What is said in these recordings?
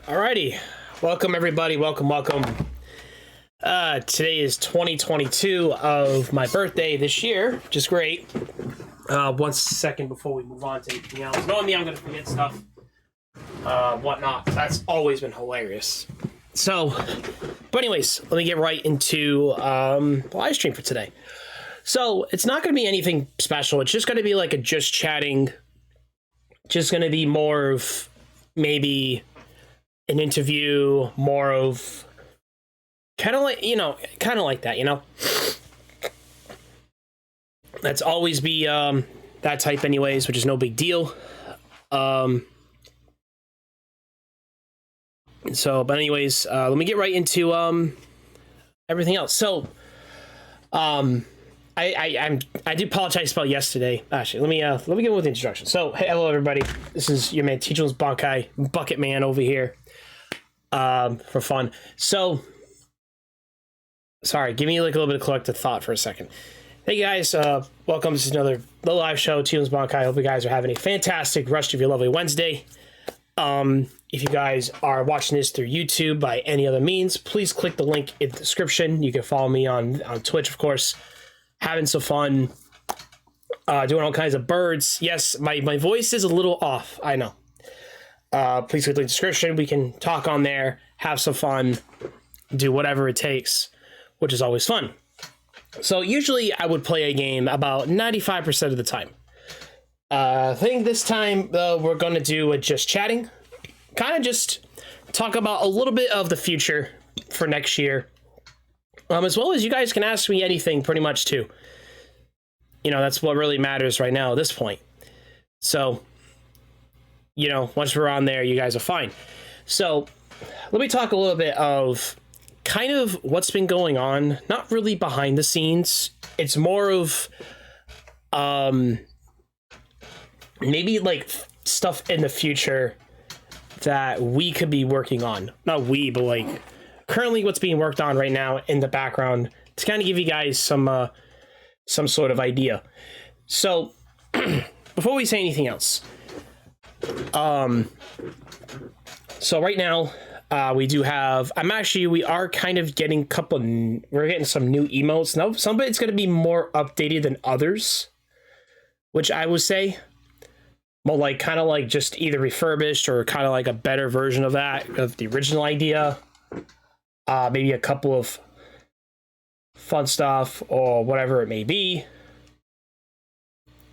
Alrighty, welcome everybody, welcome. Today is 2022 of my birthday this year, which is great. 1 second before we move on to anything else. Knowing me, I'm going to forget stuff, whatnot. That's always been hilarious. So, but anyways, let me get right into the live stream for today. So, it's not going to be anything special. It's just going to be like a just chatting, just going to be more of maybe an interview, more of kind of like, that, That's always be that type anyways, which is no big deal. But anyways, let me get right into everything else. So I do apologize about yesterday. Actually, let me get with the introduction. So, hey, hello everybody. This is your man Tjlearnsbankai, Bucket Man over here. For fun. So, sorry, give me like a little bit of collective thought for a second. Hey guys, welcome. This is another live show, Tjlearnsbankai. I hope you guys are having a fantastic rest of your lovely Wednesday. If you guys are watching this through YouTube by any other means, please click the link in the description. You can follow me on Twitch, of course. Having some fun, doing all kinds of birds. Yes, my voice is a little off, I know. Please click the description. We can talk on there, have some fun, do whatever it takes, which is always fun. So usually I would play a game about 95% of the time. I think this time, though, we're going to do a just chatting. Kind of just talk about a little bit of the future for next year. As well as you guys can ask me anything pretty much too. That's what really matters right now at this point. So, once we're on there, you guys are fine. So, let me talk a little bit of kind of what's been going on. Not really behind the scenes. It's more of maybe like stuff in the future that we could be working on. Not we, but like currently what's being worked on right now in the background to kind of give you guys some sort of idea. So before we say anything else, so right now we are kind of getting we're getting some new emotes. Now some of it's going to be more updated than others, which I would say more like kind of like just either refurbished or kind of like a better version of the original idea. Maybe a couple of fun stuff or whatever it may be.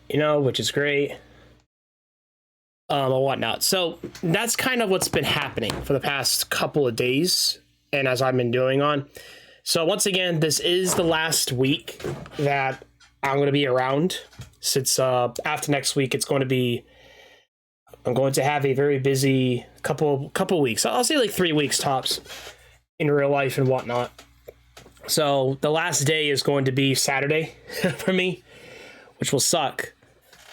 which is great. Or whatnot. So that's kind of what's been happening for the past couple of days, and as I've been doing on. So once again, this is the last week that I'm going to be around, since after next week I'm going to have a very busy couple weeks. I'll say like 3 weeks tops in real life and whatnot. So the last day is going to be Saturday for me, which will suck.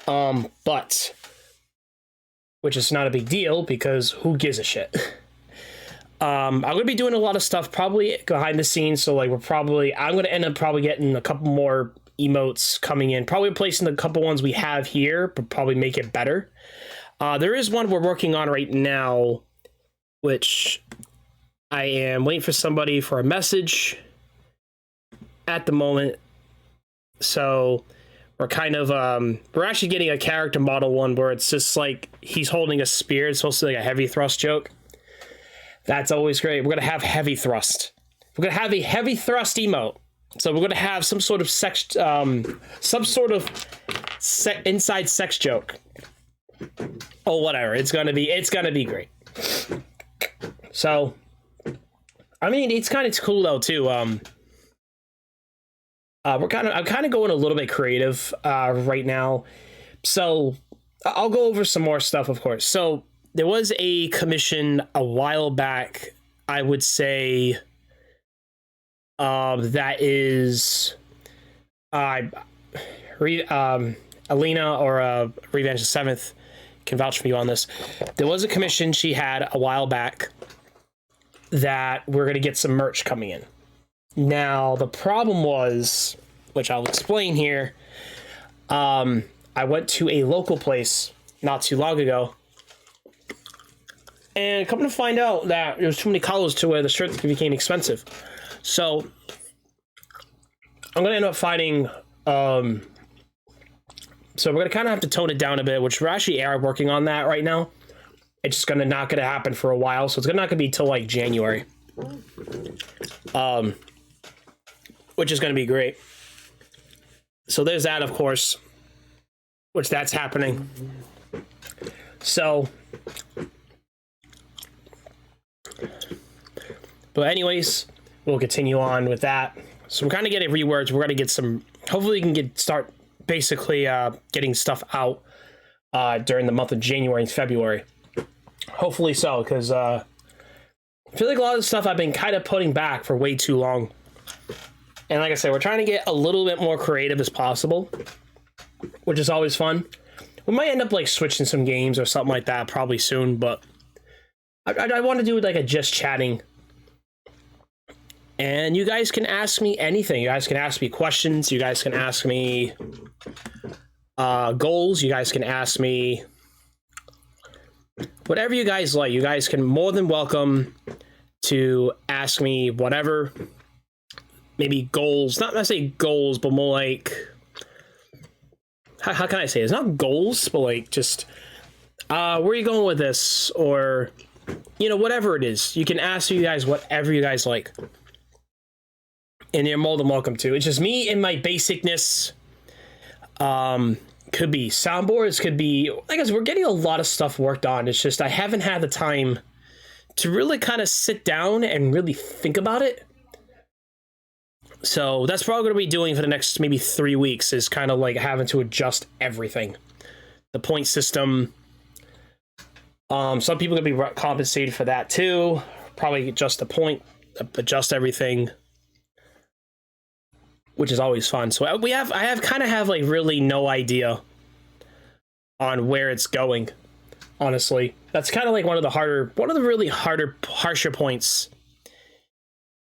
But which is not a big deal because who gives a shit? I'm going to be doing a lot of stuff probably behind the scenes. So like I'm going to end up probably getting a couple more emotes coming in, probably replacing the couple ones we have here, but probably make it better. There is one we're working on right now, which I am waiting for somebody for a message at the moment. So we're kind of, we're actually getting a character model one where it's just like he's holding a spear. It's supposed to be like a heavy thrust joke. That's always great. We're going to have heavy thrust. We're going to have a heavy thrust emote. So we're going to have some sort of inside sex joke. Oh, whatever. It's going to be great. So, I mean, it's kind of cool though too. I'm kind of going a little bit creative right now. So I'll go over some more stuff, of course. So there was a commission a while back, I would say, that is Alina or Revenge the Seventh can vouch for you on this. There was a commission she had a while back that we're going to get some merch coming in. Now, the problem was, which I'll explain here, I went to a local place not too long ago, and come to find out that there was too many colors to where the shirts became expensive. So, I'm going to end up finding, so we're going to kind of have to tone it down a bit, which we're actually working on that right now. It's just not going to happen for a while, so it's not going to be till like January. Which is going to be great. So there's that, of course, which that's happening. So, but anyways, we'll continue on with that. So we're kind of getting rewords. We're going to get some, hopefully we can start basically getting stuff out during the month of January and February. Hopefully so, because I feel like a lot of the stuff I've been kind of putting back for way too long. And like I said, we're trying to get a little bit more creative as possible, which is always fun. We might end up like switching some games or something like that probably soon, but I want to do like a just chatting. And you guys can ask me anything. You guys can ask me questions. You guys can ask me goals. You guys can ask me whatever you guys like. You guys can more than welcome to ask me whatever. Maybe goals, not necessarily goals, but more like, how can I say it? It's not goals, but like just, where are you going with this? Or, whatever it is. You can ask you guys whatever you guys like. And you're more than welcome to. It's just me and my basicness. Could be soundboards, could be, like I said, we're getting a lot of stuff worked on. It's just I haven't had the time to really kind of sit down and really think about it. So that's probably going to be doing for the next maybe 3 weeks, is kind of like having to adjust everything. The point system. Some people going to be compensated for that too. Probably adjust the point, adjust everything, which is always fun. So I have like really no idea on where it's going. Honestly, that's kind of like one of the really harsher points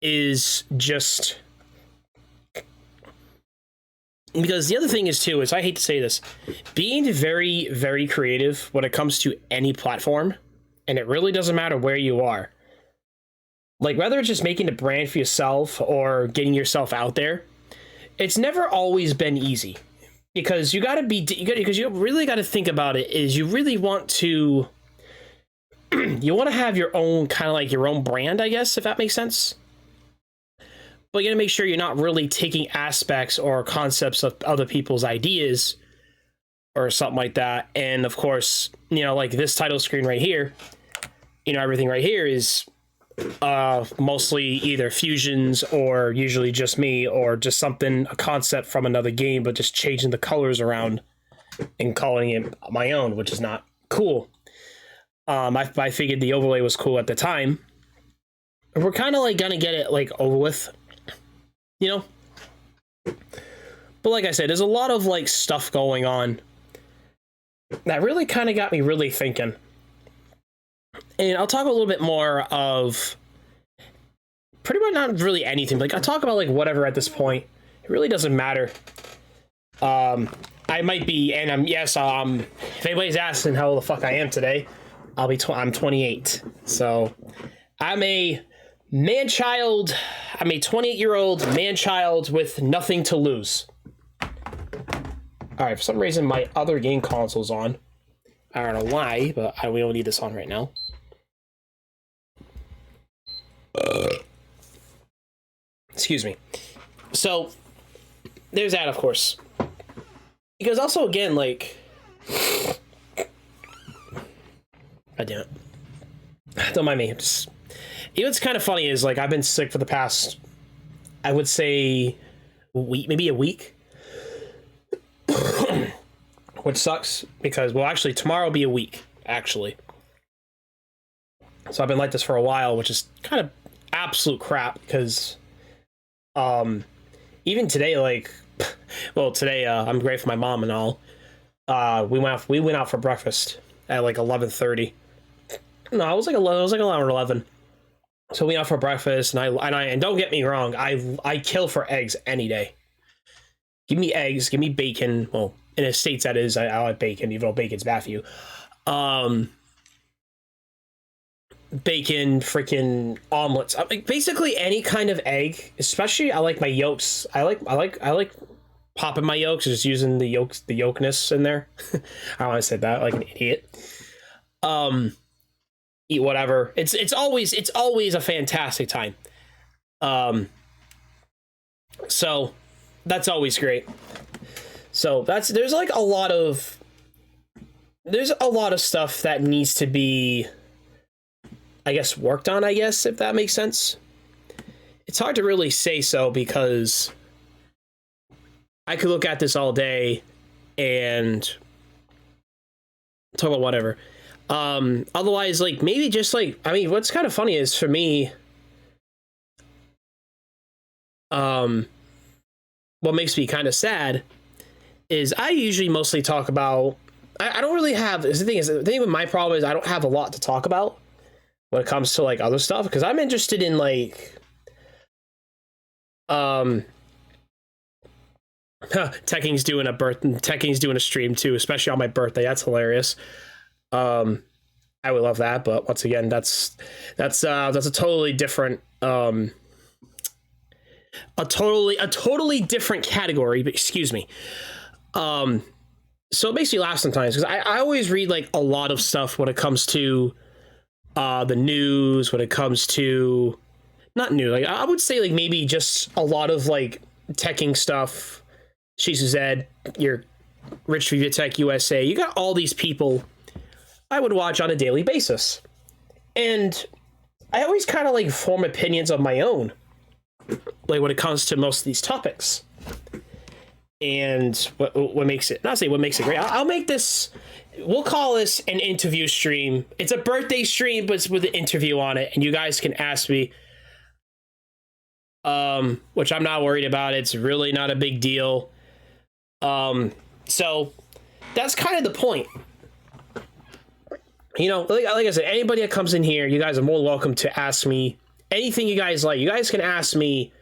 is just. Because the other thing is, too, is I hate to say this, being very, very creative when it comes to any platform, and it really doesn't matter where you are. Like, whether it's just making a brand for yourself or getting yourself out there, it's never always been easy. Because you really got to think about it, is you really want to, you want to have your own, kind of like your own brand, I guess, if that makes sense. But you gotta make sure you're not really taking aspects or concepts of other people's ideas or something like that. And of course, you know, like this title screen right here, you know, everything right here is mostly either fusions or usually just me or just something, a concept from another game, but just changing the colors around and calling it my own, which is not cool. I figured the overlay was cool at the time. We're kind of like gonna get it like over with, you know? But like I said, there's a lot of like stuff going on that really kind of got me really thinking. And I'll talk a little bit more of pretty much not really anything. Like I'll talk about like whatever at this point. It really doesn't matter. I might be, and if anybody's asking how old the fuck I am today, I'm 28. So I'm a man-child. I'm a 28-year-old man-child with nothing to lose. All right, for some reason my other game console's on. I don't know why, but we don't need this on right now. Excuse me. So there's that, of course. Because also, again, like, God damn it. Don't mind me. Just, you know what's kind of funny is, like, I've been sick for the past, I would say, maybe a week. Which sucks because, well, actually, tomorrow will be a week, actually. So I've been like this for a while, which is kind of absolute crap because, even today, like, well, today, I'm grateful for my mom and all. We went out for breakfast at like 11:30. No, it was like 11 or 11. So we went out for breakfast, and don't get me wrong, I kill for eggs any day. Give me eggs, give me bacon. Well, in the States that is, I like bacon, even though bacon's bad for you. Bacon, freaking omelets, basically any kind of egg. Especially, I like my yolks. I like popping my yolks, just using the yolkness in there. I don't want to say that like an idiot. Eat whatever. It's always a fantastic time. So that's always great. So there's a lot of stuff that needs to be, I guess, worked on, I guess, if that makes sense. It's hard to really say so because I could look at this all day and talk about whatever. Otherwise, like, maybe just like, I mean, what's kind of funny is for me, what makes me kind of sad is I usually mostly talk about, I don't really have, the thing with my problem is I don't have a lot to talk about when it comes to like other stuff, because I'm interested in like, Tekking's doing a stream too, especially on my birthday. That's hilarious. I would love that, but once again, that's a totally different, a totally different category. But excuse me. So it makes me laugh sometimes because I always read like a lot of stuff when it comes to the news, when it comes to not new, like I would say like maybe just a lot of like teching stuff. Shizu Zed, your Rich Review Tech USA, you got all these people I would watch on a daily basis. And I always kind of like form opinions of my own, like when it comes to most of these topics. And what makes it, not say what makes it great, I'll make this, we'll call this an interview stream. It's a birthday stream, but it's with an interview on it. And you guys can ask me, which I'm not worried about. It's really not a big deal. So that's kind of the point. You know, like I said, anybody that comes in here, you guys are more welcome to ask me anything you guys like. You guys can ask me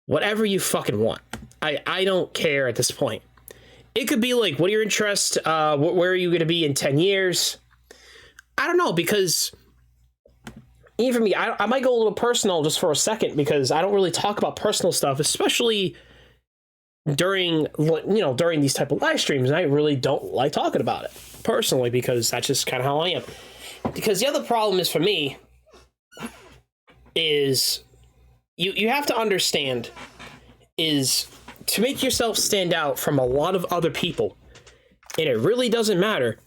whatever you fucking want. I don't care at this point. It could be like, what are your interests? Where are you going to be in 10 years? I don't know, because even for me, I might go a little personal just for a second, because I don't really talk about personal stuff, especially during these type of live streams. And I really don't like talking about it personally, because that's just kind of how I am. Because the other problem is for me is you have to understand is to make yourself stand out from a lot of other people, and it really doesn't matter.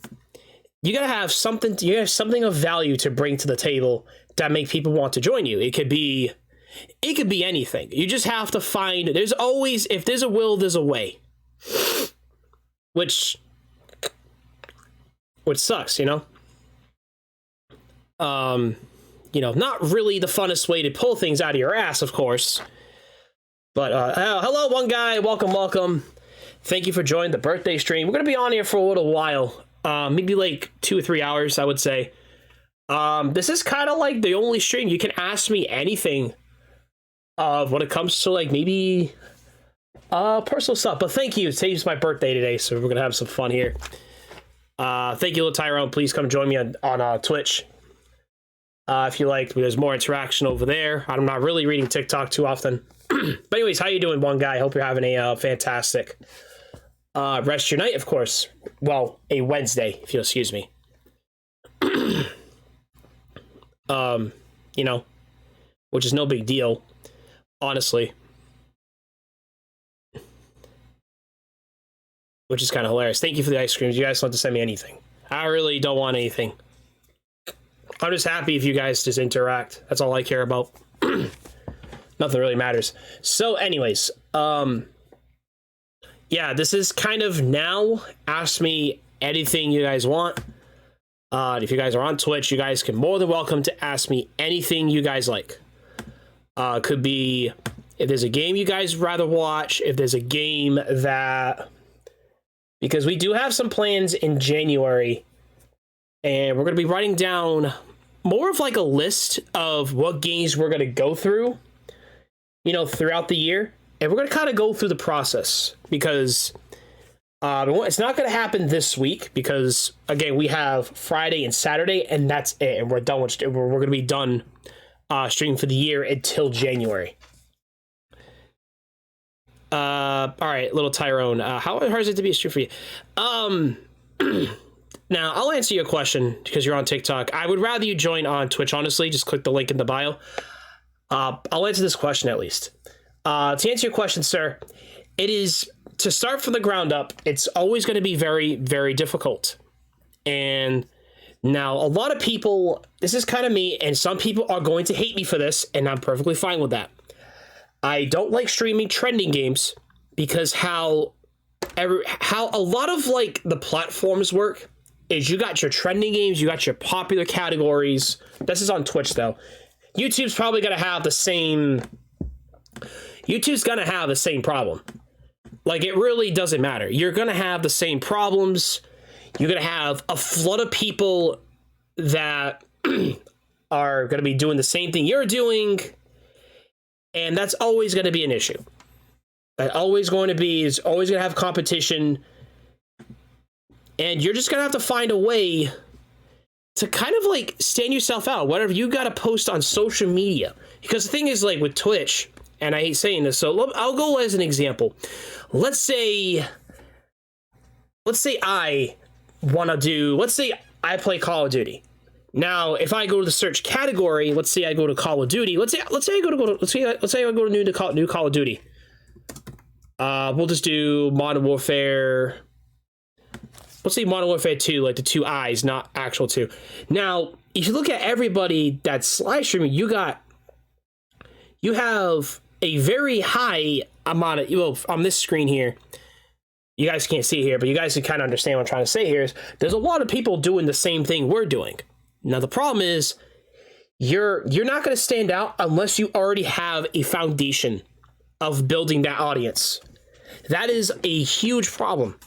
You gotta have something. You have something of value to bring to the table that make people want to join you. It could be anything. You just have to find. There's always, if there's a will, there's a way. Which sucks, you know. Not really the funnest way to pull things out of your ass, of course. But hello, one guy. Welcome. Thank you for joining the birthday stream. We're gonna be on here for a little while, maybe like 2 or 3 hours, I would say. This is kind of like the only stream you can ask me anything when it comes to like maybe personal stuff. But thank you. Today's my birthday today, so we're gonna have some fun here. Thank you, little Tyrone. Please come join me on Twitch if you like. There's more interaction over there. I'm not really reading TikTok too often. But anyways, how you doing, one guy? Hope you're having a fantastic rest of your night, of course. Well, a Wednesday, if you'll excuse me. Which is no big deal, honestly. Which is kind of hilarious. Thank you for the ice creams. You guys don't have to send me anything. I really don't want anything. I'm just happy if you guys just interact. That's all I care about. Nothing really matters. So anyways, yeah, this is kind of now. Ask me anything you guys want. If you guys are on Twitch, you guys can more than welcome to ask me anything you guys like. Could be if there's a game you guys rather watch, if there's a game that... Because we do have some plans in January, and we're going to be writing down more of like a list of what games we're going to go through, throughout the year. And we're going to kind of go through the process because it's not going to happen this week because, again, we have Friday and Saturday, and that's it. And we're done with, we're going to be done streaming for the year until January. All right, little Tyrone. How hard is it to be a stream for you? Now, I'll answer your question because you're on TikTok. I would rather you join on Twitch, honestly. Just click the link in the bio. I'll answer this question at least. To answer your question, sir, it is, to start from the ground up, it's always going to be very, very difficult. And now, a lot of people, this is kind of me, and some people are going to hate me for this, and I'm perfectly fine with that. I don't like streaming trending games because how a lot of like the platforms work is you got your trending games, you got your popular categories. This is on Twitch though. YouTube's probably gonna have the same. YouTube's gonna have the same problem. Like, it really doesn't matter. You're gonna have the same problems. You're gonna have a flood of people that are gonna be doing the same thing you're doing. And that's always going to be an issue. That always going to be, is always going to have competition. And you're just going to have to find a way to kind of like stand yourself out. Whatever you got to post on social media. Because the thing is, like with Twitch, and I hate saying this, so I'll go as an example. Let's say I want to do, let's say I play Call of Duty. Now, if I go to the search category, let's say I go to Call of Duty. Let's say I go to new Call of Duty. We'll just do Modern Warfare. Let's say Modern Warfare 2, like the 2 eyes, not actual 2. Now, if you look at everybody that's live streaming, you have a very high amount of, well, on this screen here. You guys can't see it here, but you guys can kind of understand what I'm trying to say here. Is there's a lot of people doing the same thing we're doing. Now, the problem is you're not going to stand out unless you already have a foundation of building that audience. That is a huge problem.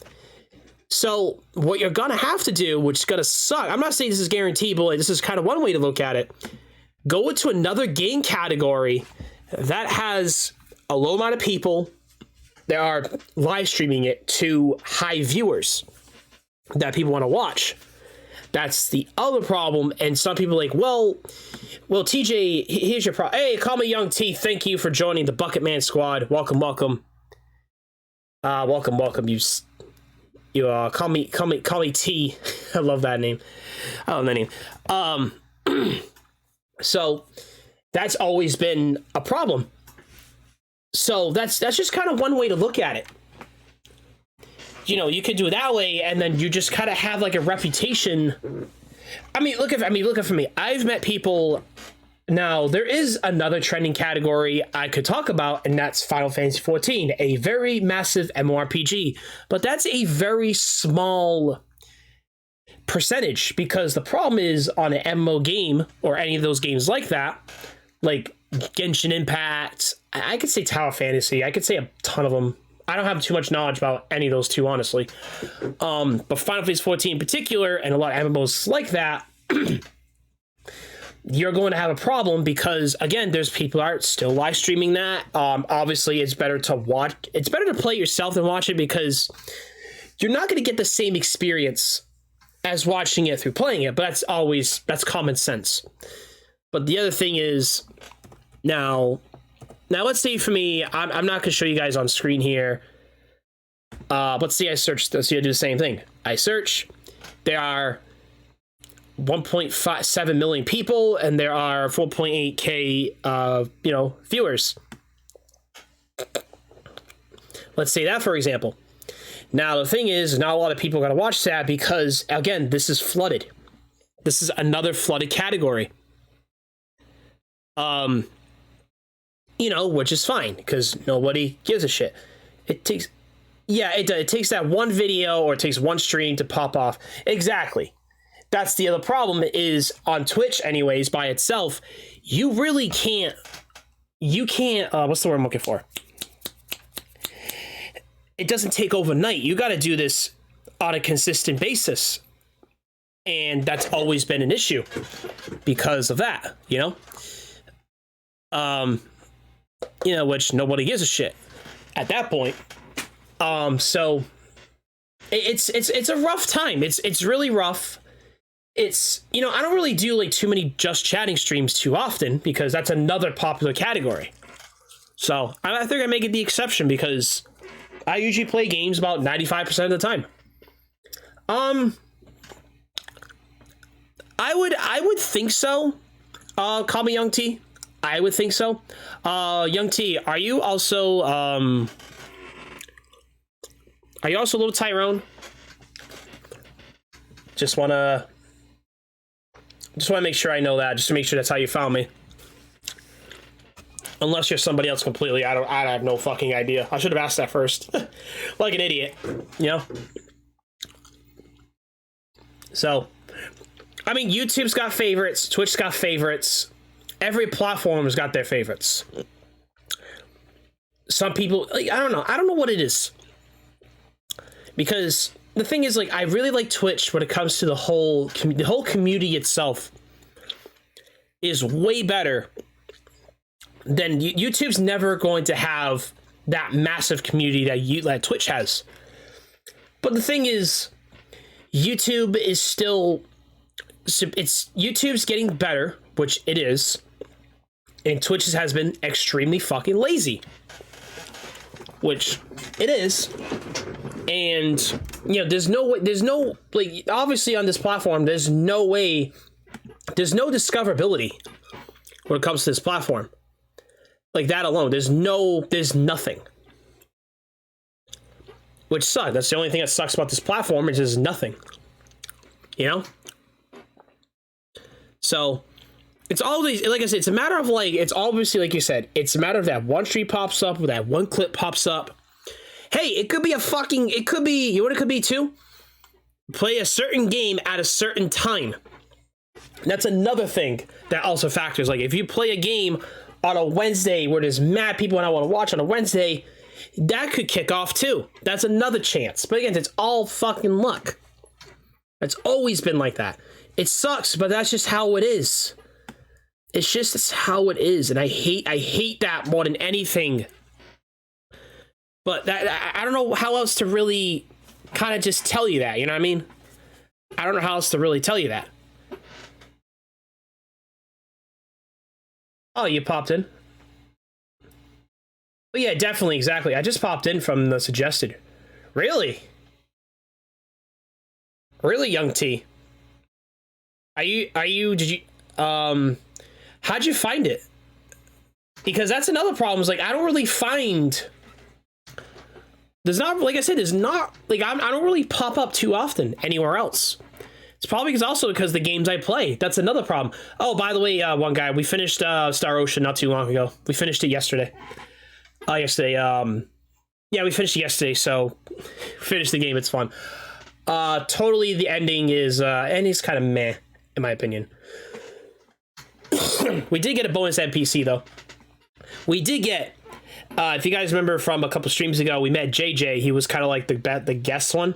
So what you're going to have to do, which is going to suck, I'm not saying this is guaranteed, but this is kind of one way to look at it. Go into another game category that has a low amount of people that are live streaming it to high viewers that people want to watch. That's the other problem. And some people are like, well, TJ, here's your problem. Hey, call me Young T. Thank you for joining the Bucket Man Squad. Welcome. Welcome. You call me T. I love that name. I love that name. So that's always been a problem. So that's just kind of one way to look at it. you know, you could do it that way, and then you just kind of have like a reputation. I mean, look at for me. I've met people. Now, there is another trending category I could talk about, and that's Final Fantasy XIV, a very massive MMORPG. But that's a very small percentage, because the problem is on an MMO game, or any of those games like that, like Genshin Impact, I could say Tower Fantasy, I could say a ton of them. I don't have too much knowledge about any of those two, honestly. But Final Fantasy XIV in particular, and a lot of MMOs like that, you're going to have a problem because, again, there's people are still live streaming that. Obviously, it's better to watch. It's better to play it yourself than watch it, because you're not going to get the same experience as watching it through playing it. But that's common sense. But the other thing is, now let's say for me, I'm not going to show you guys on screen here. Let's see, I searched. Let's see, I do the same thing. I search. There are 1.57 million people, and there are 4.8k viewers. Let's say that, for example. Now the thing is, not a lot of people are going to watch that, because again, this is flooded. This is another flooded category. Which is fine, because nobody gives a shit. It takes that one video, or it takes one stream to pop off. Exactly. That's the other problem, is on Twitch anyways, by itself, you really can't, what's the word I'm looking for? It doesn't take overnight. You got to do this on a consistent basis. And that's always been an issue because of that, which nobody gives a shit at that point. So it's a rough time. It's really rough. It's, I don't really do like too many just chatting streams too often, because that's another popular category. So I think I make it the exception, because I usually play games about 95% of the time. I would think so. Call me Young T. I would think so. Young T, are you also a little Tyrone? Just wanna make sure I know that, just to make sure that's how you found me. Unless you're somebody else completely, I have no fucking idea. I should have asked that first. Like an idiot, So, I mean, YouTube's got favorites, Twitch's got favorites. Every platform's got their favorites. Some people, like, I don't know what it is. Because the thing is, like, I really like Twitch when it comes to the whole community itself is way better than YouTube's never going to have that massive community that Twitch has. But the thing is, YouTube is still, YouTube's getting better, which it is, and Twitch has been extremely fucking lazy, which it is. And there's no like, obviously on this platform, there's no discoverability when it comes to this platform. Like that alone, there's nothing. Which sucks. That's the only thing that sucks about this platform, is there's nothing. So it's always, like I said, it's a matter of, like, it's obviously, like you said, it's a matter of that one stream pops up, or that one clip pops up. Hey, it could be it could be, you know what it could be too? Play a certain game at a certain time. That's another thing that also factors. Like, if you play a game on a Wednesday where there's mad people and I want to watch on a Wednesday, that could kick off too. That's another chance. But again, it's all fucking luck. It's always been like that. It sucks, but that's just how it is. It's how it is, and I hate that more than anything. But I don't know how else to really kind of just tell you that, you know what I mean? I don't know how else to really tell you that. Oh, you popped in? Oh, yeah, definitely, exactly. I just popped in from the suggested. Really? Really, Young T? Did you, how'd you find it? Because that's another problem, is like, I don't really find there's not, like I said, there's not, like, I don't really pop up too often anywhere else. It's probably because the games I play. That's another problem. Oh, by the way, one guy, we finished Star Ocean not too long ago. We finished it yesterday. Yeah, we finished it yesterday, so finished the game. It's fun. Totally, the ending is kind of meh, in my opinion. We did get a bonus NPC, though. We did get, if you guys remember from a couple streams ago, we met JJ. He was kind of like the guest one.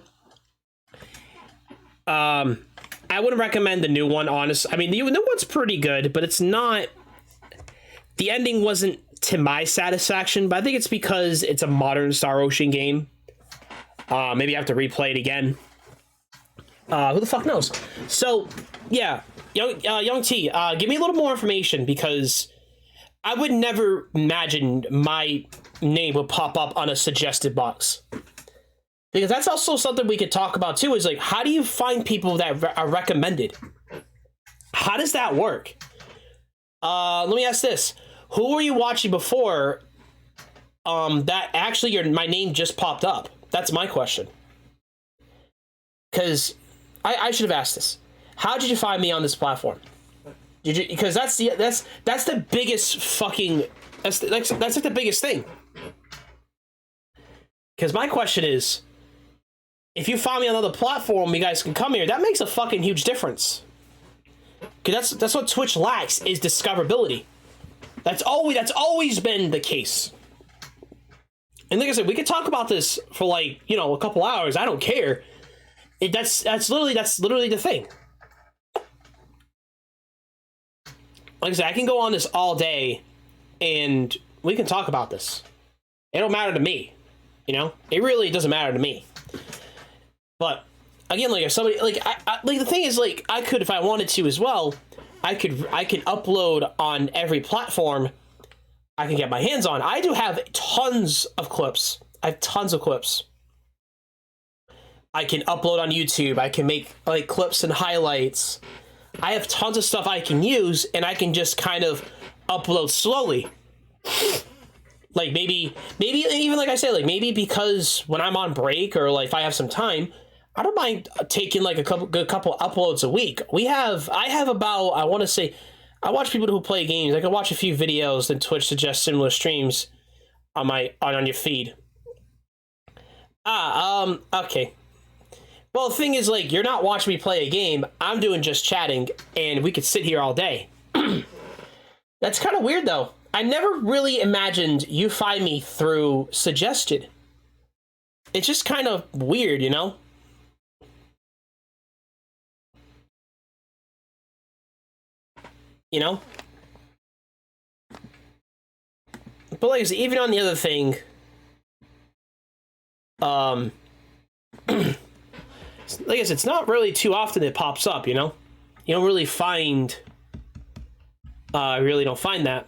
I wouldn't recommend the new one, honestly. I mean, the new one's pretty good, but it's not... The ending wasn't to my satisfaction, but I think it's because it's a modern Star Ocean game. Maybe I have to replay it again. Who the fuck knows? So, yeah. Young T, give me a little more information, because I would never imagine my name would pop up on a suggested box. Because that's also something we could talk about too, is like, how do you find people that are recommended? How does that work? Let me ask this. Who were you watching before that actually my name just popped up? That's my question. Because I should have asked this. How did you find me on this platform? Did you? Because that's the biggest fucking... That's like the biggest thing. Because my question is... If you find me on another platform, you guys can come here. That makes a fucking huge difference. Because that's what Twitch lacks, is discoverability. That's always been the case. And like I said, we could talk about this for like, a couple hours. I don't care. That's literally the thing. Like I said, I can go on this all day, and we can talk about this. It don't matter to me. It really doesn't matter to me. But again, like if somebody like the thing is, like, I could, if I wanted to as well, I could upload on every platform I can get my hands on. I do have tons of clips. I have tons of clips. I can upload on YouTube. I can make like clips and highlights. I have tons of stuff I can use, and I can just kind of upload slowly. Like maybe even like I said, like maybe because when I'm on break or like if I have some time, I don't mind taking like a couple uploads a week. I have about, I want to say, I watch people who play games. I can watch a few videos, then Twitch suggests similar streams on your feed. Okay. Well, the thing is, like, you're not watching me play a game. I'm doing just chatting, and we could sit here all day. That's kind of weird, though. I never really imagined you find me through suggested. It's just kind of weird, But like I said, even on the other thing, like I said, it's not really too often it pops up, You don't really find, I really don't find that.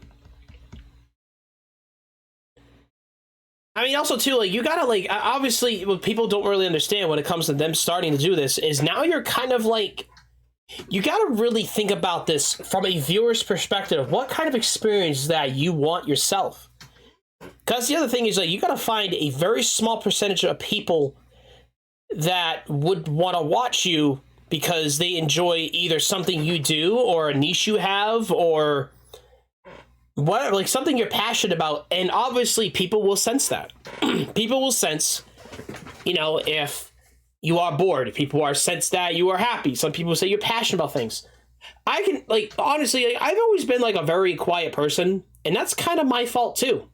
I mean, also, too, like, you gotta, like, obviously, what people don't really understand when it comes to them starting to do this is now you're kind of, like, you gotta really think about this from a viewer's perspective. What kind of experience that you want yourself? Because the other thing is, like, you gotta find a very small percentage of people that would want to watch you because they enjoy either something you do or a niche you have or whatever, like something you're passionate about. And obviously people will sense that. People will sense, if you are bored. People are sense that you are happy. Some people say you're passionate about things. I can, like, honestly, like, I've always been like a very quiet person, and that's kind of my fault too.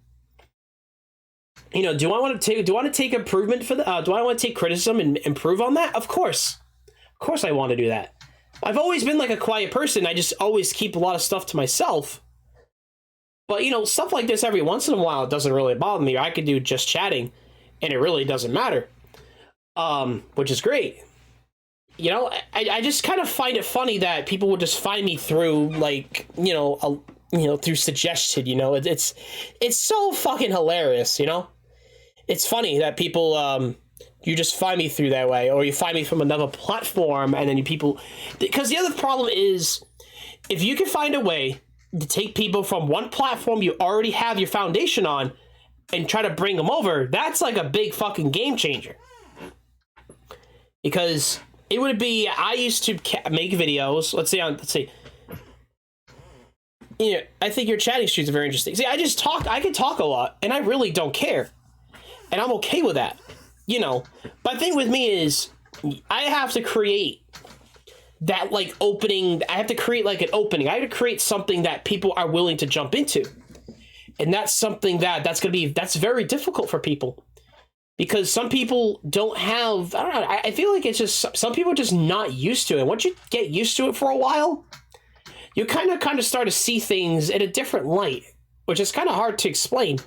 Do I want to take improvement for the, do I want to take criticism and improve on that? Of course I want to do that. I've always been like a quiet person. I just always keep a lot of stuff to myself. But, stuff like this every once in a while, it doesn't really bother me. I could do just chatting, and it really doesn't matter. Which is great. I just kind of find it funny that people would just find me through, like, through suggested, it's so fucking hilarious, It's funny that people, you just find me through that way, or you find me from another platform, and then because the other problem is, if you can find a way to take people from one platform you already have your foundation on, and try to bring them over, that's like a big fucking game changer. Because it would be, I used to make videos, let's see, you know, I think your chatting streams are very interesting. See, I can talk a lot, and I really don't care. And I'm okay with that, you know. But the thing with me is, I have to create that, like, opening. I have to create, like, an opening. I have to create something that people are willing to jump into. And that's something that's very difficult for people. Because some people don't have, I don't know, I feel like it's just, some people are just not used to it. Once you get used to it for a while, you kind of start to see things in a different light, which is kind of hard to explain.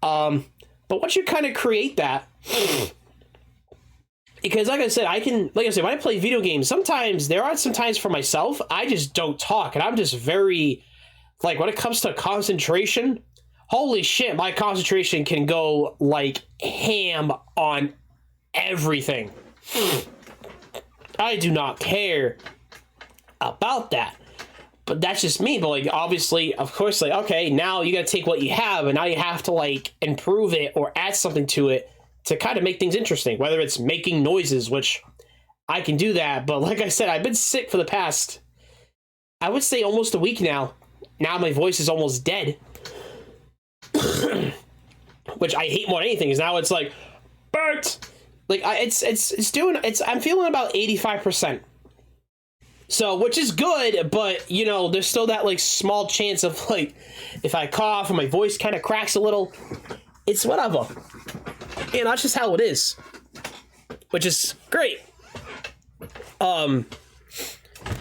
But once you kind of create that, because like I said, when I play video games, sometimes there are some times for myself, I just don't talk, and I'm just very, like, when it comes to concentration, holy shit, my concentration can go, like, ham on everything. I do not care about that. But that's just me. But, like, obviously, of course, like, okay, now you got to take what you have, and now you have to, like, improve it or add something to it to kind of make things interesting. Whether it's making noises, which I can do that. But like I said, I've been sick for the past, I would say, almost a week now. Now my voice is almost dead. Which I hate more than anything, is now it's like, Bert! Like, I'm feeling about 85%. So, which is good, but, you know, there's still that, like, small chance of, like, if I cough and my voice kind of cracks a little, it's whatever. And that's just how it is. Which is great.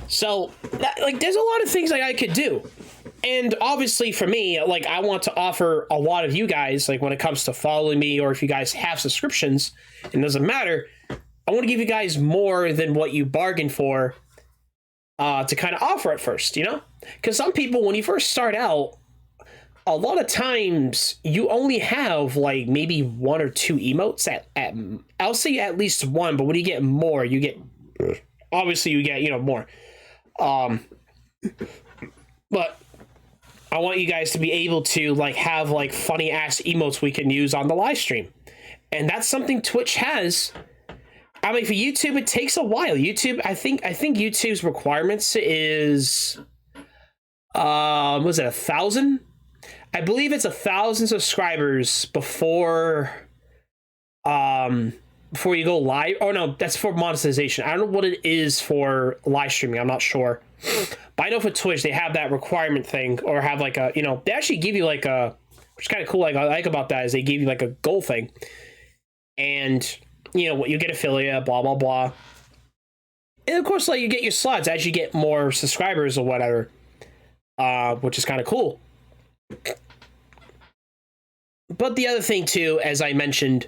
So, like, there's a lot of things, like, I could do. And obviously for me, like, I want to offer a lot of you guys, like, when it comes to following me, or if you guys have subscriptions, it doesn't matter, I want to give you guys more than what you bargained for, to kind of offer at first, you know? Because some people, when you first start out, a lot of times you only have, like, maybe 1 or 2 emotes at I'll say at least 1, but when you get more, you get, obviously you get, you know, more. But I want you guys to be able to, like, have, like, funny ass emotes we can use on the live stream. And that's something Twitch has. I mean, for YouTube, it takes a while. YouTube, I think YouTube's requirements is, was it 1,000? I believe it's 1,000 subscribers before you go live. Oh no, that's for monetization. I don't know what it is for live streaming. I'm not sure. But I know for Twitch, they have that requirement thing, or have, like, a, you know, they actually give you, like, a, which is kind of cool. Like, I like about that is they give you, like, a goal thing. And, you know, what you get affiliate, blah, blah, blah. And of course, like, you get your slots as you get more subscribers or whatever, which is kind of cool. But the other thing too, as I mentioned,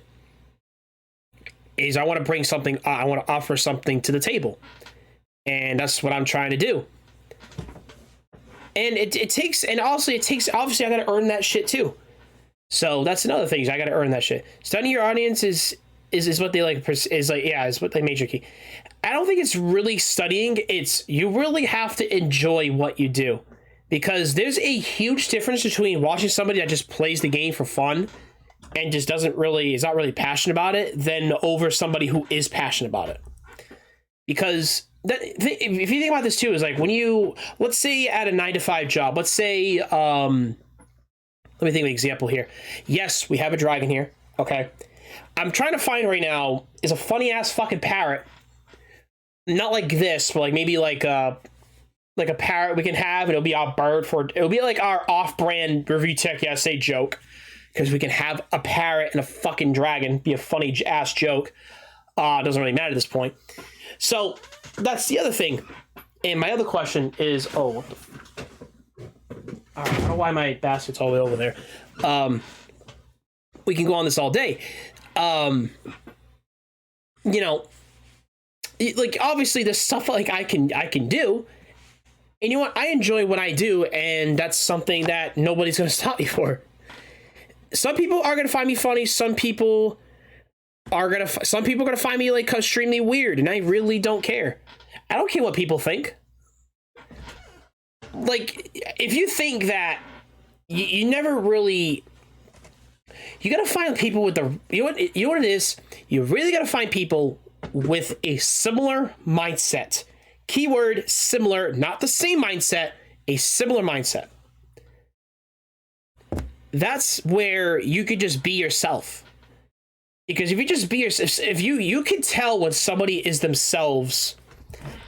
is I want to bring something, I want to offer something to the table. And that's what I'm trying to do. And it takes, obviously I got to earn that shit too. So that's another thing, is I got to earn that shit. Studying your audience is what they like, is what they major key. I don't think it's really studying. It's, you really have to enjoy what you do. Because there's a huge difference between watching somebody that just plays the game for fun and just is not really passionate about it, than over somebody who is passionate about it. Because if you think about this too, is like, when you, let's say at a 9-to-5 job, let's say, let me think of an example here. Yes, we have a dragon here. Okay. I'm trying to find right now is a funny ass fucking parrot. Not like this, but like maybe like a parrot we can have, and it'll be our bird it'll be like our off-brand Review Tech USA joke, because we can have a parrot and a fucking dragon, be a funny ass joke. It doesn't really matter at this point. So that's the other thing. And my other question is, all right, I don't know why my basket's all the way over there. We can go on this all day. You know, like, obviously there's stuff like I can do. And you know what? I enjoy what I do, and that's something that nobody's going to stop me for. Some people are going to find me funny. Some people are going to find me, like, extremely weird, and I really don't care. I don't care what people think. Like, if you think that you never really, You got to find people with the, you know what it is? You really got to find people with a similar mindset. Keyword similar, not the same mindset, a similar mindset. That's where you could just be yourself. Because if you just be yourself, if you can tell when somebody is themselves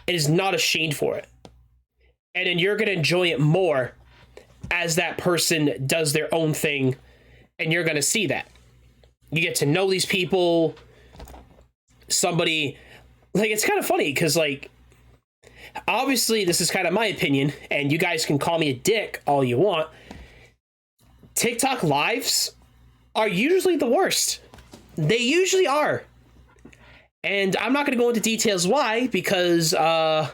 and is not ashamed for it. And then you're going to enjoy it more as that person does their own thing, and you're going to see that. You get to know these people. Somebody, like, it's kind of funny because, like, obviously this is kind of my opinion, and you guys can call me a dick all you want. TikTok lives are usually the worst. They usually are. And I'm not going to go into details why, because I'm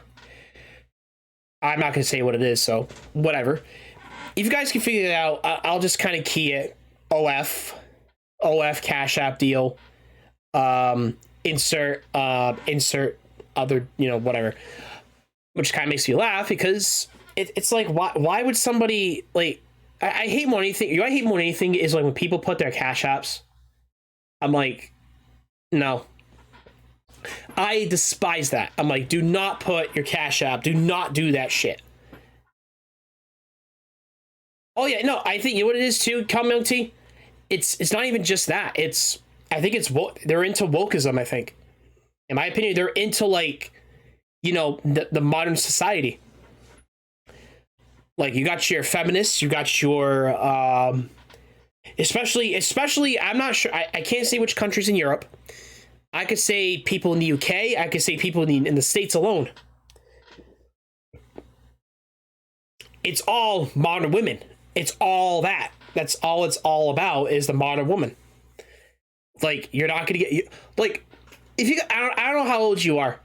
not going to say what it is, so whatever. If you guys can figure it out, I'll just kind of key it. OF Cash App deal. Insert other, whatever. Which kind of makes me laugh because it's like, why would somebody, like, I hate more than anything. You know, I hate more than anything is like when people put their Cash Apps. I'm like, no. I despise that. I'm like, do not put your Cash App. Do not do that shit. Oh yeah, no, I think you know what it is too, Community. It's not even just that. I think they're into wokeism. I think, in my opinion, they're into, like, the modern society. Like, you got your feminists, you got your especially I'm not sure, I can't say which countries in Europe. I could say people in the UK, I could say people in the States alone. It's all modern women. It's all that. That's all it's all about, is the modern woman. Like, you're not gonna get, like, if you, I don't know how old you are,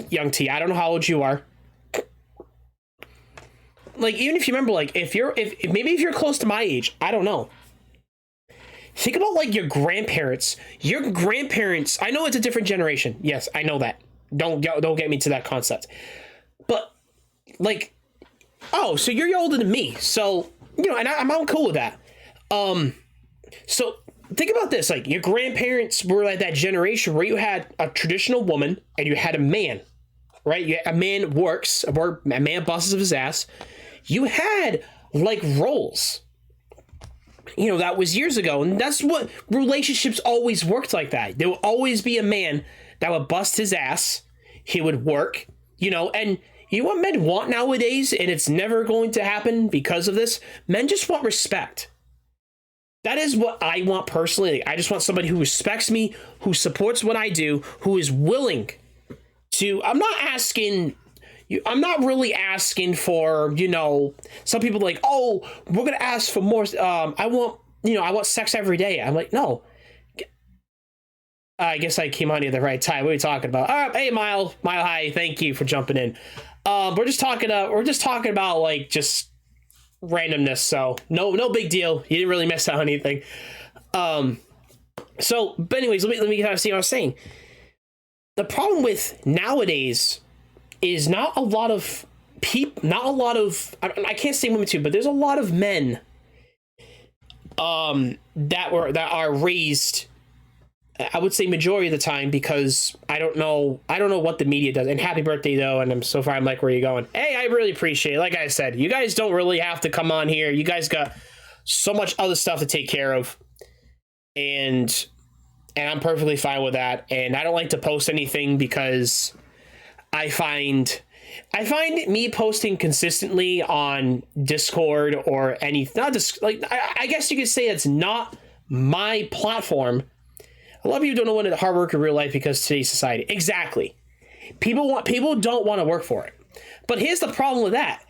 young T. I don't know how old you are. Like, even if you remember, like, if maybe if you're close to my age, I don't know. Think about, like, your grandparents. Your grandparents, I know it's a different generation. Yes, I know that. Don't get me to that concept. But, like, oh, so you're older than me. So, and I'm cool with that. So think about this. Like, your grandparents were like that generation where you had a traditional woman and you had a man, right? A man works, a man bosses of his ass. You had, like, roles. That was years ago. And that's what relationships always worked like that. There would always be a man that would bust his ass. He would work, and you know what men want nowadays? And it's never going to happen because of this. Men just want respect. That is what I want personally. I just want somebody who respects me, who supports what I do, who is willing to, I'm not really asking for, some people like, oh, we're going to ask for more. I want sex every day. I'm like, no. I guess I came on you at the right time. What are you talking about? All right, hey, Mile, hi. Thank you for jumping in. We're just talking about, like, just randomness. So no big deal. You didn't really miss out on anything. But anyways, let me kind of see what I was saying. The problem with nowadays is not a lot of I can't say women too, but there's a lot of men that are raised, I would say majority of the time, because I don't know what the media does. And happy birthday though, and so far I'm like, where are you going? Hey, I really appreciate it. Like I said, you guys don't really have to come on here. You guys got so much other stuff to take care of, and I'm perfectly fine with that. And I don't like to post anything because I find me posting consistently on Discord or I guess you could say it's not my platform. A lot of you don't know what hard work in real life because today's society. Exactly. People don't want to work for it. But here's the problem with that.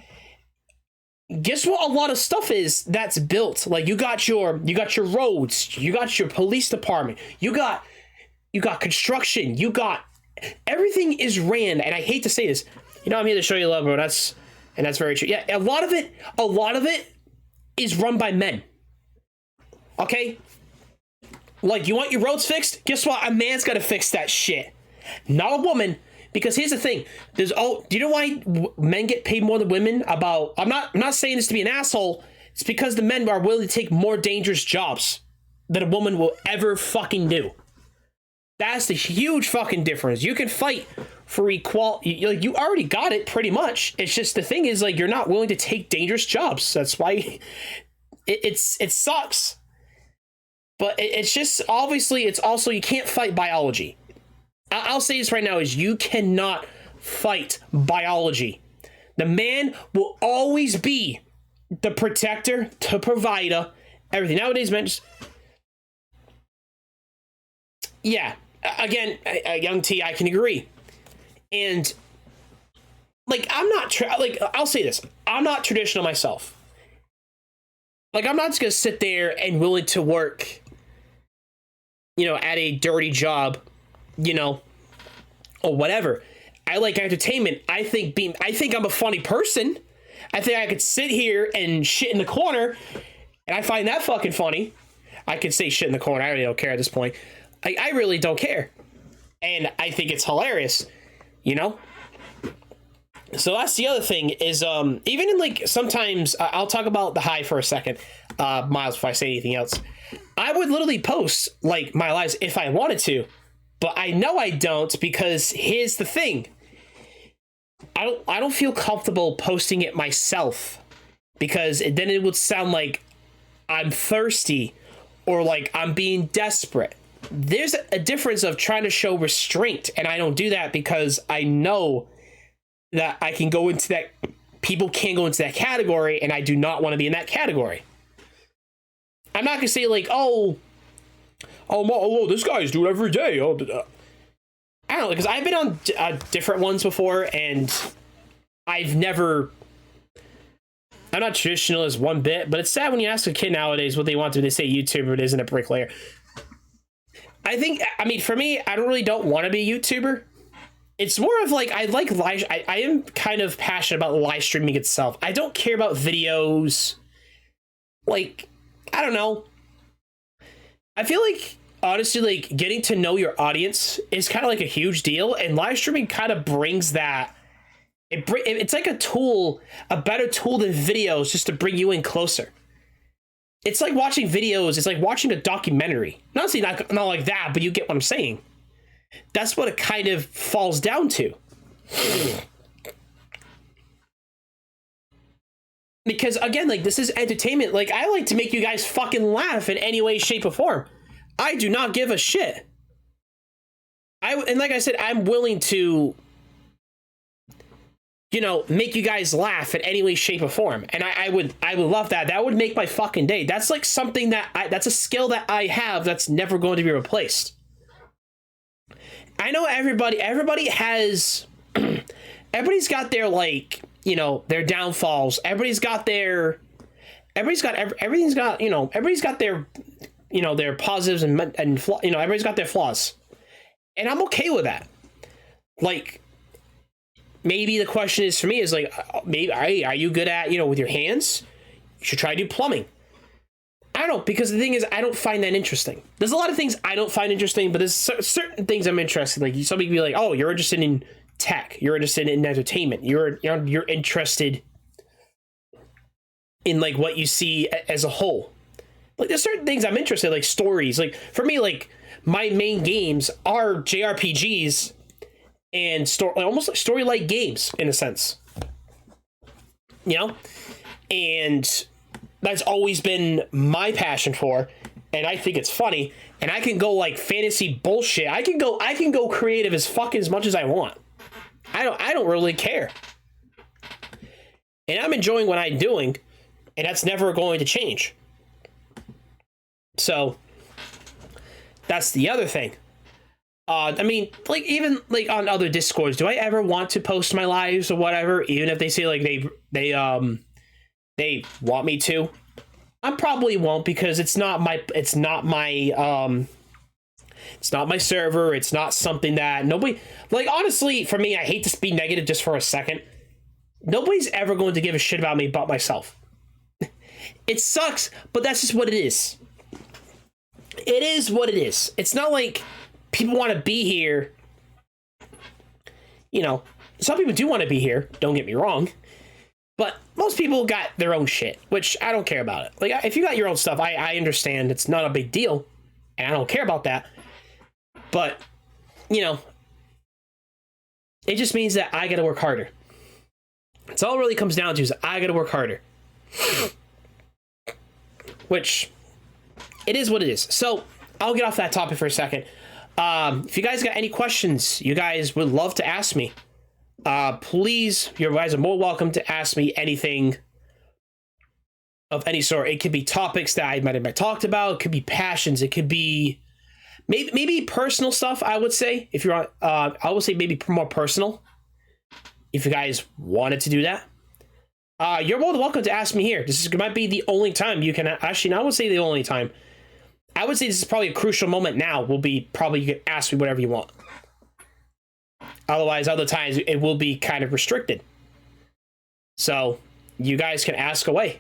Guess what a lot of stuff is that's built? Like, you got your roads, you got your police department, you got construction, you got everything is ran, and I hate to say this. I'm here to show you love, bro. That's very true. Yeah, a lot of it is run by men. Okay? Like, you want your roads fixed? Guess what? A man's got to fix that shit. Not a woman. Because here's the thing. Do you know why men get paid more than women? I'm not saying this to be an asshole. It's because the men are willing to take more dangerous jobs. that a woman will ever fucking do. That's the huge fucking difference. You can fight for equality. You already got it pretty much. It's just the thing is, like, you're not willing to take dangerous jobs. That's why it sucks. But it's just, obviously, it's also, you can't fight biology. I'll say this right now, is you cannot fight biology. The man will always be the protector, the provider, everything. Nowadays, man, just... Yeah. Again, young T, I can agree. And, like, I'm not, I'll say this. I'm not traditional myself. Like, I'm not just going to sit there and willing to work, at a dirty job, or whatever. I like entertainment. I think I'm a funny person. I think I could sit here and shit in the corner, and I find that fucking funny. I could say shit in the corner. I really don't care at this point. I really don't care. And I think it's hilarious, So that's the other thing is, even in, like, sometimes, I'll talk about the high for a second, Miles, before I say anything else. I would literally post, like, my lives if I wanted to, but I know I don't, because here's the thing. I don't feel comfortable posting it myself, because then it would sound like I'm thirsty or like I'm being desperate. There's a difference of trying to show restraint, and I don't do that because I know that I can go into that, people can go into that category, and I do not want to be in that category. I'm not gonna say, like, oh, this guy's doing it every day. I don't know, because I've been on different ones before, and I'm not traditional as one bit, but it's sad when you ask a kid nowadays what they want to, they say YouTuber, it isn't a bricklayer. For me, I don't want to be a YouTuber. It's more of like, I am kind of passionate about live streaming itself. I don't care about videos. Like, I don't know. I feel like, honestly, like, getting to know your audience is kind of like a huge deal, and live streaming kind of brings that. It's like a tool, a better tool than videos, just to bring you in closer. It's like watching videos. It's like watching a documentary. Not saying not like that, but you get what I'm saying. That's what it kind of falls down to. Because, again, like, this is entertainment. Like, I like to make you guys fucking laugh in any way, shape, or form. I do not give a shit. And like I said, I'm willing to, make you guys laugh in any way, shape, or form. And I would love that. That would make my fucking day. That's like something that's a skill that I have that's never going to be replaced. I know everybody has, everybody's got their, like, their downfalls. Everybody's got their their positives and everybody's got their flaws. And I'm okay with that. Like, maybe the question is for me is like, maybe are you good at, with your hands? You should try to do plumbing. I don't know, because the thing is, I don't find that interesting. There's a lot of things I don't find interesting, but there's certain things I'm interested in. Like, somebody can be like, oh, you're interested in tech. You're interested in entertainment. You're interested in, like, what you see as a whole. Like, there's certain things I'm interested in, like stories. Like, for me, like, my main games are JRPGs and almost like story-like games, in a sense. And that's always been my passion for, and I think it's funny. And I can go, like, fantasy bullshit. I can go creative as much as I want. I don't really care. And I'm enjoying what I'm doing, and that's never going to change. So that's the other thing. Like, even, like, on other Discords, do I ever want to post my lives or whatever, even if they say, like, they want me to? I probably won't, because it's not my server. It's not something that nobody, like, honestly, for me, I hate to be negative just for a second. Nobody's ever going to give a shit about me but myself. It sucks, but that's just what it is. It is what it is. It's not like people want to be here. Some people do want to be here. Don't get me wrong. But most people got their own shit, which I don't care about it. Like, if you got your own stuff, I understand it's not a big deal, and I don't care about that. But, you know, it just means that I gotta work harder. It's all it really comes down to is I gotta work harder. Which, it is what it is. So, I'll get off that topic for a second. If you guys got any questions you guys would love to ask me, please, you guys are more welcome to ask me anything of any sort. It could be topics that I might have talked about. It could be passions. It could be maybe personal stuff, I would say. If you're on, I would say maybe more personal. If you guys wanted to do that. You're more than welcome to ask me here. Might be the only time you can, actually, I would say the only time. I would say this is probably a crucial moment now. Will be probably you can ask me whatever you want. Otherwise, other times it will be kind of restricted. So you guys can ask away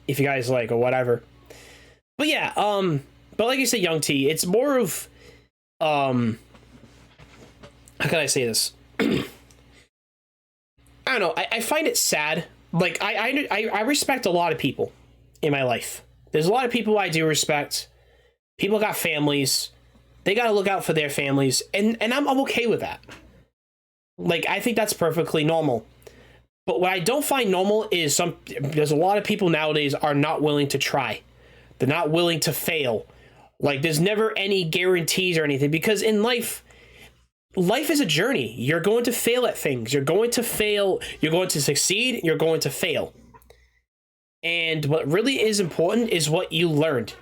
if you guys like or whatever. But yeah, but like you said, Young T, it's more of how can I say this? I don't know. I find it sad. Like I respect a lot of people in my life. There's a lot of people I do respect. People got families. They got to look out for their families, and I'm okay with that. Like, I think that's perfectly normal. But what I don't find normal is there's a lot of people nowadays are not willing to try. They're not willing to fail. Like, there's never any guarantees or anything, because in life is a journey. You're going to fail at things. You're going to fail. You're going to succeed. You're going to fail. And what really is important is what you learned.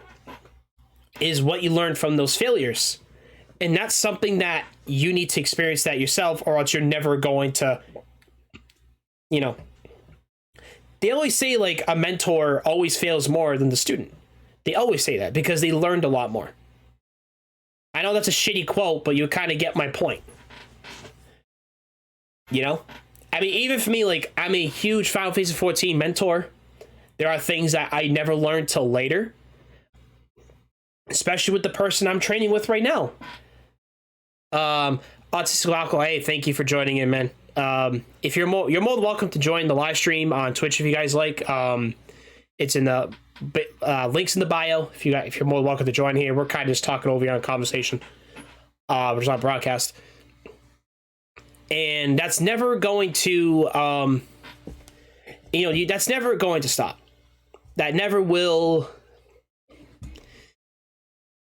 Is what you learned from those failures. And that's something that you need to experience that yourself, or else you're never going to, you know. They always say, like, a mentor always fails more than the student. They always say that because they learned a lot more. I know that's a shitty quote, but you kind of get my point. You know? I mean, even for me, like, I'm a huge Final Fantasy 14 mentor. There are things that I never learned till later. Especially with the person I'm training with right now. Tjlearnsbankai, thank you for joining in, man. If you're more than welcome to join the live stream on Twitch if you guys like. It's in the links in the bio. If you're more than welcome to join here, we're kind of just talking over here on conversation. Which is not broadcast, and that's never going to that's never going to stop. That never will.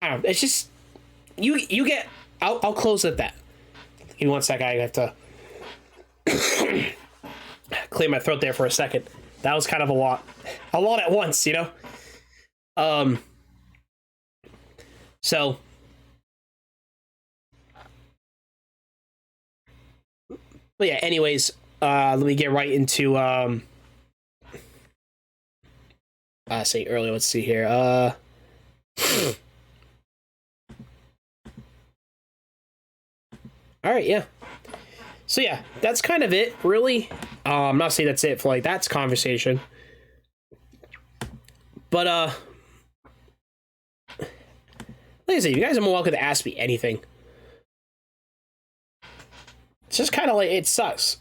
I don't know, it's just you get. I'll close at that. Give me 1 second. I have to clear my throat there for a second. That was kind of a lot at once, you know. So, but yeah. Anyways, let me get right into I say earlier. Let's see here. All right, yeah. So yeah, that's kind of it, really. I'm not saying that's it for like that's conversation, but like I said, you guys are more welcome to ask me anything. It's just kind of like it sucks.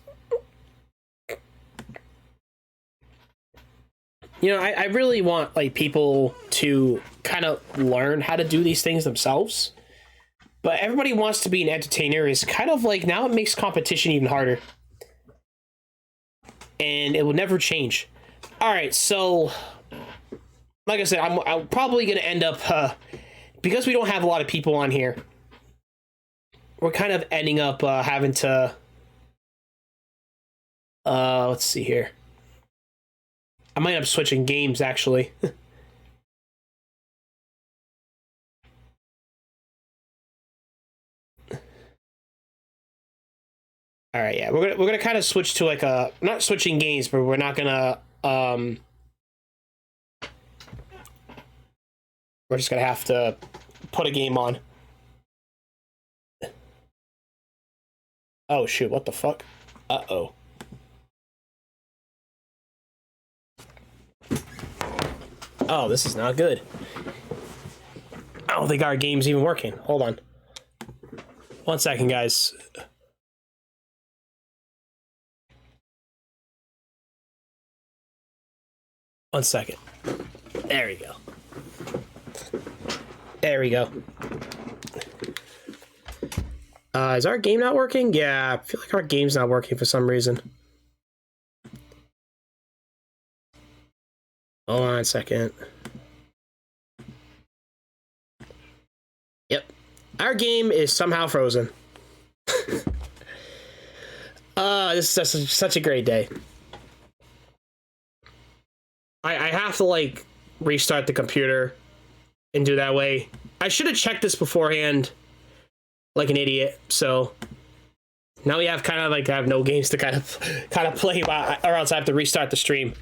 You know, I really want like people to kind of learn how to do these things themselves. But everybody wants to be an entertainer is kind of like now it makes competition even harder. And it will never change. All right, so like I said, I'm probably going to end up, because we don't have a lot of people on here, we're kind of ending up having to, let's see here. I might end up switching games, actually. All right, yeah, we're gonna kind of switch to like a not switching games, but we're not gonna we're just gonna have to put a game on. Oh shoot! What the fuck? Uh-oh. Oh, this is not good. I don't think our game's even working. Hold on. 1 second, guys. 1 second. There we go. There we go. Is our game not working? Yeah, I feel like our game's not working for some reason. Hold on a second. Yep. Our game is somehow frozen. This is such a great day. I have to, like, restart the computer and do that way. I should have checked this beforehand, like an idiot. So now we have kind of like, I have no games to kind of play, or else I have to restart the stream.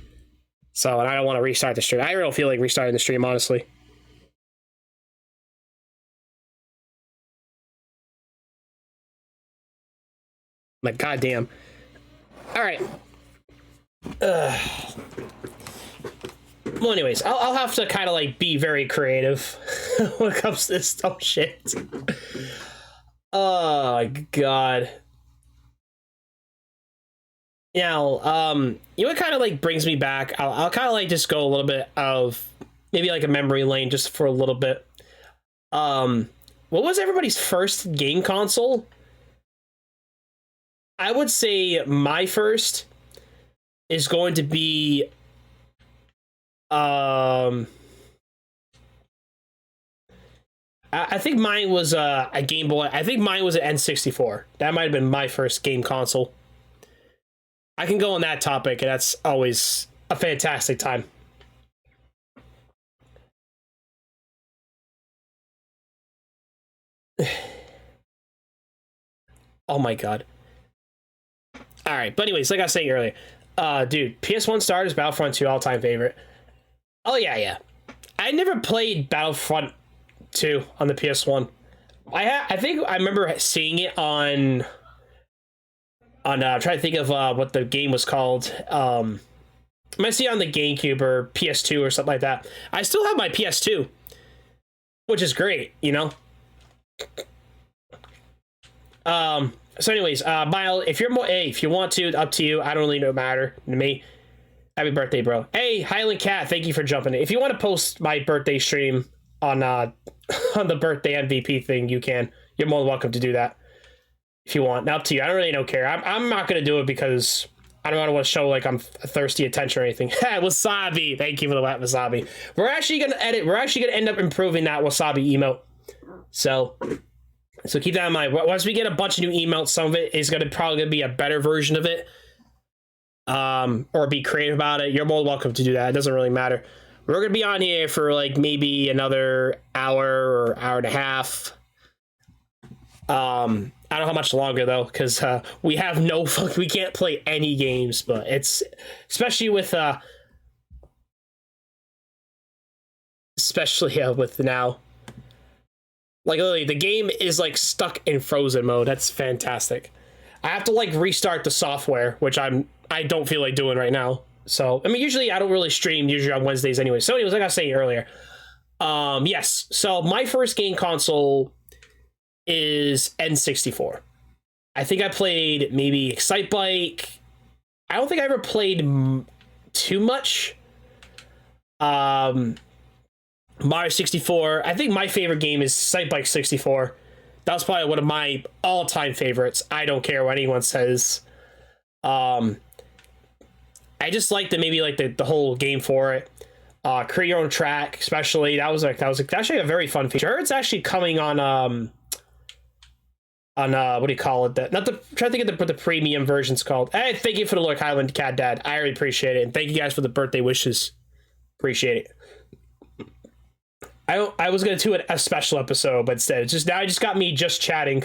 So, and I don't want to restart the stream. I don't feel like restarting the stream, honestly. Like, goddamn. All right. Well, anyways, I'll have to kind of like be very creative when it comes to this dumb shit. Oh god. Now, you know what kind of like brings me back? I'll kind of like just go a little bit of maybe like a memory lane just for a little bit. What was everybody's first game console? I would say my first is going to be I think mine was a Game Boy. I think mine was an N64. That might have been my first game console. I can go on that topic, and that's always a fantastic time. Oh my god. Alright, but anyways, like I was saying earlier, dude, PS1 starters, Battlefront 2, all-time favorite. Oh yeah. I never played Battlefront 2 on the PS1. I think I remember seeing it on I'm trying to think of what the game was called. I might see it on the GameCube or PS2 or something like that. I still have my PS2, which is great, you know. So anyways, Mile, if you're more, hey, if you want to, up to you. I don't really know, matter to me. Happy birthday, bro. Hey, Highland Cat, thank you for jumping in. If you want to post my birthday stream on the birthday MVP thing, you can. You're more than welcome to do that if you want. Now, up to you. I don't really care. I'm not gonna do it because I don't want to show like I'm thirsty attention or anything. Wasabi, thank you for the wet wasabi. We're actually gonna edit. We're actually gonna end up improving that wasabi emote. So keep that in mind. Once we get a bunch of new emotes, some of it is probably gonna be a better version of it. Or be creative about it. You're more welcome to do that. It doesn't really matter. We're gonna be on here for like maybe another hour or hour and a half. I don't know how much longer though, because we have we can't play any games, but it's especially with now. Like literally, the game is like stuck in frozen mode. That's fantastic. I have to like restart the software, which I don't feel like doing right now. So I mean, usually I don't really stream usually on Wednesdays anyway. So anyways, like I was saying earlier, yes. So my first game console is N64. I think I played maybe Excitebike. I don't think I ever played too much. Mario 64. I think my favorite game is Excitebike 64. That was probably one of my all-time favorites. I don't care what anyone says. I just like the whole game for it. Create your own track, especially. That was actually a very fun feature. It's actually coming on what do you call it? Not the trying to think of what the premium version's called. Hey, thank you for the Lord Highland Cat Dad. I really appreciate it, and thank you guys for the birthday wishes. Appreciate it. I was gonna do a special episode, but instead it just got me just chatting.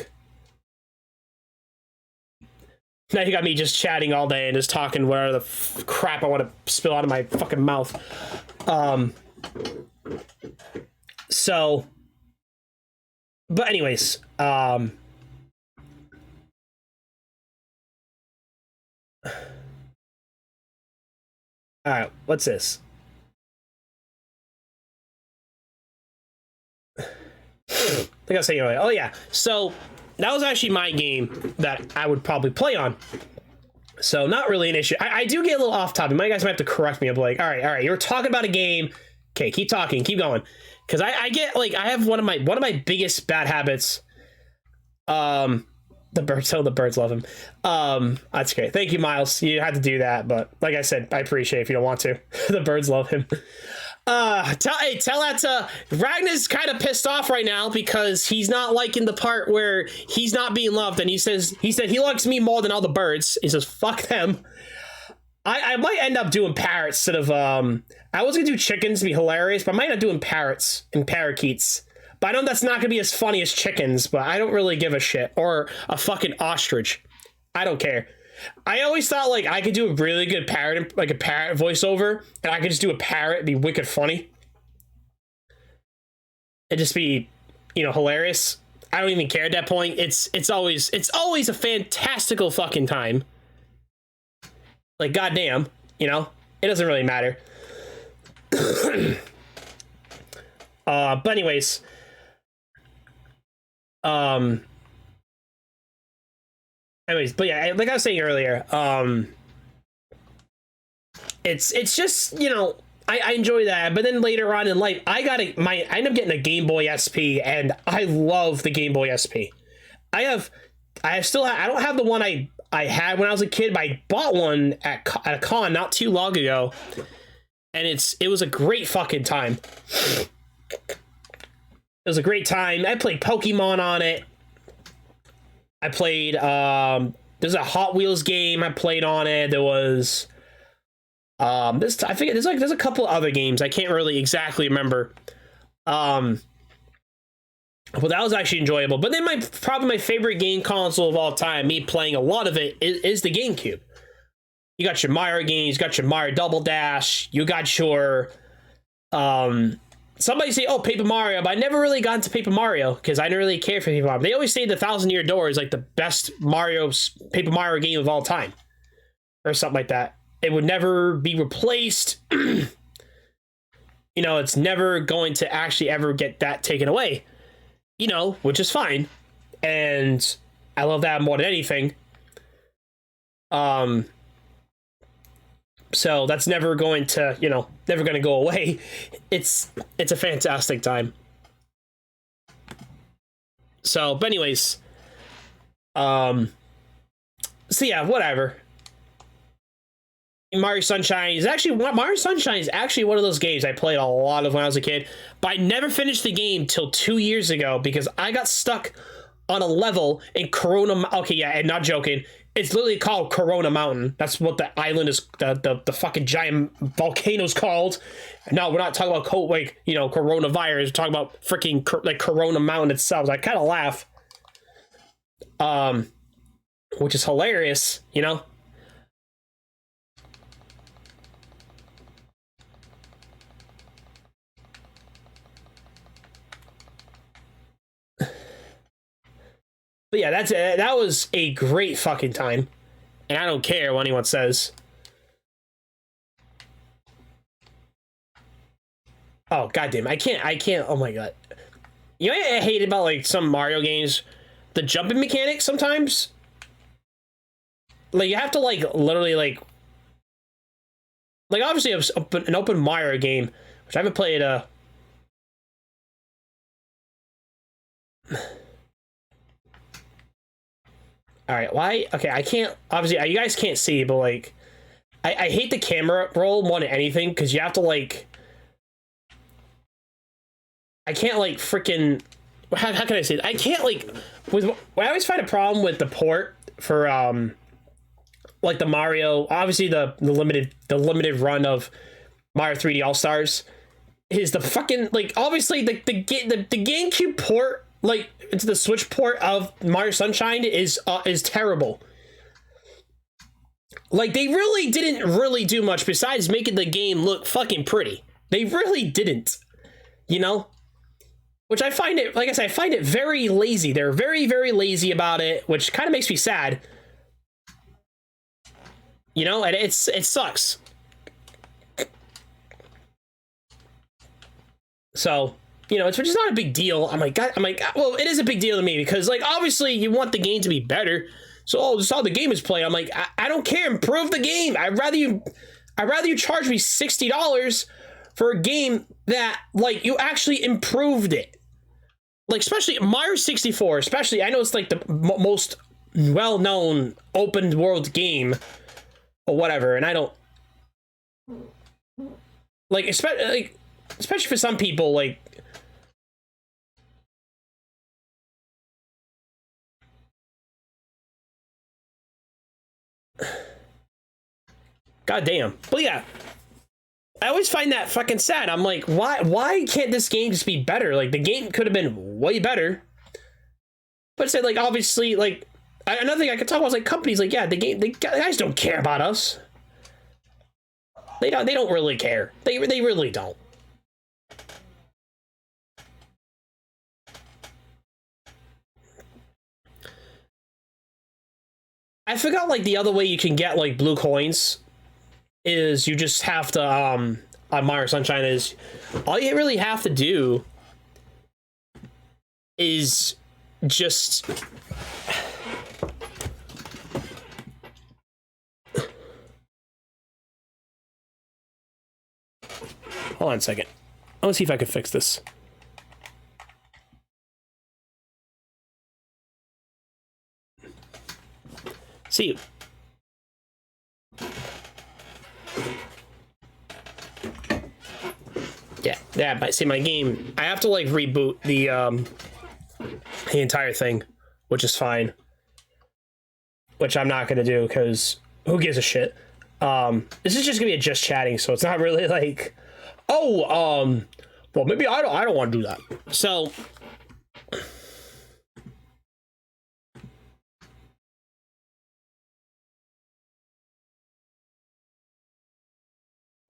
Now you got me just chatting all day and just talking whatever the crap I want to spill out of my fucking mouth. So, but anyways, all right, what's this? Like I was saying earlier, oh yeah, so that was actually my game that I would probably play on. So not really an issue. I do get a little off topic. My guys might have to correct me. I'm like, all right. You're talking about a game. Okay, keep talking, keep going. Because I get like I have one of my biggest bad habits. The birds love him. That's great. Thank you, Miles. You had to do that, but like I said, I appreciate it if you don't want to. The birds love him. Tell that to Ragnar's kind of pissed off right now because he's not liking the part where he's not being loved, and he said he likes me more than all the birds. He says fuck them. I might end up doing parrots instead of I was gonna do chickens to be hilarious, but I might end up doing parrots and parakeets. But I know that's not gonna be as funny as chickens, but I don't really give a shit. Or a fucking ostrich. I don't care. I always thought like I could do a really good parrot, like a parrot voiceover, and I could just do a parrot, it'd be wicked funny. It'd just be, hilarious. I don't even care at that point. It's always a fantastical fucking time. Like goddamn, it doesn't really matter. But anyways, but yeah, like I was saying earlier, it's just, I enjoy that, but then later on in life, I end up getting a Game Boy SP, and I love the Game Boy SP. I don't have the one I had when I was a kid, but I bought one at a con not too long ago, and it was a great fucking time. It was a great time. I played Pokemon on it. I played, there's a Hot Wheels game I played on it. There was, I forget, there's a couple other games. I can't really exactly remember. Well, that was actually enjoyable. But then probably my favorite game console of all time, me playing a lot of it, is the GameCube. You got your Mario games, you got your Mario Double Dash, you got your, somebody say, oh, Paper Mario, but I never really got into Paper Mario because I didn't really care for Paper Mario. They always say the Thousand Year Door is like the best Paper Mario game of all time, or something like that. It would never be replaced. It's never going to actually ever get that taken away, which is fine. And I love that more than anything. So that's never going to, never going to go away. It's a fantastic time. So, but anyways, so yeah, whatever. Mario Sunshine is actually one of those games I played a lot of when I was a kid, but I never finished the game till 2 years ago because I got stuck on a level in Corona. Okay, yeah, and not joking. It's literally called Corona Mountain. That's what the island is. The fucking giant volcano's called. No, we're not talking about coronavirus. We're talking about freaking like Corona Mountain itself. So I kind of laugh, which is hilarious, But yeah, that was a great fucking time, and I don't care what anyone says. Oh goddamn, I can't. Oh my god, I hate about like some Mario games, the jumping mechanics sometimes. Like you have to like literally like obviously an open Mario game, which I haven't played. All right, why? Okay, I can't, obviously, you guys can't see, but, like, I hate the camera roll more than anything, because you have to, like, I can't, like, freaking, how can I say it? I can't, like, I always find a problem with the port for, like, the Mario, obviously, the limited run of Mario 3D All-Stars, is the fucking, like, obviously, the GameCube port, like, into the Switch port of Mario Sunshine is terrible. Like, they really didn't really do much besides making the game look fucking pretty. They really didn't, Which I find it, like I said, I find it very lazy. They're very, very lazy about it, which kind of makes me sad. And it sucks. So, it's just not a big deal. I'm like, well, it is a big deal to me because, like, obviously you want the game to be better. So, oh, this is how the game is played. I'm like, I don't care. Improve the game. I'd rather you charge me $60 for a game that, like, you actually improved it. Like, especially Mario 64, especially, I know it's like the most well-known open world game or whatever, and I don't like, especially for some people, like, god damn. But yeah, I always find that fucking sad. I'm like, why can't this game just be better? Like, the game could have been way better. But it's like, obviously, like, another thing I could talk about is, like, companies, like, yeah, the guys don't care about us. They don't really care. They really don't. I forgot, like, the other way you can get, like, blue coins is you just have to, on Mario Sunshine, is all you really have to do is just hold on a second. I want to see if I can fix this. See. Yeah, but see, my game, I have to, like, reboot the entire thing, which is fine. Which I'm not gonna do, because who gives a shit? This is just gonna be a just chatting, so it's not really like, oh, well, maybe I don't want to do that. So,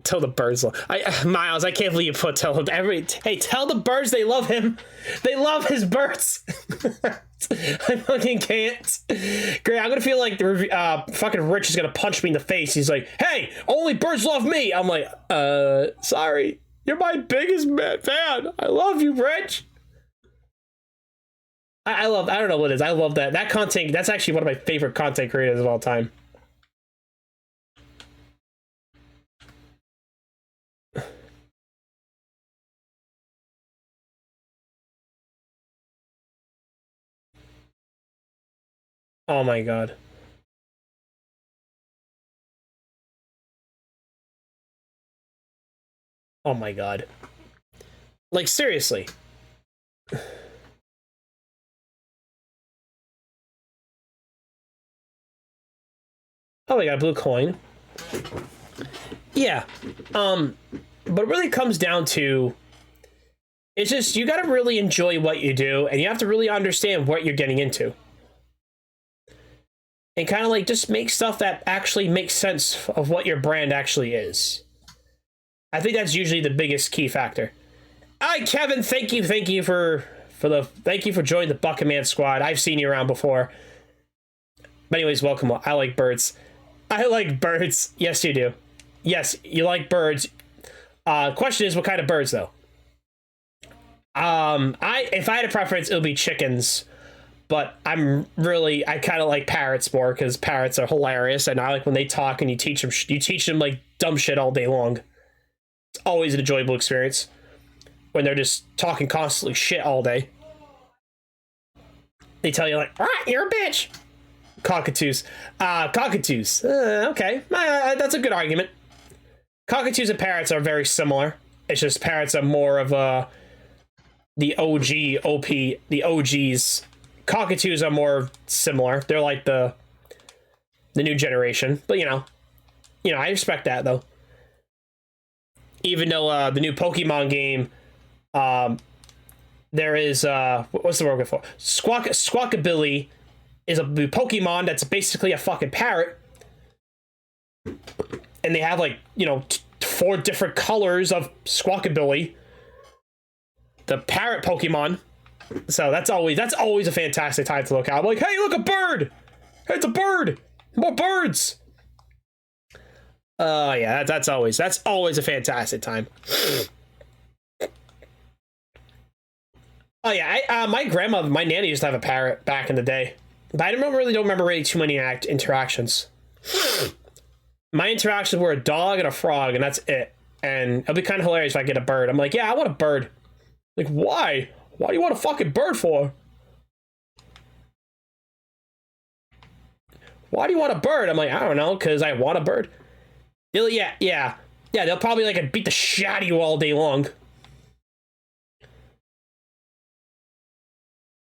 tell the birds. Miles, I can't believe you put tell the birds they love him. They love his birds. I fucking can't. Great, I'm gonna feel like the fucking Rich is gonna punch me in the face. He's like, hey, only birds love me. I'm like, sorry. You're my biggest fan. I love you, Rich. I don't know what it is. I love that content. That's actually one of my favorite content creators of all time. Oh my god. Oh my god. Like, seriously. Oh, I got a blue coin. Yeah. But it really comes down to, it's just, you gotta really enjoy what you do, and you have to really understand what you're getting into. And kind of, like, just make stuff that actually makes sense of what your brand actually is. I think that's usually the biggest key factor. Hi, Kevin. Thank you for joining the Bucket Man squad. I've seen you around before. But anyways, welcome. I like birds. I like birds. Yes, you do. Yes, you like birds. Question is, what kind of birds, though? If I had a preference, it would be chickens. But I kind of like parrots more, because parrots are hilarious, and I like when they talk and you teach them like dumb shit all day long. It's always an enjoyable experience when they're just talking constantly shit all day. They tell you, like, you're a bitch. Cockatoos. Okay. That's a good argument. Cockatoos and parrots are very similar. It's just parrots are more of the OGs. Cockatoos are more similar. They're like the new generation. But, you know, I respect that, though. Even though the new Pokemon game, there is, what's the word I'm looking for? Squawkabilly is a Pokemon that's basically a fucking parrot. And they have, like, 4 different colors of Squawkabilly. The parrot Pokemon. So that's always a fantastic time to look out. I'm like, hey, look, a bird! Hey, it's a bird! More birds! Yeah, that's always a fantastic time. Oh yeah, my nanny used to have a parrot back in the day. But I don't remember really too many interactions. My interactions were a dog and a frog, and that's it. And it'll be kind of hilarious if I get a bird. I'm like, yeah, I want a bird. Like, why? Why do you want a fucking bird for? Why do you want a bird? I'm like, I don't know, because I want a bird. Yeah, they'll probably like beat the shit out of you all day long.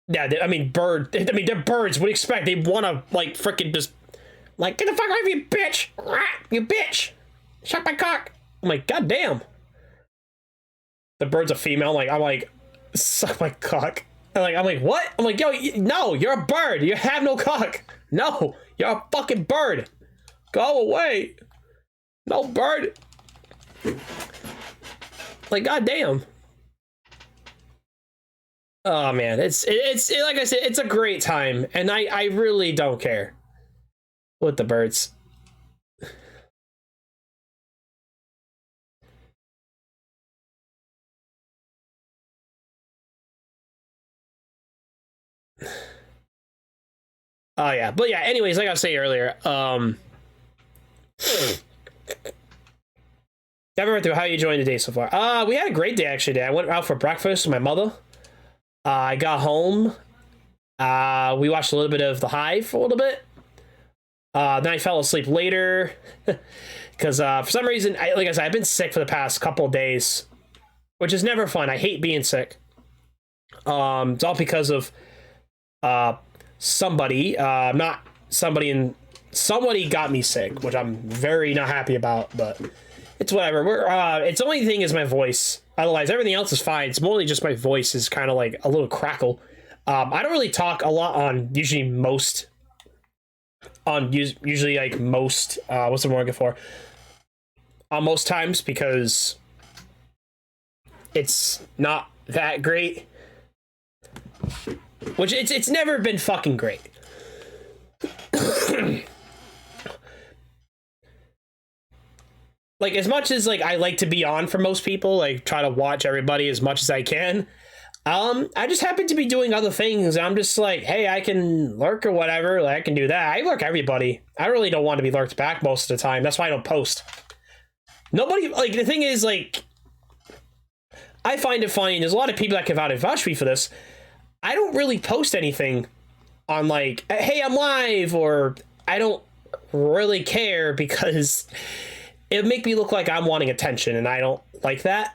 Yeah, I mean, they're birds. What do you expect? They want to, like, freaking just, like, get the fuck out of you, bitch! You bitch! Suck my cock! I'm like, god damn. The bird's a female. I'm like, suck my cock. I'm like, what? I'm like, yo, no, you're a bird. You have no cock. No, you're a fucking bird. Go away. No bird. Like, goddamn. Oh man, it's like I said, it's a great time, and I really don't care with the birds. Oh yeah, but yeah. Anyways, like I was saying earlier, Everett, how are you enjoying the day so far? We had a great day actually. Today I went out for breakfast with my mother. I got home. We watched a little bit of The Hive for a little bit. Then I fell asleep later because for some reason, like I said, I've been sick for the past couple of days, which is never fun. I hate being sick. It's all because of somebody, not somebody in somebody got me sick, which I'm very not happy about, but it's whatever. It's the only thing is my voice. Otherwise, everything else is fine. It's mostly just my voice is kind of like a little crackle. I don't really talk a lot on usually most like most what's the word I'm looking for? On most times because it's not that great. Which it's never been fucking great. Like, as much as like I like to be on for most people, like try to watch everybody as much as I can, I just happen to be doing other things. I'm just like, hey, I can lurk or whatever. Like, I can do that. I lurk everybody. I really don't want to be lurked back most of the time. That's why I don't post. Nobody, like, the thing is, like, I find it funny, and there's a lot of people that can vouch me for this. I don't really post anything on, like, hey, I'm live, or I don't really care because it would make me look like I'm wanting attention, and I don't like that.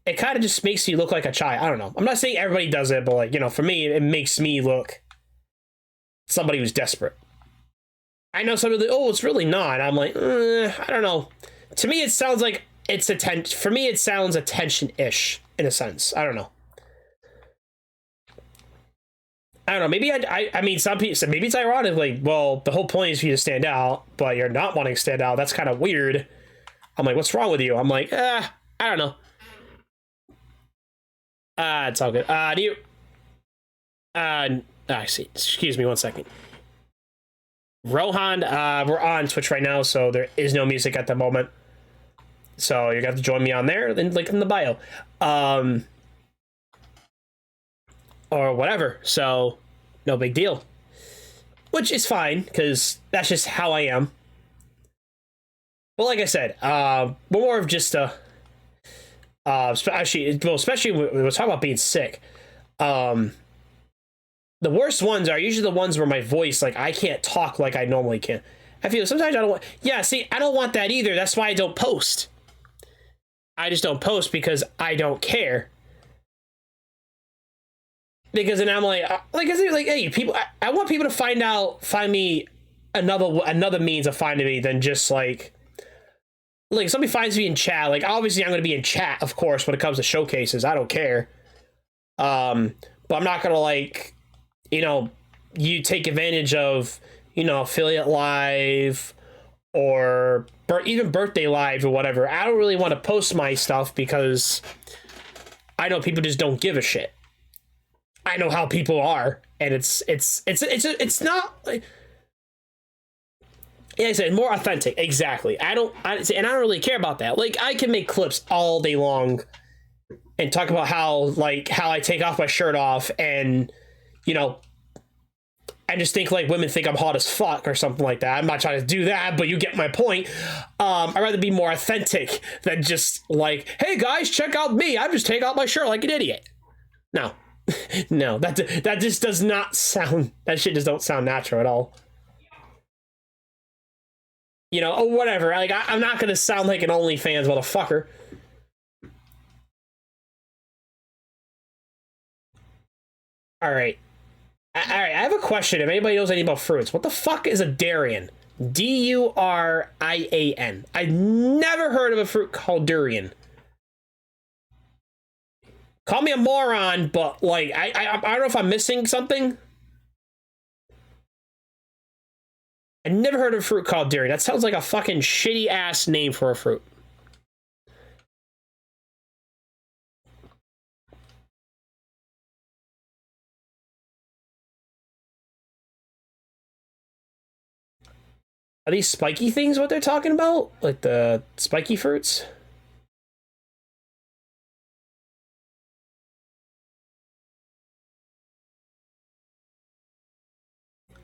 It kind of just makes you look like a child. I don't know. I'm not saying everybody does it, but, like, you know, for me, it makes me look somebody who's desperate. I know somebody, oh, it's really not. I'm like, I don't know. To me, it sounds like it's attention. For me, it sounds attention-ish, in a sense. I don't know. I don't know. Maybe I mean, some people, so maybe it's ironic. Like, well, the whole point is for you to stand out, but you're not wanting to stand out. That's kind of weird. I'm like, what's wrong with you? I'm like, I don't know. It's all good. Do you? I see. Excuse me 1 second. Rohan, we're on Twitch right now, so there is no music at the moment. So you're gonna have to join me on there, then link in the bio. Or whatever. So no big deal. Which is fine, because that's just how I am. Well, like I said, we're more of just especially when we're talking about being sick. The worst ones are usually the ones where my voice, like, I can't talk like I normally can. I feel sometimes I don't want, yeah, see, I don't want that either. That's why I don't post. I just don't post because I don't care. Because then I'm like, hey, people, I want people to find me another means of finding me than just like somebody finds me in chat. Like, obviously I'm going to be in chat, of course, when it comes to showcases. I don't care. But I'm not going to, like, you know, you take advantage of, you know, affiliate live or even birthday live or whatever. I don't really want to post my stuff because I know people just don't give a shit. I know how people are, and it's not like, yeah, I said more authentic. Exactly. I don't really care about that. Like, I can make clips all day long and talk about how I take off my shirt off and, you know, and just think like women think I'm hot as fuck or something like that. I'm not trying to do that, but you get my point. I'd rather be more authentic than just like, hey guys, check out me. I just take out my shirt like an idiot. No, no, that just does not sound. That shit just don't sound natural at all. You know, or whatever. Like I'm not gonna sound like an OnlyFans motherfucker. All right. All right, I have a question. If anybody knows anything about fruits, what the fuck is a durian? Durian. I've never heard of a fruit called durian. Call me a moron, but like I don't know if I'm missing something. I never heard of a fruit called durian. That sounds like a fucking shitty ass name for a fruit. Are these spiky things what they're talking about? Like the spiky fruits?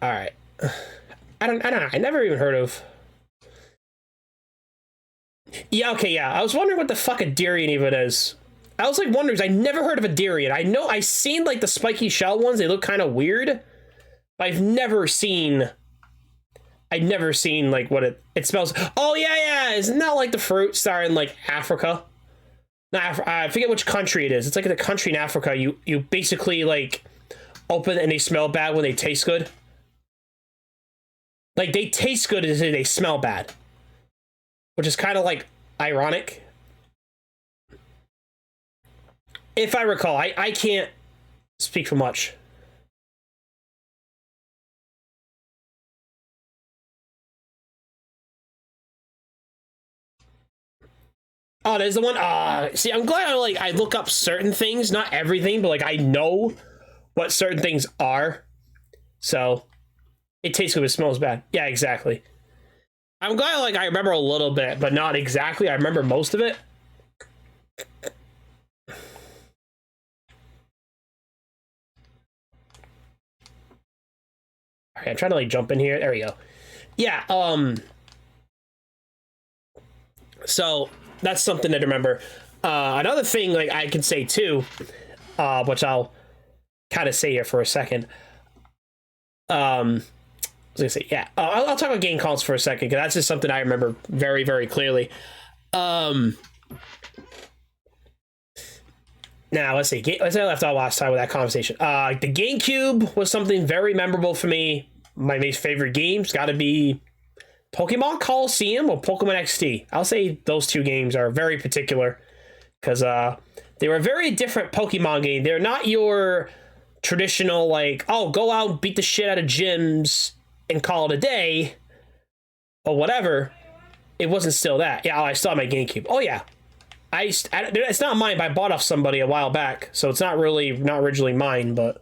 All right. I don't know. I never even heard of. Yeah, okay, yeah. I was wondering what the fuck a durian even is. I was like wondering, I never heard of a durian. I know I seen like the spiky shell ones. They look kind of weird. But I'd never seen like what it smells. Oh yeah, yeah. Isn't that like the fruit star in like Africa? No, I forget which country it is. It's like in a country in Africa. You basically like open and they smell bad when they taste good. Like they taste good as they smell bad, which is kind of like ironic. If I recall, I can't speak for much. Oh, there's the one. See, I'm glad I look up certain things, not everything, but like I know what certain things are. So it tastes good, it smells bad. Yeah, exactly. I'm glad like I remember a little bit, but not exactly. I remember most of it. All right, I'm trying to like jump in here. There we go. Yeah. So that's something to remember. Another thing like I can say too, which I'll kind of say here for a second. I was gonna say, yeah, I'll talk about game calls for a second because that's just something I remember very, very clearly. Now let's see. Let's say I left off last time with that conversation. The GameCube was something very memorable for me. My favorite games got to be Pokemon Coliseum or Pokemon XD. I'll say those two games are very particular because they were a very different Pokemon game. They're not your traditional like, oh, go out and beat the shit out of gyms and call it a day or whatever. It wasn't still that. Yeah, I still have my GameCube. Oh yeah, it's not mine, but I bought off somebody a while back, so it's not originally mine, but.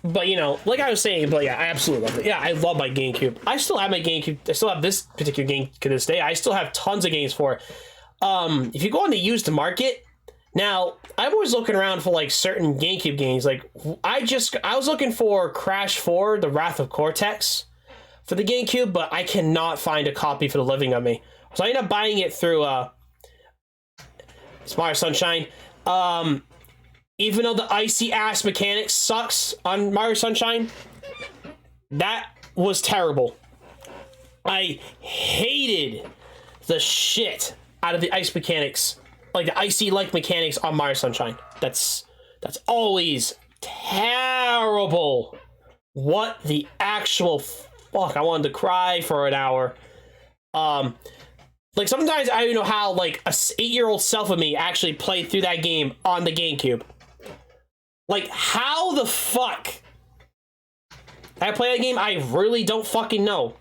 But, you know, like I was saying, but yeah, I absolutely love it. Yeah, I love my GameCube. I still have my GameCube. I still have this particular game to this day. I still have tons of games for it. If you go on the used market, now, I'm always looking around for, like, certain GameCube games. Like, I was looking for Crash 4, The Wrath of Cortex for the GameCube, but I cannot find a copy for the living of me. So I ended up buying it through, Mario Sunshine. Even though the icy ass mechanics sucks on Mario Sunshine, that was terrible. I hated the shit out of the ice mechanics, like the icy like mechanics on Mario Sunshine. That's always terrible. What the actual fuck? I wanted to cry for an hour. Like sometimes I don't know how like a 8-year-old self of me actually played through that game on the GameCube. Like, how the fuck I play that game, I really don't fucking know.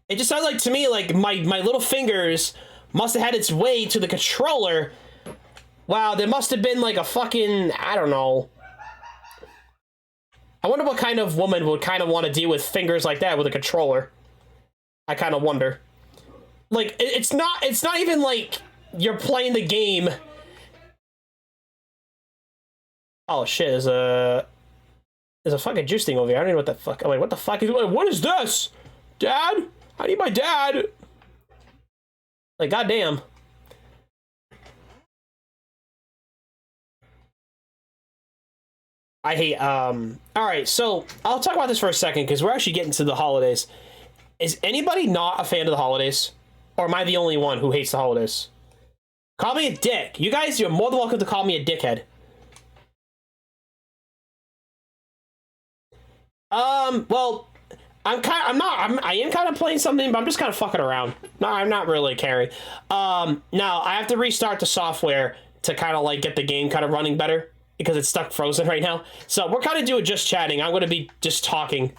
It just sounds like, to me, like, my little fingers must have had its way to the controller. Wow, there must have been, like, a fucking, I don't know. I wonder what kind of woman would kind of want to deal with fingers like that with a controller. I kind of wonder. Like, it's not even like you're playing the game Oh shit, there's a fucking juice thing over here. I don't know what the fuck. Oh wait, what the fuck is, what is this? Dad? I need my dad. Like, goddamn. I hate, alright, so I'll talk about this for a second because we're actually getting to the holidays. Is anybody not a fan of the holidays? Or am I the only one who hates the holidays? Call me a dick. You guys, you're more than welcome to call me a dickhead. Well, I am kind of playing something, but I'm just kind of fucking around. No, I'm not really caring. Now I have to restart the software to kind of like get the game kind of running better because it's stuck frozen right now. So we're kind of doing just chatting. I'm going to be just talking.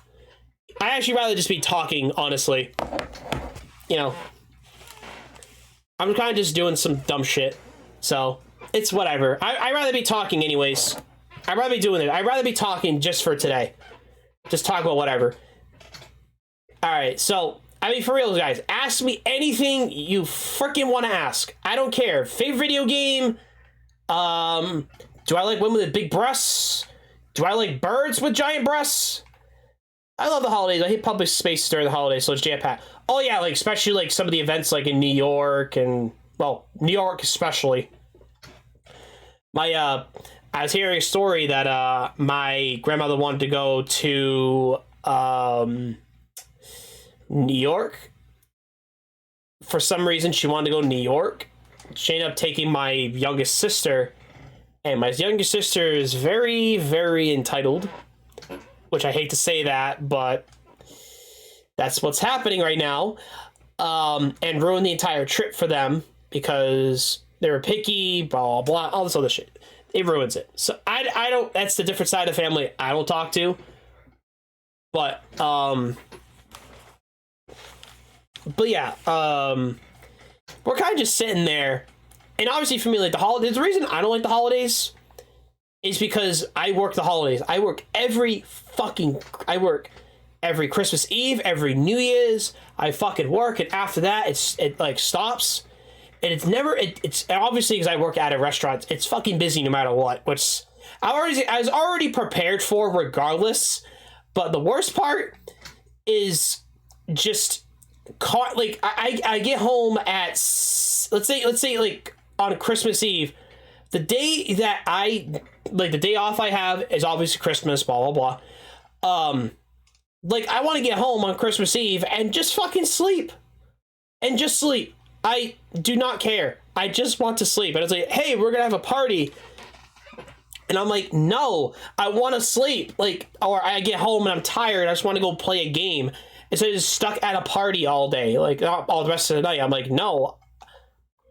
I actually rather just be talking, honestly. You know, I'm kind of just doing some dumb shit. So it's whatever. I'd rather be talking anyways. I'd rather be doing it. I'd rather be talking just for today. Just talk about whatever. Alright, so, I mean, for real, guys, ask me anything you freaking want to ask. I don't care. Favorite video game? Do I like women with big breasts? Do I like birds with giant breasts? I love the holidays. I hate public spaces during the holidays, so it's jam-packed. Oh, yeah, like, especially, like, some of the events, like, in New York and, well, New York especially. I was hearing a story that, my grandmother wanted to go to, New York. For some reason, she wanted to go to New York. She ended up taking my youngest sister, and my youngest sister is very, very entitled, which I hate to say that, but that's what's happening right now, and ruined the entire trip for them because they were picky, blah, blah, all this other shit. It ruins it. So I don't, that's the different side of the family I don't talk to, but yeah, we're kind of just sitting there, and obviously for me, like, the holidays, the reason I don't like the holidays is because I work the holidays. I work every Christmas Eve, every New Year's, I fucking work, and after that, it like stops, and it's never, it's obviously because I work at a restaurant, it's fucking busy no matter what, which I was already prepared for regardless, but the worst part is just like I get home at let's say like on Christmas Eve, the day that the day off I have is obviously Christmas, blah blah blah. Like, I want to get home on Christmas Eve and just fucking sleep, and just sleep. I do not care. I just want to sleep. And it's like, hey, we're gonna have a party, and I'm like, no, I want to sleep. Like, or I get home and I'm tired. I just want to go play a game. Instead of just stuck at a party all day, like all the rest of the night. I'm like, no,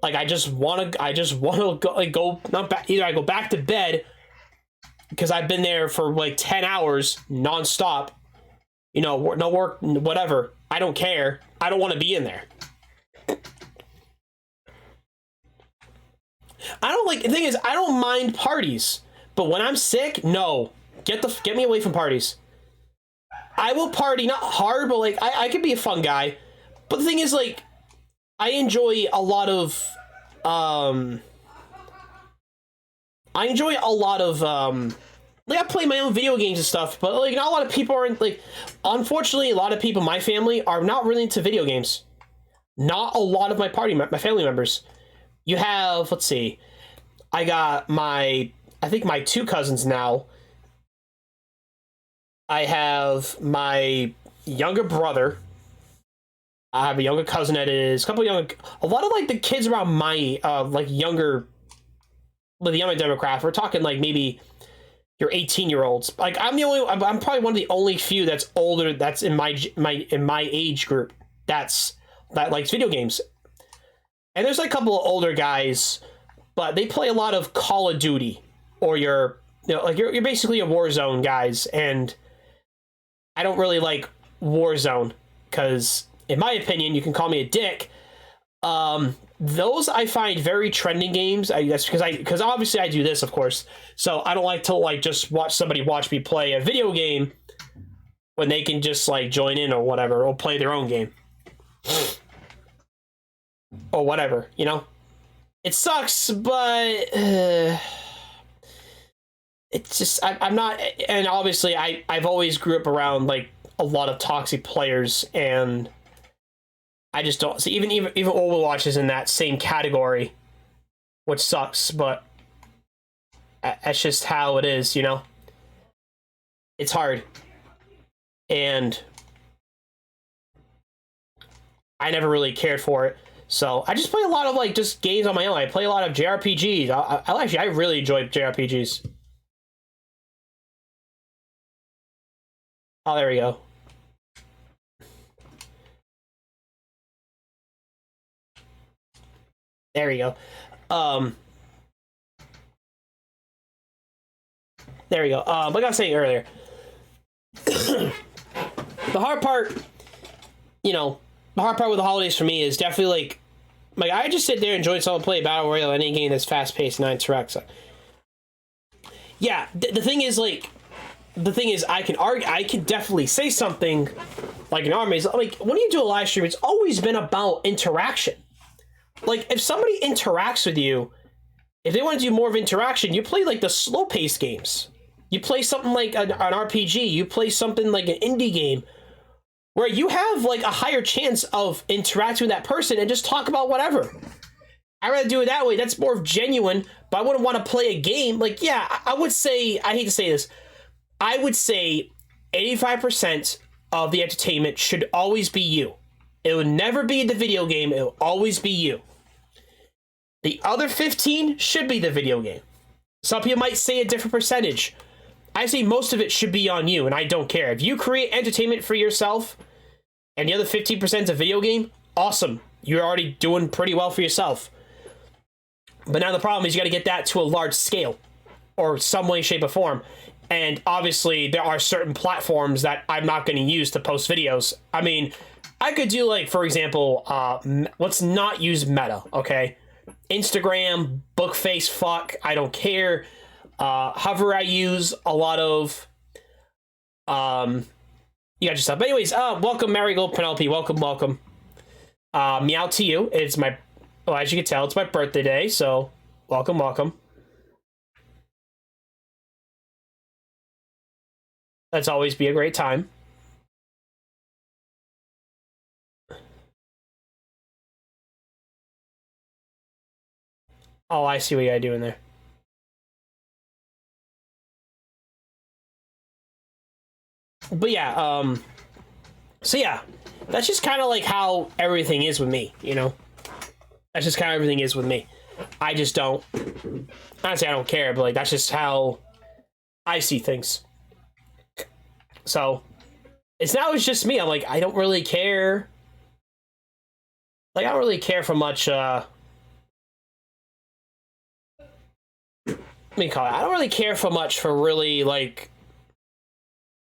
like I just want to go, like, go, not back, either I go back to bed because I've been there for like 10 hours nonstop, you know, no work, whatever. I don't care. I don't want to be in there. I don't like, the thing is, I don't mind parties, but when I'm sick, no, get me away from parties. I will party, not hard, but like I can be a fun guy. But the thing is, like, I enjoy a lot of like, I play my own video games and stuff, but like not a lot of people are like, unfortunately, a lot of people in my family are not really into video games. Not a lot of my family members. You have, let's see, I got I think my two cousins now. I have my younger brother. I have a younger cousin that is a lot of like the kids around my like younger, with the younger demographic. We're talking like maybe your 18-year-olds. Like, I'm probably one of the only few that's older, that's in my age group that likes video games. And there's like a couple of older guys, but they play a lot of Call of Duty, or you're basically a Warzone guys, and I don't really like Warzone because, in my opinion, you can call me a dick. Those I find very trending games. That's because obviously I do this, of course. So I don't like to like just watch somebody watch me play a video game when they can just like join in or whatever, or play their own game or whatever. You know, it sucks, but it's just I'm not, and obviously I've always grew up around like a lot of toxic players, and I just don't see even Overwatch is in that same category, which sucks, but that's just how it is, you know. It's hard, and I never really cared for it. So I just play a lot of like just games on my own. I play a lot of JRPGs. I really enjoy JRPGs. Oh, there we go. There we go. Um, there we go. Like I was saying earlier, the hard part, you know, the hard part with the holidays for me is definitely like I just sit there and enjoy someone play Battle Royale, any game that's fast paced and I interact. So. Yeah, the thing is like, the thing is I can argue, I can definitely say something like an army is like when you do a live stream, it's always been about interaction. Like if somebody interacts with you, if they want to do more of interaction, you play like the slow paced games. You play something like an RPG. You play something like an indie game where you have like a higher chance of interacting with that person and just talk about whatever. I'd rather do it that way. That's more genuine, but I wouldn't want to play a game. Like, yeah, I would say, I hate to say this, I would say 85% of the entertainment should always be you. It would never be the video game. It will always be you. The other 15 should be the video game. Some people might say a different percentage. I say most of it should be on you, and I don't care. If you create entertainment for yourself, and the other 15% is a video game, awesome. You're already doing pretty well for yourself. But now the problem is you got to get that to a large scale, or some way, shape, or form. And obviously, there are certain platforms that I'm not going to use to post videos. I mean, I could do, like, for example, let's not use Meta, okay? Instagram, Bookface, fuck, I don't care. However, I use a lot of, you got your stuff. But anyways, welcome, Marigold Penelope. Welcome. Meow to you. It's my, well, as you can tell, it's my birthday day, so welcome. Let's always be a great time. Oh, I see what you gotta do in there. But yeah, so yeah, that's just kind of like how everything is with me, you know? That's just kind of everything is with me. I just don't, honestly, I don't care, but like, that's just how I see things. So, it's just me. I'm like, I don't really care. Like, I don't really care for much, let me call it. I don't really care for much for really, like,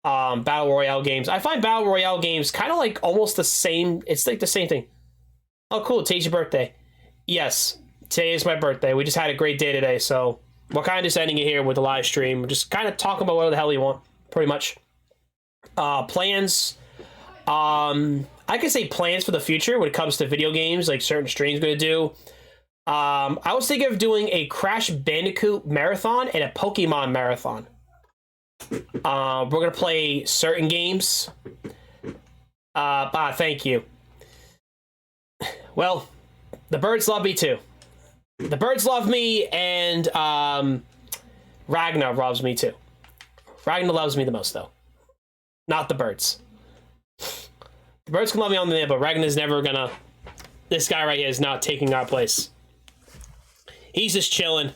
Battle Royale games. I find Battle Royale games kind of like almost the same. It's like the same thing. Oh, cool. Today's your birthday. Yes, today is my birthday. We just had a great day today, so we're kind of just ending it here with the live stream. We're just kind of talking about whatever the hell you want, pretty much. Plans. I could say plans for the future when it comes to video games, like certain streams going to do. I was thinking of doing a Crash Bandicoot marathon and a Pokemon marathon. We're gonna play certain games. Thank you. Well, the birds love me too. The birds love me, and Ragnar loves me too. Ragnar loves me the most, though. Not the birds. The birds can love me on the net, but Ragnar's never gonna. This guy right here is not taking our place. He's just chilling.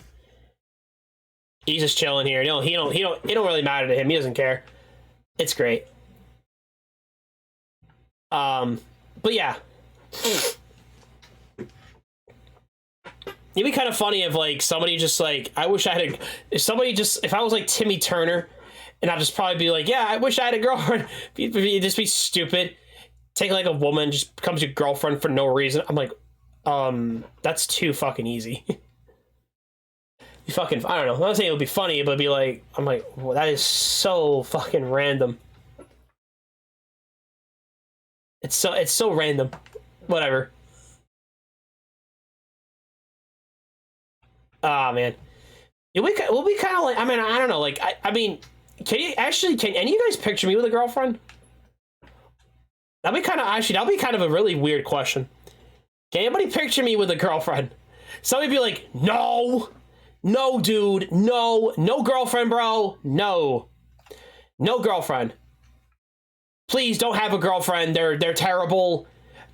He's just chilling here. No, he don't. It don't really matter to him. He doesn't care. It's great. But yeah, it'd be kind of funny if like somebody just like I wish I had a. If I was like Timmy Turner, and I'd just probably be like, yeah, I wish I had a girlfriend. It'd just be stupid. Take like a woman, just becomes your girlfriend for no reason. I'm like, that's too fucking easy. You fucking, I don't know. I'm not saying it would be funny, but it'd be like, I'm like, well, that is so fucking random. It's so random. Whatever. Ah, man. we'll be kind of like, I mean, I don't know, like, I mean, can any of you guys picture me with a girlfriend? That'd be kind of a really weird question. Can anybody picture me with a girlfriend? Somebody be like, no, dude, no girlfriend, bro, no girlfriend. Please don't have a girlfriend. They're terrible.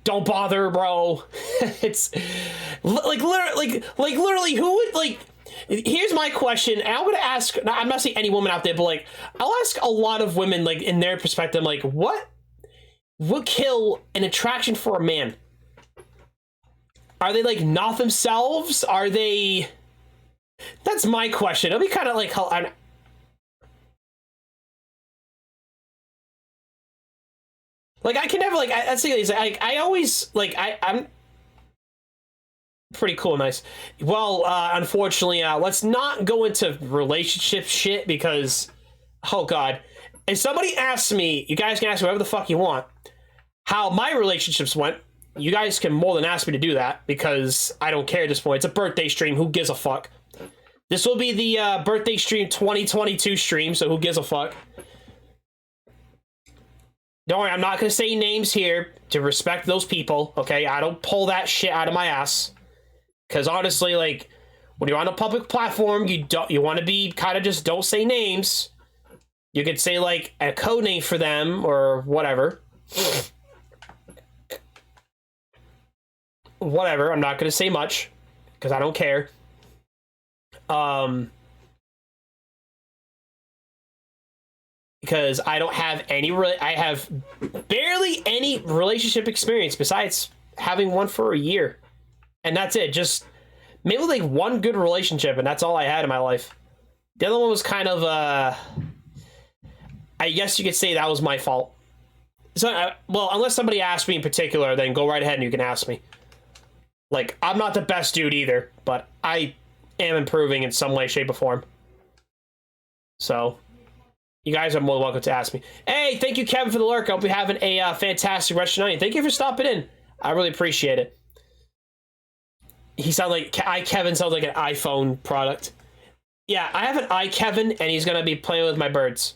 Don't bother, bro. It's like literally who would like. Here's my question. And I'm gonna ask. I'm not saying any woman out there, but like I'll ask a lot of women, like in their perspective, like what would kill an attraction for a man? Are they like not themselves? Are they? That's my question. It'll be kind of like like I can never like that's the thing, like I always like I'm pretty cool, nice. Well, unfortunately, let's not go into relationship shit because, oh god, if somebody asks me, you guys can ask whatever the fuck you want, how my relationships went. You guys can more than ask me to do that because I don't care at this point. It's a birthday stream. Who gives a fuck? This will be the birthday stream 2022 stream, so who gives a fuck? Don't worry, I'm not going to say names here to respect those people, okay? I don't pull that shit out of my ass. Because honestly, like, when you're on a public platform, you want to be kind of just don't say names. You could say, like, a code name for them or whatever. Whatever, I'm not going to say much because I don't care. Because I don't have I have barely any relationship experience besides having one for a year. And that's it. Just maybe like one good relationship, and that's all I had in my life. The other one was kind of, I guess you could say that was my fault. So, well, unless somebody asked me in particular, then go right ahead and you can ask me. Like, I'm not the best dude either, but I am improving in some way, shape, or form. So, you guys are more welcome to ask me. Hey, thank you, Kevin, for the lurk. I hope you're having a fantastic rest of the night. Thank you for stopping in. I really appreciate it. He sounds like Kevin sounds like an iPhone product. Yeah, I have an Kevin, and he's gonna be playing with my birds.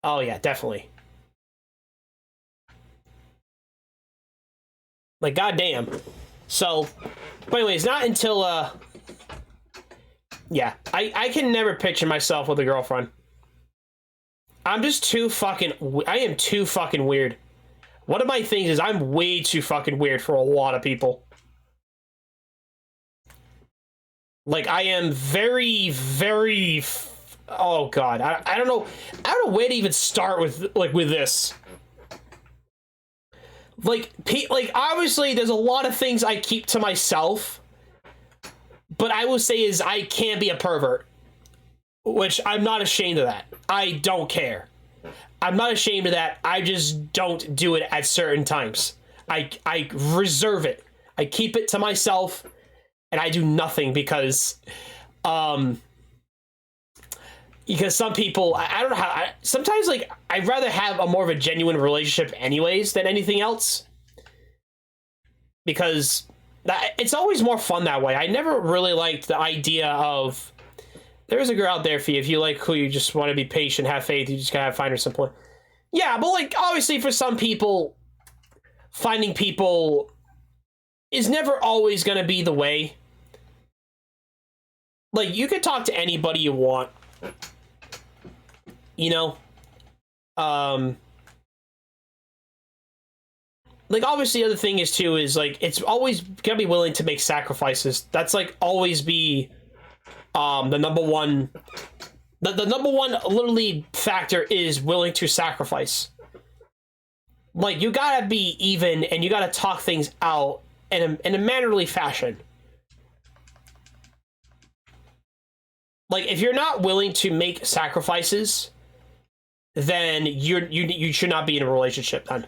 Oh yeah, definitely. Like goddamn. So, but anyways, not until yeah, I can never picture myself with a girlfriend. I'm just too fucking. I am too fucking weird. One of my things is I'm way too fucking weird for a lot of people. Like, I am very, very... Oh, God. I don't know. I don't know where to even start with, like, with this. Like, obviously, there's a lot of things I keep to myself. But I will say is I can't be a pervert. Which, I'm not ashamed of that. I don't care. I'm not ashamed of that. I just don't do it at certain times. I reserve it. I keep it to myself, and I do nothing because some people, I don't know how, sometimes, like, I'd rather have a more of a genuine relationship anyways than anything else. Because it's always more fun that way. I never really liked the idea of, there's a girl out there for you. If you like who you just want to be patient, have faith, you just gotta find her some point. Yeah, but like, obviously for some people, finding people is never always gonna be the way. Like, you could talk to anybody you want. You know? Like, obviously the other thing is, too, is, like, it's always gotta be willing to make sacrifices. That's, like, always be... the number one literally factor is willing to sacrifice. Like, you gotta be even and you gotta talk things out in a mannerly fashion. Like, if you're not willing to make sacrifices, then you should not be in a relationship then.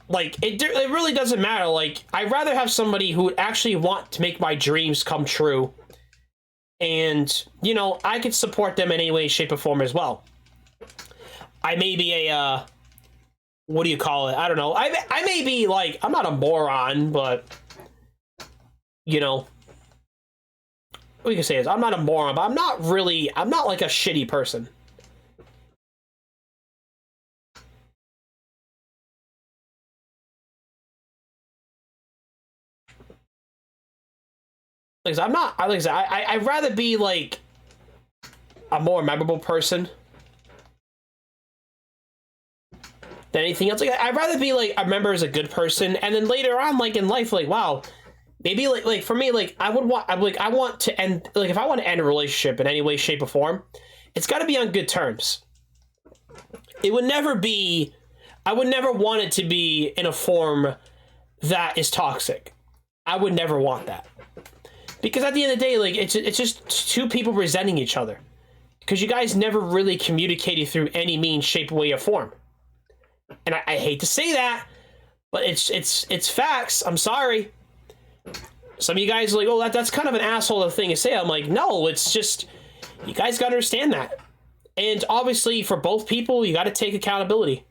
Like, it really doesn't matter. Like, I'd rather have somebody who would actually want to make my dreams come true. And, you know, I could support them in any way, shape, or form as well. I may be a, what do you call it? I don't know. I may be, like, I'm not a moron, but you know, what you can say is I'm not a moron, but I'm not like a shitty person. Like I'm not. I'd rather be like a more memorable person than anything else. Like I'd rather be like I remember as a good person, and then later on, like in life, like wow, maybe like for me, like I want to end, like if I want to end a relationship in any way, shape, or form, it's got to be on good terms. It would never be. I would never want it to be in a form that is toxic. I would never want that. Because at the end of the day, like it's just two people resenting each other. Because you guys never really communicated through any means, shape, way, or form. And I hate to say that, but it's facts. I'm sorry. Some of you guys are like, oh, that's kind of an asshole thing to say. I'm like, no, it's just you guys got to understand that. And obviously, for both people, you got to take accountability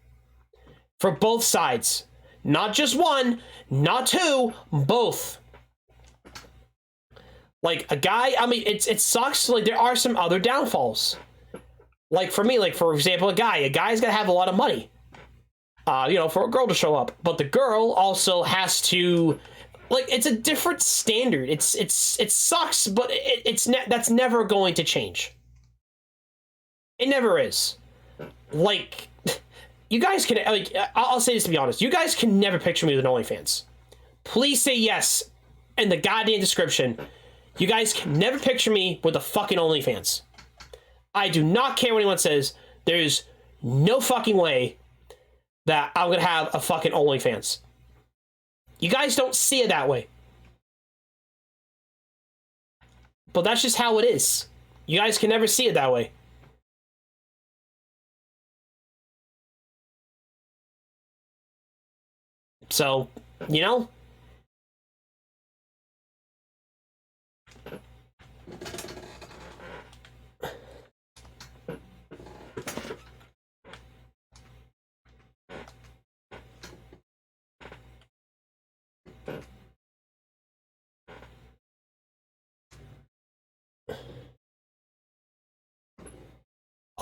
for both sides, not just one, not two, both. Like a guy, I mean, it sucks. Like there are some other downfalls. Like for me, like for example, a guy's gotta have a lot of money, you know, for a girl to show up. But the girl also has to, like, it's a different standard. It sucks, but that's never going to change. It never is. Like, you guys can, like, I'll say this to be honest. You guys can never picture me with an OnlyFans. Please say yes in the goddamn description. You guys can never picture me with a fucking OnlyFans. I do not care what anyone says. There's no fucking way that I'm gonna have a fucking OnlyFans. You guys don't see it that way. But that's just how it is. You guys can never see it that way. So, you know?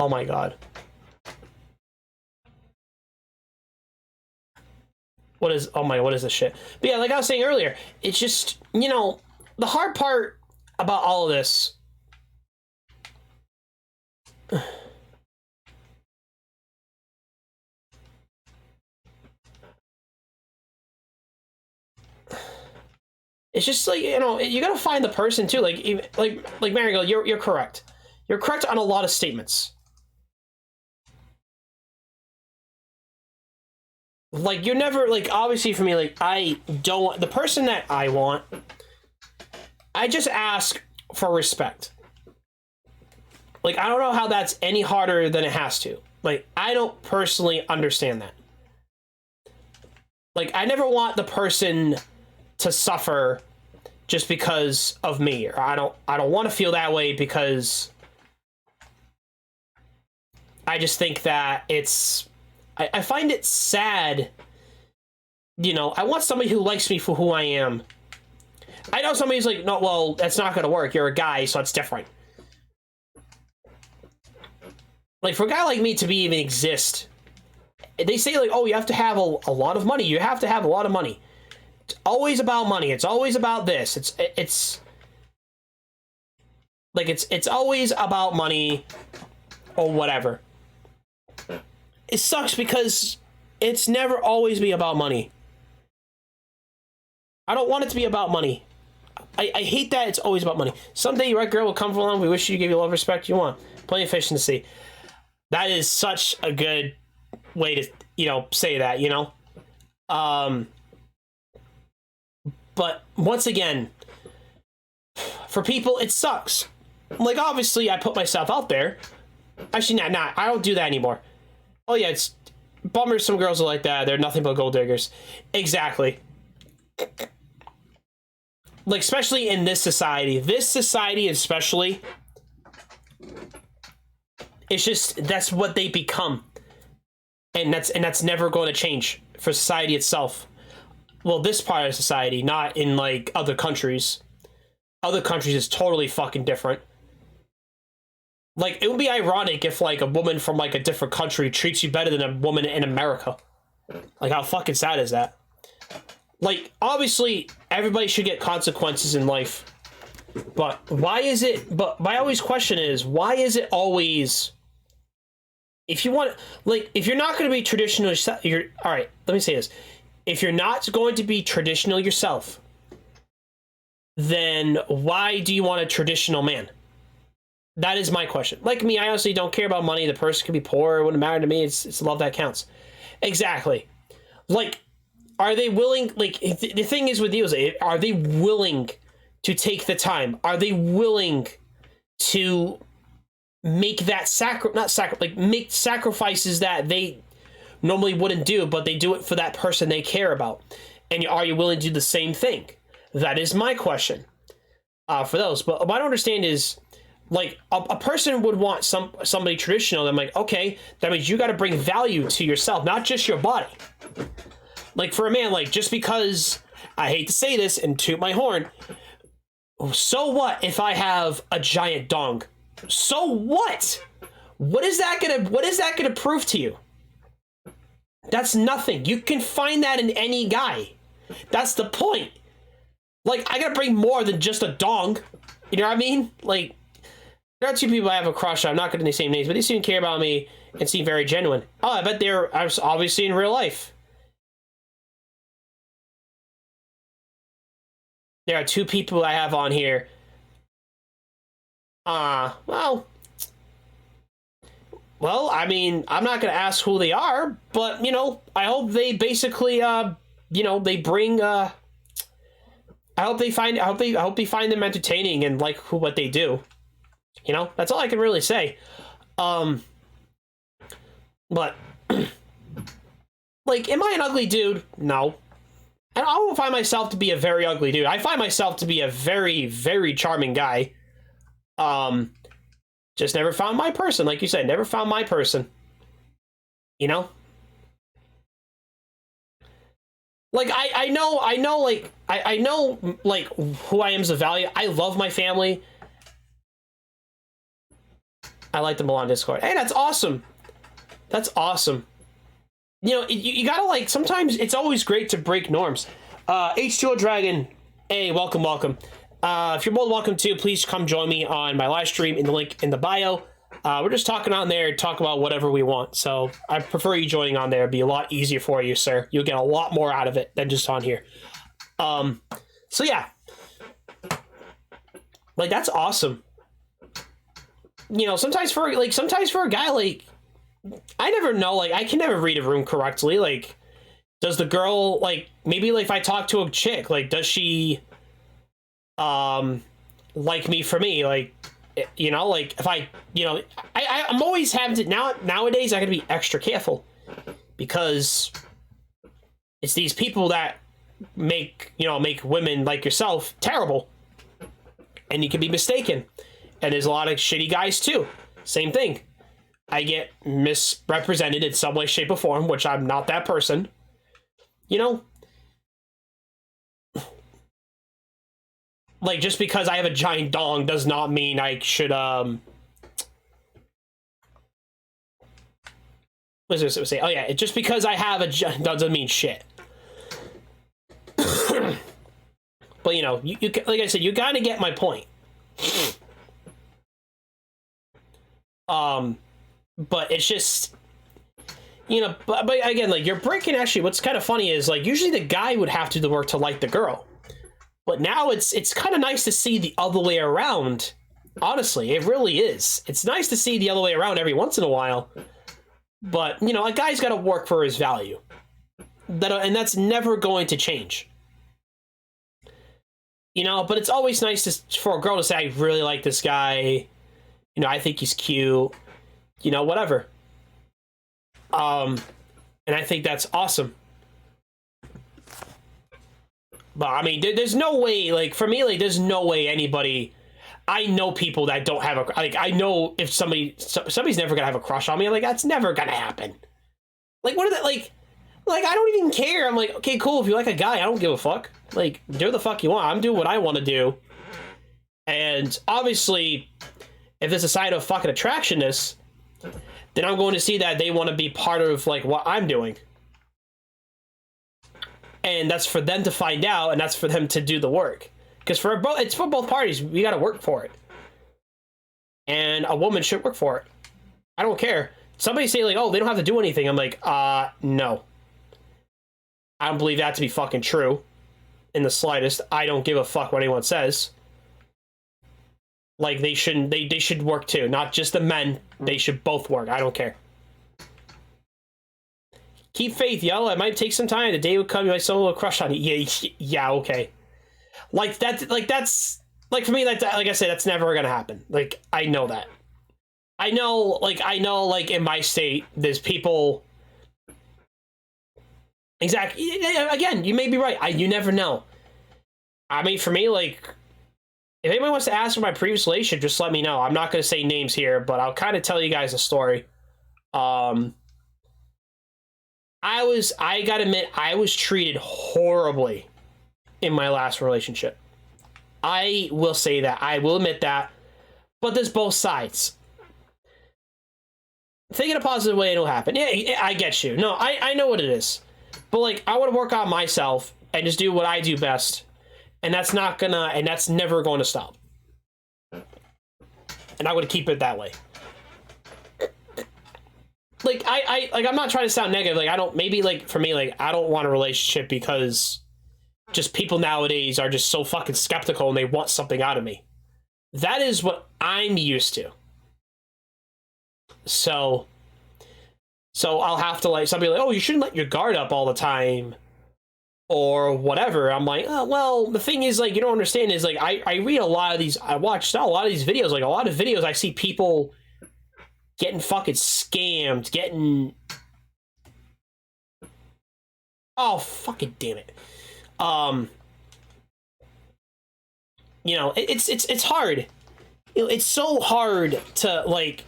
Oh my god. What is this shit? But yeah, like I was saying earlier, it's just, you know, the hard part about all of this. It's just like, you know, you gotta find the person too. Like, even, like Marigold, you're correct. You're correct on a lot of statements. Like, you're never, like, obviously for me, like, I don't want, the person that I want, I just ask for respect. Like, I don't know how that's any harder than it has to. Like, I don't personally understand that. Like, I never want the person to suffer just because of me, or I don't want to feel that way, because I just think that I find it sad. You know, I want somebody who likes me for who I am. I know somebody's like, no, well, that's not gonna work, you're a guy, so it's different. Like, for a guy like me to be even exist, they say, like, oh, you have to have a lot of money, you have to have a lot of money. It's always about money, it's always about this, it's always about money, or whatever. It sucks because it's never always be about money. I don't want it to be about money. I hate that it's always about money. Someday your right girl will come along, we wish you give you all the respect you want. Plenty of fish in the sea. That is such a good way to, you know, say that, you know? But once again, for people, it sucks. Like, obviously, I put myself out there. Actually, nah, I don't do that anymore. Oh, yeah, it's bummers. Some girls are like that. They're nothing but gold diggers. Exactly. Like, especially in this society. This society, especially, it's just, that's what they become. And that's never going to change for society itself. well, this part of society, not in like other countries. Other countries is totally fucking different. Like, it would be ironic if like a woman from like a different country treats you better than a woman in America. Like, how fucking sad is that? Like, obviously, everybody should get consequences in life. But why is it... But my always question is, why is it always... If you want... Like, if you're not going to be traditional yourself... Alright, let me say this. If you're not going to be traditional yourself, then why do you want a traditional man? That is my question. Like me, I honestly don't care about money. The person could be poor. It wouldn't matter to me. It's love that counts. Exactly. Like, are they willing... Like, the thing is with you is, are they willing to take the time? Are they willing to make that make sacrifices that they normally wouldn't do, but they do it for that person they care about? And are you willing to do the same thing? That is my question for those. But what I don't understand is, like, a person would want somebody traditional. I'm like, okay, that means you got to bring value to yourself, not just your body. Like, for a man, like, just because, I hate to say this and toot my horn, so what if I have a giant dong? So what? What is that gonna prove to you? That's nothing. You can find that in any guy. That's the point. Like, I gotta bring more than just a dong. You know what I mean? Like, there are two people I have a crush on. I'm not gonna name the same names, but they seem to care about me and seem very genuine. Oh, I bet they're obviously in real life. There are two people I have on here. Well, I mean, I'm not gonna ask who they are, but, you know, I hope they basically, you know, they bring, I hope they find them entertaining and like what they do. You know, that's all I can really say. But like, am I an ugly dude? No. And I don't find myself to be a very ugly dude. I find myself to be a very, very charming guy. Just never found my person. Like you said, never found my person. You know? Like, I know, like, I know, like, who I am as a value. I love my family. I like them all on Discord. Hey, that's awesome. That's awesome. You know, you gotta, like, sometimes it's always great to break norms. H2O Dragon, hey, welcome. If you're more than welcome to, please come join me on my live stream in the link in the bio. We're just talking on there, talk about whatever we want. So I prefer you joining on there. It'd be a lot easier for you, sir. You'll get a lot more out of it than just on here. So yeah. Like, that's awesome. You know, sometimes for a guy, like, I never know, like, I can never read a room correctly. Like, does the girl, like, maybe, like, if I talk to a chick, like, does she, like me for me? Like, you know, like, if I, you know, I'm always having to, nowadays, I gotta be extra careful. Because it's these people that make women like yourself terrible. And you can be mistaken. And there's a lot of shitty guys, too. Same thing. I get misrepresented in some way, shape, or form, which I'm not that person. You know? Like, just because I have a giant dong does not mean I should, what was I supposed to say? Oh, yeah, just because I have a giant doesn't mean shit. But, you know, you like I said, you gotta get my point. But it's just, you know, but again, like, you're breaking, actually, what's kind of funny is, like, usually the guy would have to do the work to like the girl. But now it's kind of nice to see the other way around. Honestly, it really is. It's nice to see the other way around every once in a while. But, you know, a guy's got to work for his value. And that's never going to change. You know, but it's always nice for a girl to say, I really like this guy. You know, I think he's cute. You know, whatever. And I think that's awesome. But, I mean, there's no way, like, for me, like, there's no way anybody... I know people that don't have a... Like, I know if somebody's never gonna have a crush on me. I'm like, that's never gonna happen. Like, what are that, like, Like, I don't even care. I'm like, okay, cool. If you like a guy, I don't give a fuck. Like, do the fuck you want. I'm doing what I want to do. And obviously, if there's a side of fucking attractionness, then I'm going to see that they want to be part of, like, what I'm doing. And that's for them to find out, and that's for them to do the work. Because it's for both parties. We got to work for it. And a woman should work for it. I don't care. Somebody say, like, oh, they don't have to do anything. I'm like, no. I don't believe that to be fucking true in the slightest. I don't give a fuck what anyone says. Like, they should work too. Not just the men. They should both work. I don't care. Keep faith, yo. It might take some time. The day will come, you might still have a crush on you. Yeah, okay. Like, that's... Like, for me, like I said, that's never gonna happen. Like, I know that. I know, in my state, there's people... Exactly. Again, you may be right. You never know. I mean, for me, like, if anyone wants to ask for my previous relationship, just let me know. I'm not going to say names here, but I'll kind of tell you guys a story. I gotta admit, I was treated horribly in my last relationship. I will say that. I will admit that. But there's both sides. Think in a positive way, it'll happen. Yeah, I get you. No, I know what it is. But, like, I want to work on myself and just do what I do best. And that's never going to stop. And I'm going to keep it that way. Like, I'm not trying to sound negative. Like, maybe, like, for me, like, I don't want a relationship because just people nowadays are just so fucking skeptical and they want something out of me. That is what I'm used to. So I'll have to, like, somebody like, oh, you shouldn't let your guard up all the time, or whatever. I'm like, oh, well, the thing is, like, you don't understand is, like, I read a lot of these, I watched a lot of these videos, like, a lot of videos I see people getting fucking scammed, oh, fucking damn it. You know, it's hard. You know, it's so hard to, like,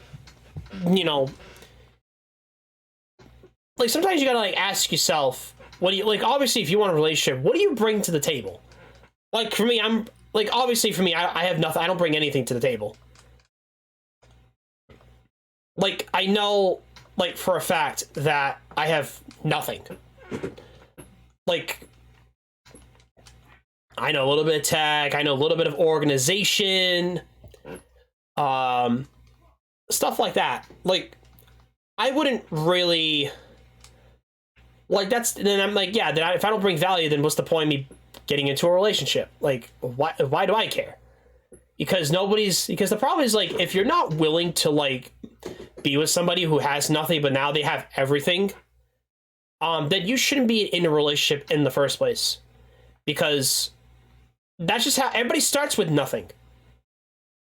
you know, like, sometimes you gotta, like, ask yourself, what do you, like, obviously, if you want a relationship, what do you bring to the table? Like, for me, obviously, for me, I have nothing, I don't bring anything to the table. Like, I know, like, for a fact that I have nothing. Like, I know a little bit of tech, I know a little bit of organization, stuff like that. Like, I wouldn't really... Like, then I'm like, yeah, if I don't bring value, then what's the point of me getting into a relationship? Like, why do I care? Because the problem is, like, if you're not willing to, like, be with somebody who has nothing, but now they have everything, then you shouldn't be in a relationship in the first place. Because that's just how everybody starts with nothing.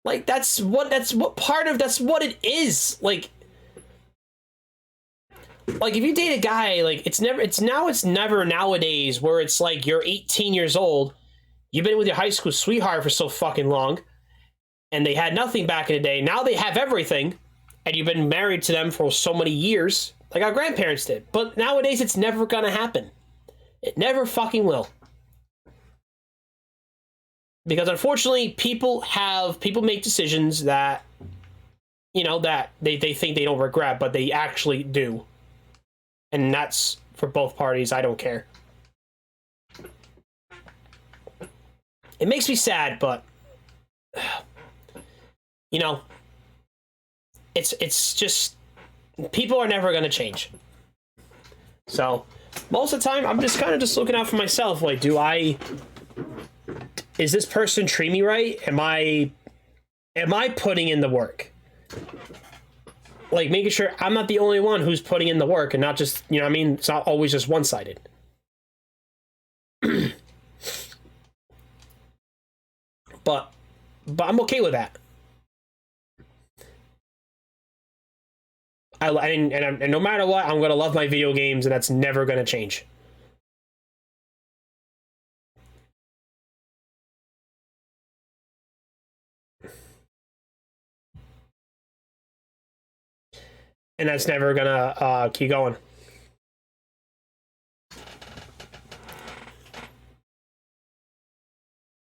Like, that's what it is. Like, if you date a guy, like, it's never nowadays where it's like you're 18 years old, you've been with your high school sweetheart for so fucking long, and they had nothing back in the day. Now they have everything, and you've been married to them for so many years, like our grandparents did. But nowadays, it's never gonna happen. It never fucking will. Because unfortunately, people make decisions that, you know, that they think they don't regret, but they actually do. And that's for both parties. I don't care. It makes me sad, but, you know, it's just, people are never going to change. So most of the time, I'm just kind of just looking out for myself. Like, is this person treat me right? Am I putting in the work? Like, making sure I'm not the only one who's putting in the work and not just, you know what I mean? It's not always just one-sided. But I'm okay with that. And no matter what, I'm going to love my video games, and that's never going to change. And that's never gonna keep going.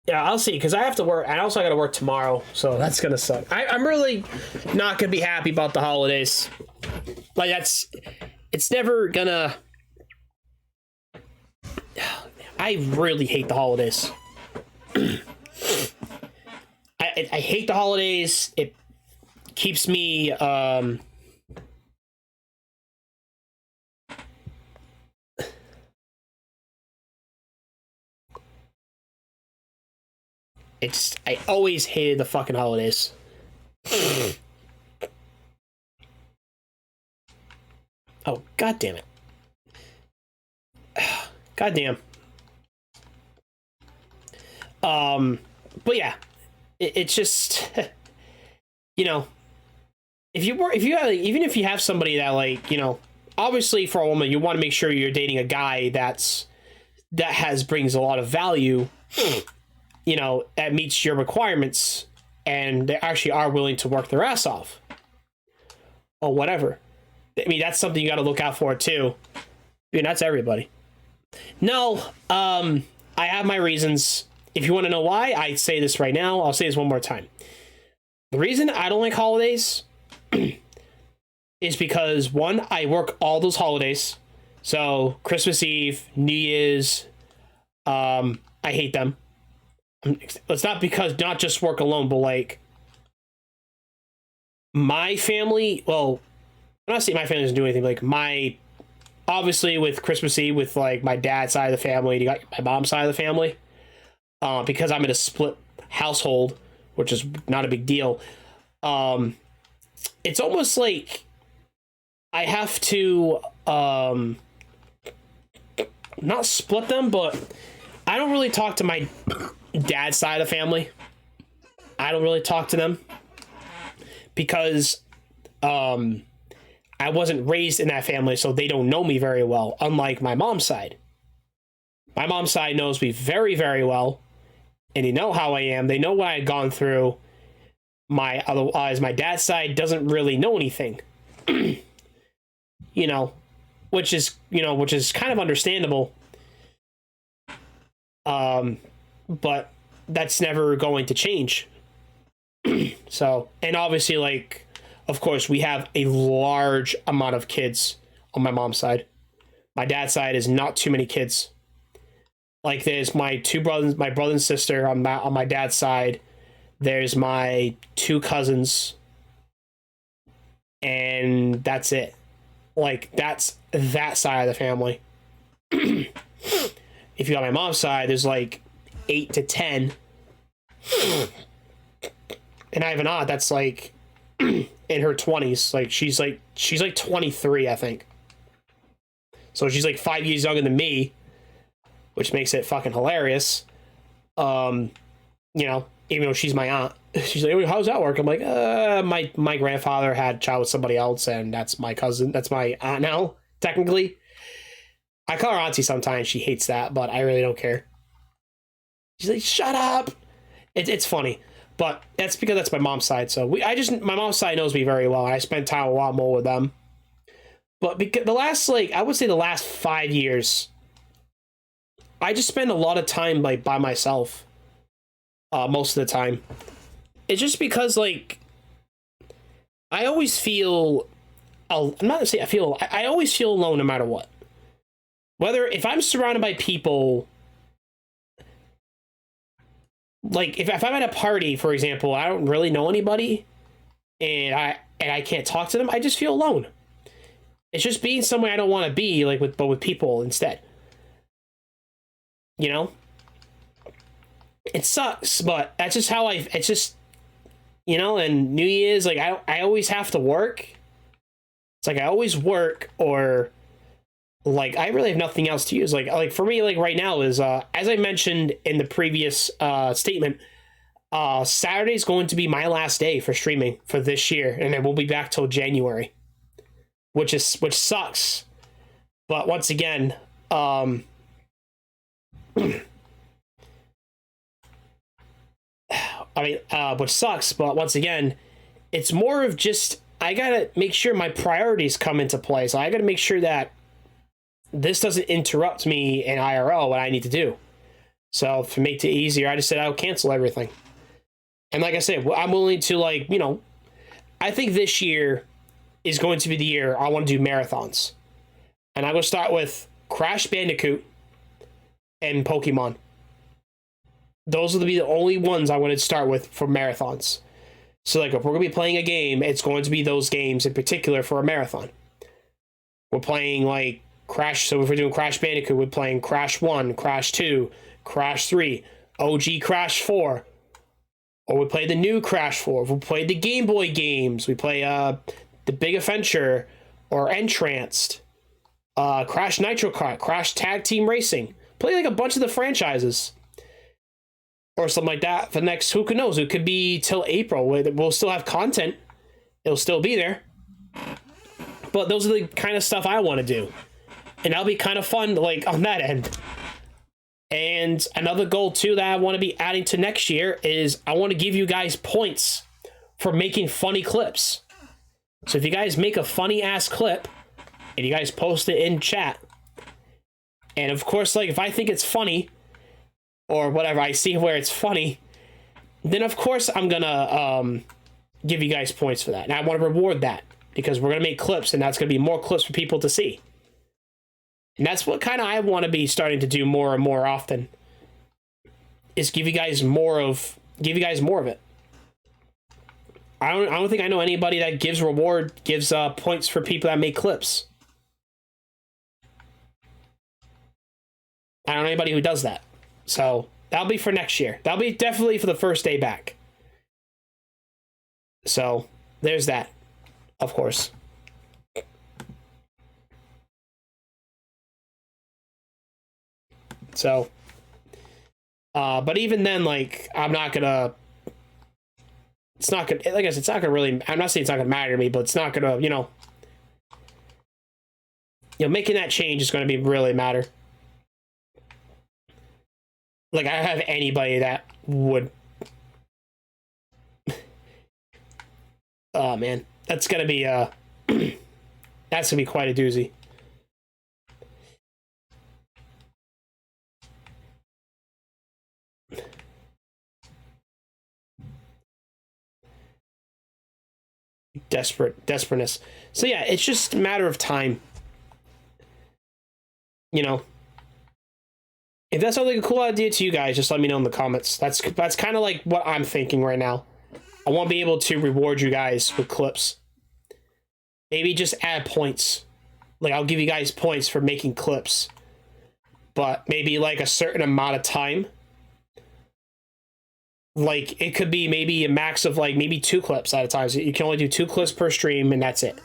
Yeah, I'll see, because I have to work. I also got to work tomorrow, so that's gonna suck. I'm really not gonna be happy about the holidays. Like it's never gonna. I really hate the holidays. I hate the holidays. It keeps me I always hated the fucking holidays. Oh, god damn it. God damn. But yeah, it's just you know, if you have, like, even if you have somebody that, like, obviously for a woman you want to make sure you're dating a guy that brings a lot of value, that meets your requirements, and they actually are willing to work their ass off or whatever. I mean, that's something you got to look out for too. I mean, that's everybody. No, I have my reasons. If you want to know why, I say this right now. I'll say this one more time. The reason I don't like holidays is because, one, I work all those holidays. So Christmas Eve, New Year's, I hate them. It's not because not just work alone, but like my family. Well, I'm not saying my family doesn't do anything. Like obviously with Christmas Eve, with like my dad's side of the family, you got my mom's side of the family. Because I'm in a split household, which is not a big deal. It's almost like I have to not split them, but I don't really talk to my dad's side of the family. I don't really talk to them because I wasn't raised in that family, so they don't know me very well, unlike my mom's side. My mom's side knows me very, very well, and they know how I am. They know what I've gone through. Otherwise, my dad's side doesn't really know anything. Which is kind of understandable. But that's never going to change. So, and obviously, like, of course, we have a large amount of kids on my mom's side. My dad's side is not too many kids. Like, there's my two brothers, my brother and sister on my dad's side. There's my two cousins. And that's it. Like, that's that side of the family. If you got my mom's side, there's like 8 to 10. And I have an aunt that's like in her 20s. Like, she's like 23, I think. So she's like 5 years younger than me, which makes it fucking hilarious. Even though she's my aunt. She's like, how's that work? I'm like, my grandfather had a child with somebody else, and that's my cousin. That's my aunt now, technically. I call her auntie sometimes. She hates that, but I really don't care. She's like, shut up. It's funny. But that's because that's my mom's side. So my mom's side knows me very well. And I spend time a lot more with them. But because I would say the last 5 years, I just spend a lot of time like by myself. Most of the time. It's just because, like, I always feel, I'm not gonna say I always feel alone no matter what. Whether, if I'm surrounded by people, like, if I'm at a party, for example, I don't really know anybody, and I can't talk to them, I just feel alone. It's just being somewhere I don't want to be, like, but with people instead. It sucks, but that's just how it's just, and New Year's, like, I always have to work. It's like I always work, or like I really have nothing else to use. Like for me, like right now is as I mentioned in the previous statement, Saturday's going to be my last day for streaming for this year, and then we'll be back till January, which sucks. But once again, which sucks, but once again, it's more of just, I gotta make sure my priorities come into play. So I gotta make sure that this doesn't interrupt me in IRL, what I need to do. So to make it easier, I just said I would cancel everything. And like I said, I'm willing to, like, you know, I think this year is going to be the year I want to do marathons. And I'm going to start with Crash Bandicoot and Pokemon. Those will be the only ones I want to start with for marathons. So, like, if we're going to be playing a game, it's going to be those games in particular for a marathon. We're playing, like, Crash. So if we're doing Crash Bandicoot, we're playing Crash 1, Crash 2, Crash 3, OG Crash 4. Or we play the new Crash 4. We play the Game Boy games. We play the Big Adventure or Entranced. Crash Nitro Kart, Crash Tag Team Racing. Play like a bunch of the franchises. Or something like that for the next, who knows? It could be till April. We'll still have content. It'll still be there. But those are the kind of stuff I want to do. And that'll be kind of fun, like, on that end. And another goal, too, that I want to be adding to next year is I want to give you guys points for making funny clips. So if you guys make a funny-ass clip, and you guys post it in chat, and of course, like, if I think it's funny, or whatever, I see where it's funny, then of course I'm gonna give you guys points for that. And I want to reward that, because we're gonna make clips, and that's gonna be more clips for people to see. And that's what kind of I want to be starting to do more and more often, is give you guys more of it. I don't think I know anybody that gives points for people that make clips. I don't know anybody who does that. So that'll be for next year. That'll be definitely for the first day back. So there's that, of course. So, but even then, like, I'm not gonna, it's not gonna, like I said, it's not gonna really, I'm not saying it's not gonna matter to me, but it's not gonna, you know, making that change is gonna be really matter. Like, I don't have anybody that would, oh man, that's gonna be, that's gonna be quite a doozy. Desperateness. So yeah, it's just a matter of time. You know, if that sounds like a cool idea to you guys, just let me know in the comments. That's kind of like what I'm thinking right now. I want to be able to reward you guys with clips. Maybe just add points. Like, I'll give you guys points for making clips, but maybe like a certain amount of time. Like, it could be maybe a max of, like, maybe 2 clips at a time. So you can only do 2 clips per stream, and that's it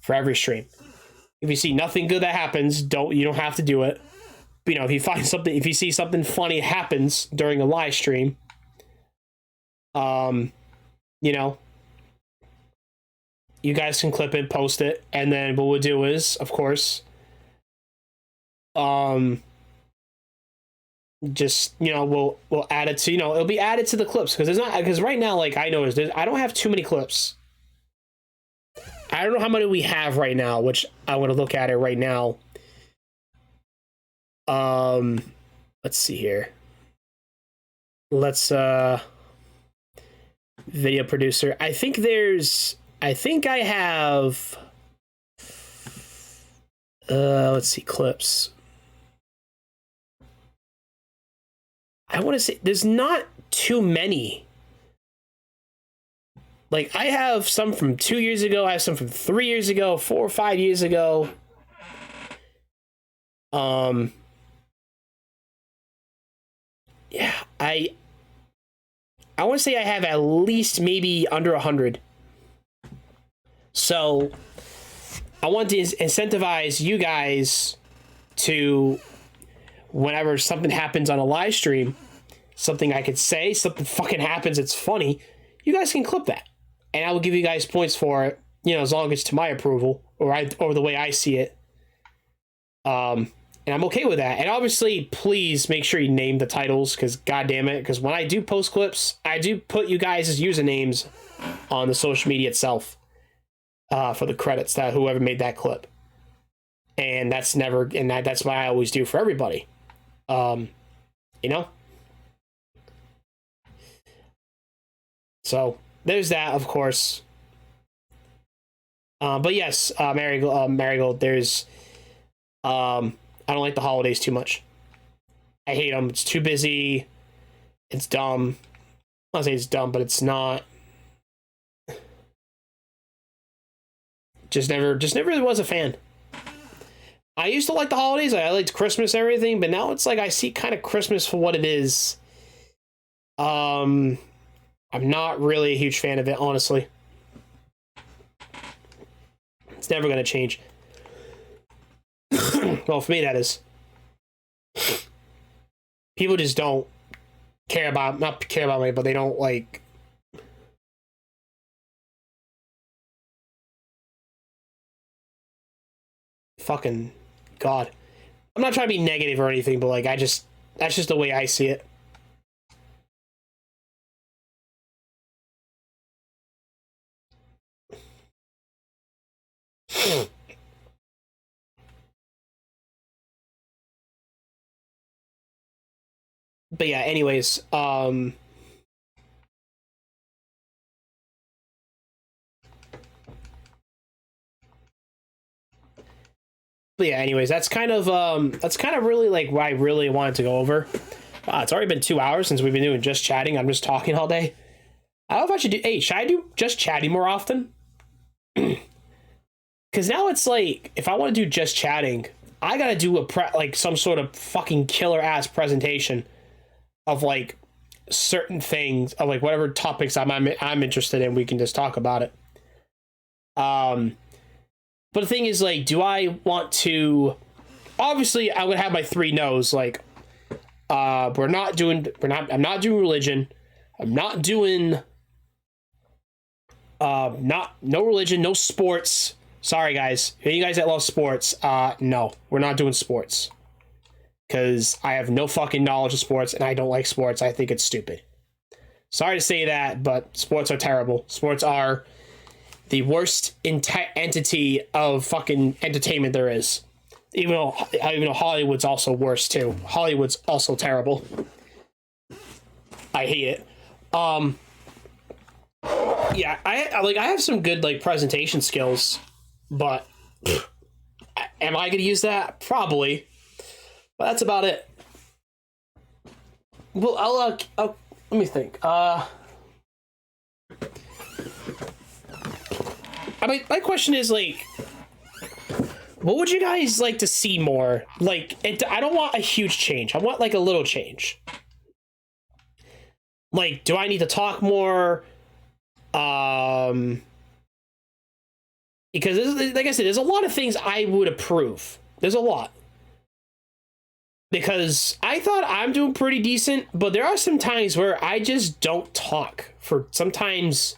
for every stream. If you see nothing good that happens, you don't have to do it. But, you know, if you see something funny happens during a live stream, you know, you guys can clip it, post it, and then what we'll do is, of course, just, you know, we'll add it to, you know, it'll be added to the clips, because right now, like, I noticed I don't have too many clips. I don't know how many we have right now, which I want to look at it right now. Let's see here. Let's video producer. I think I have let's see, clips. I want to say there's not too many. Like, I have some from 2 years ago, I have some from 3 years ago, 4 or 5 years ago. Yeah, I want to say I have at least maybe under 100. So I want to incentivize you guys to, whenever something happens on a live stream, something I could say, something fucking happens, it's funny, you guys can clip that. And I will give you guys points for it, you know, as long as it's to my approval, or the way I see it. And I'm okay with that. And obviously, please make sure you name the titles, because goddamn it, because when I do post clips, I do put you guys' usernames on the social media itself, for the credits, that whoever made that clip. And that's why I always do for everybody. you know? So there's that, of course. But yes, Marigold, there's, I don't like the holidays too much. I hate them. It's too busy. It's dumb. I don't say it's dumb, but it's not. Just never really was a fan. I used to like the holidays. I liked Christmas and everything, but now it's like I see kind of Christmas for what it is. I'm not really a huge fan of it, honestly. It's never going to change. Well, for me, that is. People just don't not care about me, but they don't like. Fucking God. I'm not trying to be negative or anything, but like, that's just the way I see it. But yeah, anyways, but yeah, anyways, that's kind of really like what I really wanted to go over. It's already been 2 hours since we've been doing just chatting. I'm just talking all day. I don't know if I should do. Hey, should I do just chatting more often? Because now it's like, if I want to do just chatting, I gotta do like some sort of fucking killer ass presentation of like certain things, of like whatever topics I'm interested in. We can just talk about it. But the thing is, like, do I want to? Obviously, I would have my 3 no's. Like, I'm not doing religion. I'm not doing. No religion, no sports. Sorry, guys. You guys that love sports, no, we're not doing sports. Because I have no fucking knowledge of sports, and I don't like sports. I think it's stupid. Sorry to say that, but sports are terrible. Sports are the worst entity of fucking entertainment there is. Even though Hollywood's also worse too. Hollywood's also terrible. I hate it. Yeah, I have some good like presentation skills, but am I gonna use that? Probably. But that's about it. Well, I'll let me think. I mean, my question is like, what would you guys like to see more? Like, I don't want a huge change. I want like a little change. Like, do I need to talk more? Because like I said, there's a lot of things I would approve. There's a lot. Because I thought I'm doing pretty decent, but there are some times where I just don't talk for sometimes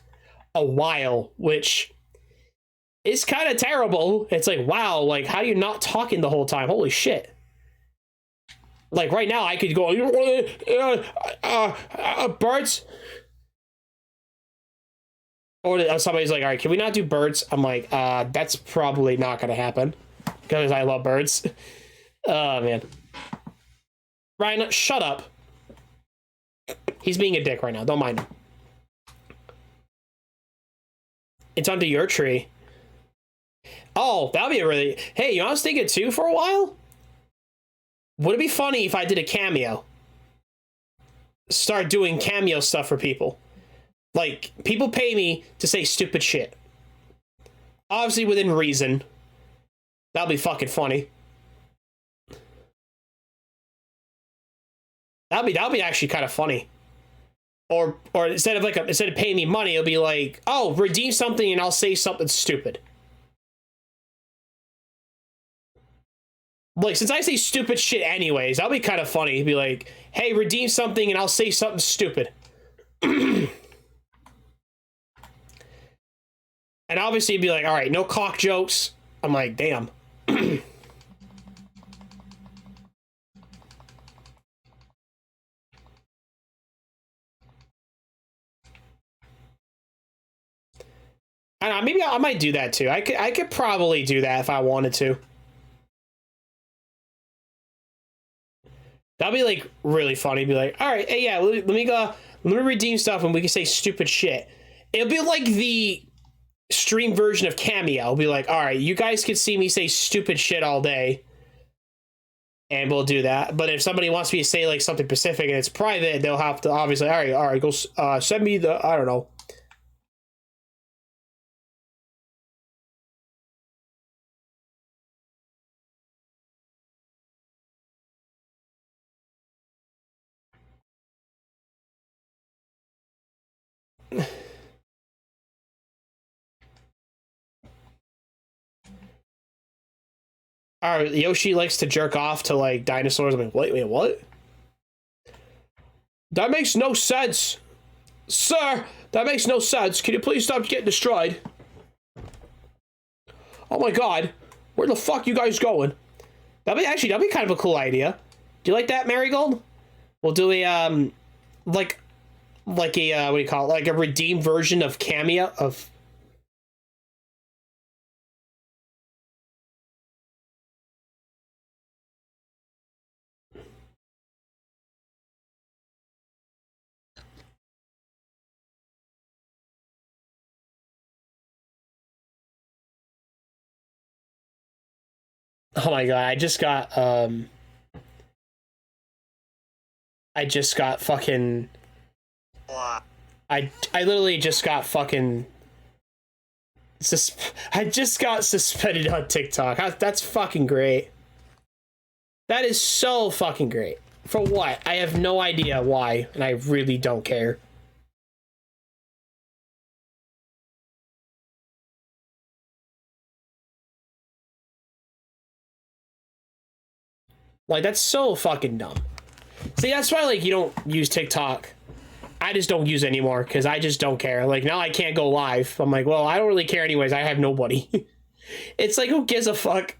a while, which is kind of terrible. It's like, wow, like, how are you not talking the whole time? Holy shit. Like, right now, I could go, birds. Or somebody's like, all right, can we not do birds? I'm like, that's probably not going to happen. Because I love birds. Oh, man. Ryan, shut up. He's being a dick right now. Don't mind him. It's under your tree. Oh, that'd be a really... Hey, you know what I was thinking too for a while? Would it be funny if I did a cameo? Start doing cameo stuff for people. Like, people pay me to say stupid shit. Obviously within reason. That'll be fucking funny. That'll be actually kind of funny. Or instead of paying me money, it'll be like, oh, redeem something and I'll say something stupid. Like, since I say stupid shit anyways, that'll be kind of funny. It'd be like, hey, redeem something and I'll say something stupid. And obviously it'd be like, all right, no cock jokes. I'm like, damn. I don't know, maybe I might do that too. I could probably do that if I wanted to. That'd be like really funny. Be like, all right, hey, yeah, let me go, let me redeem stuff, and we can say stupid shit. It'll be like the stream version of Cameo. It'll be like, all right, you guys can see me say stupid shit all day, and we'll do that. But if somebody wants me to say like something specific and it's private, they'll have to obviously, all right, go send me the, I don't know. All right, Yoshi likes to jerk off to like dinosaurs. I'm like, wait, what? That makes no sense, sir. That makes no sense. Can you please stop getting destroyed? Oh my god, where the fuck you guys going? That'd be kind of a cool idea. Do you like that, Marigold? We'll do a like a what do you call it? Like a redeemed version of Cameo of. Oh my god, I just got fucking I literally just got fucking I just got suspended on TikTok. That's fucking great. That is so fucking great. For what? I have no idea why, and I really don't care. Like, that's so fucking dumb. See, that's why, like, you don't use TikTok. I just don't use it anymore, because I just don't care. Like, now I can't go live. I'm like, well, I don't really care anyways. I have nobody. It's like, who gives a fuck?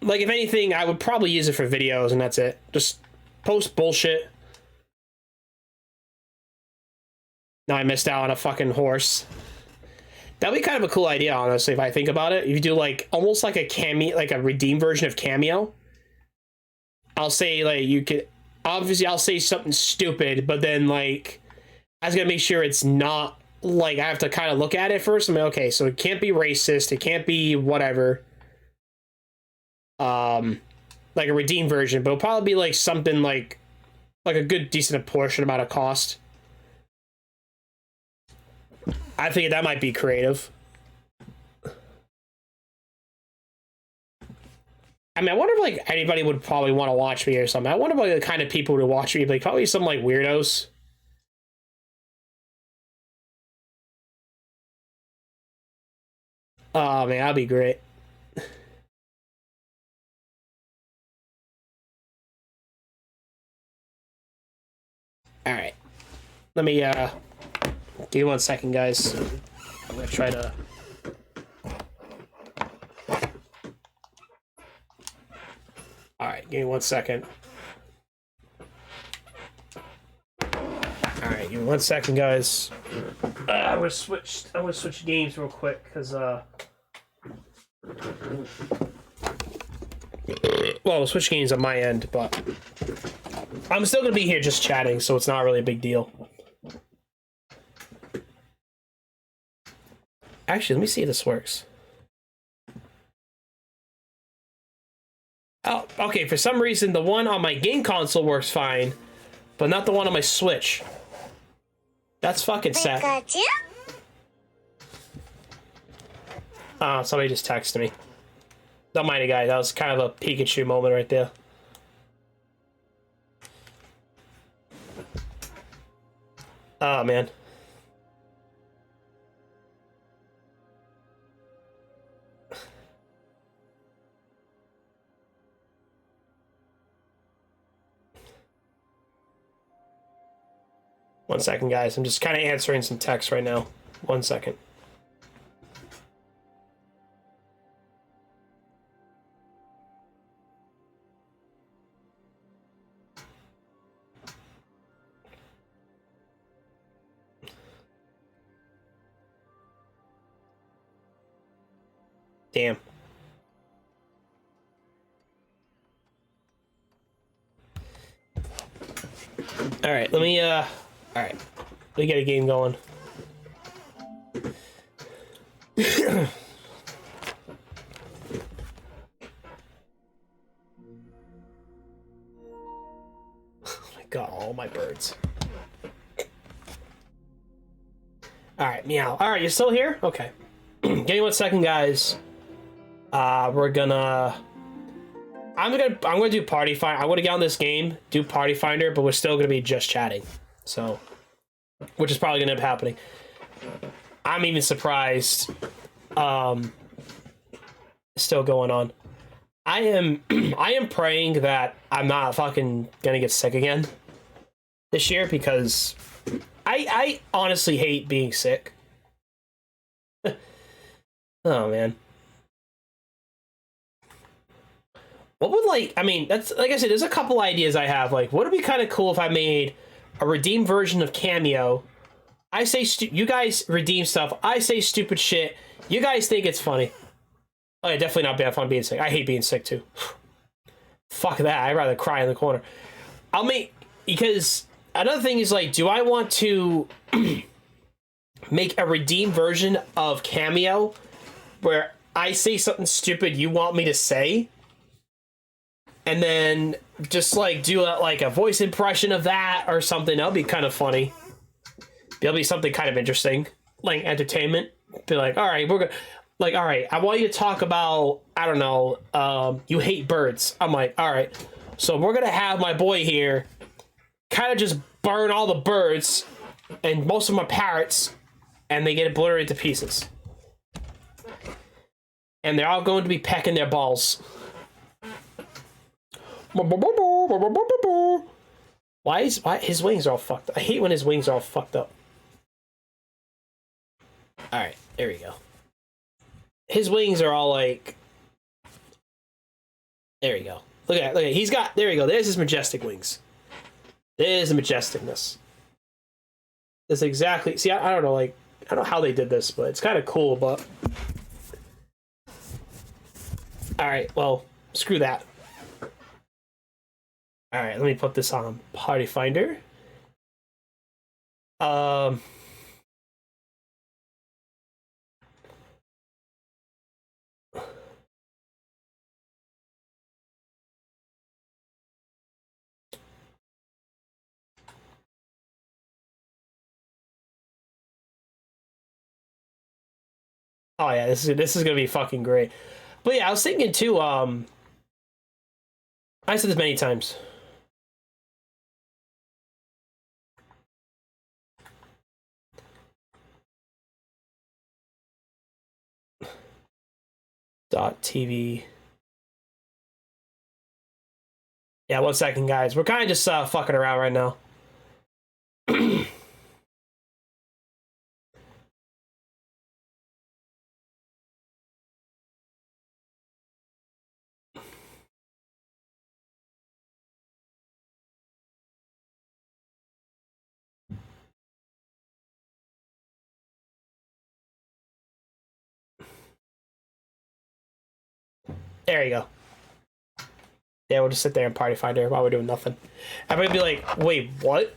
Like, if anything, I would probably use it for videos, and that's it. Just post bullshit. Now I missed out on a fucking horse. That'd be kind of a cool idea, honestly, if I think about it. If you do, like, almost like a Cameo, like a redeemed version of Cameo. I'll say, like, you could... Obviously, I'll say something stupid, but then, like... I was gonna make sure it's not... Like, I have to kind of look at it first. I'm like, okay, so it can't be racist. It can't be whatever. Like a redeemed version, but it'll probably be, like, something, like a good, decent portion amount of cost. I think that might be creative. I mean, I wonder if, like, anybody would probably want to watch me or something. I wonder about the kind of people who would watch me. Like, probably some, like, weirdos. Oh, man, that'd be great. Alright. Let me, give you 1 second, guys. I'm gonna try to... Alright, give me 1 second. Alright, give me 1 second, guys. I'm gonna switch games real quick, because, well, we'll switch games on my end, but I'm still gonna be here just chatting, so it's not really a big deal. Actually, let me see if this works. Oh, okay, for some reason, the one on my game console works fine, but not the one on my Switch. That's fucking sad. Somebody just texted me. Don't mind it, guys. That was kind of a Pikachu moment right there. Oh, man. One second, guys. I'm just kind of answering some text right now. 1 second. Damn. All right, let me get a game going. Oh my god, all my birds. All right, meow. All right, you're still here? Okay. Give me 1 second, guys. I'm gonna do party find. I'm gonna get on this game, do party finder, but we're still gonna be just chatting. So, which is probably gonna end up happening. I'm even surprised. Still going on. I am praying that I'm not fucking gonna get sick again this year, because I honestly hate being sick. Oh man. What would, I mean, that's, like I said, there's a couple ideas I have. Like, would it be kind of cool if I made a redeemed version of Cameo? I say, you guys redeem stuff. I say stupid shit. You guys think it's funny. Oh, yeah, definitely not bad fun being sick. I hate being sick, too. Fuck that. I'd rather cry in the corner. Because another thing is, like, do I want to make a redeemed version of Cameo where I say something stupid you want me to say? And then just, like, do a voice impression of that or something. That'll be kind of funny. That'll be something kind of interesting. Like, entertainment. Be like, all right, we're going to... Like, all right, I want you to talk about, I don't know, you hate birds. I'm like, all right, so we're going to have my boy here kind of just burn all the birds and most of my parrots, and they get obliterated to pieces. And they're all going to be pecking their balls. Why his wings are all fucked up? I hate when his wings are all fucked up. All right, there we go. His wings are all like... There we go. Look at it. He's got... There we go. There's his majestic wings. There's the majesticness. That's exactly... See, I don't know, I don't know how they did this, but it's kind of cool, but... Alright, well, screw that. Alright, let me put this on Party Finder. Oh yeah, this is gonna be fucking great. But yeah, I was thinking too, I said this many times. .tv. Yeah, 1 second, guys. We're kind of just fucking around right now. There you go. Yeah, we'll just sit there and Party Finder while we're doing nothing. Everybody be like, wait, what?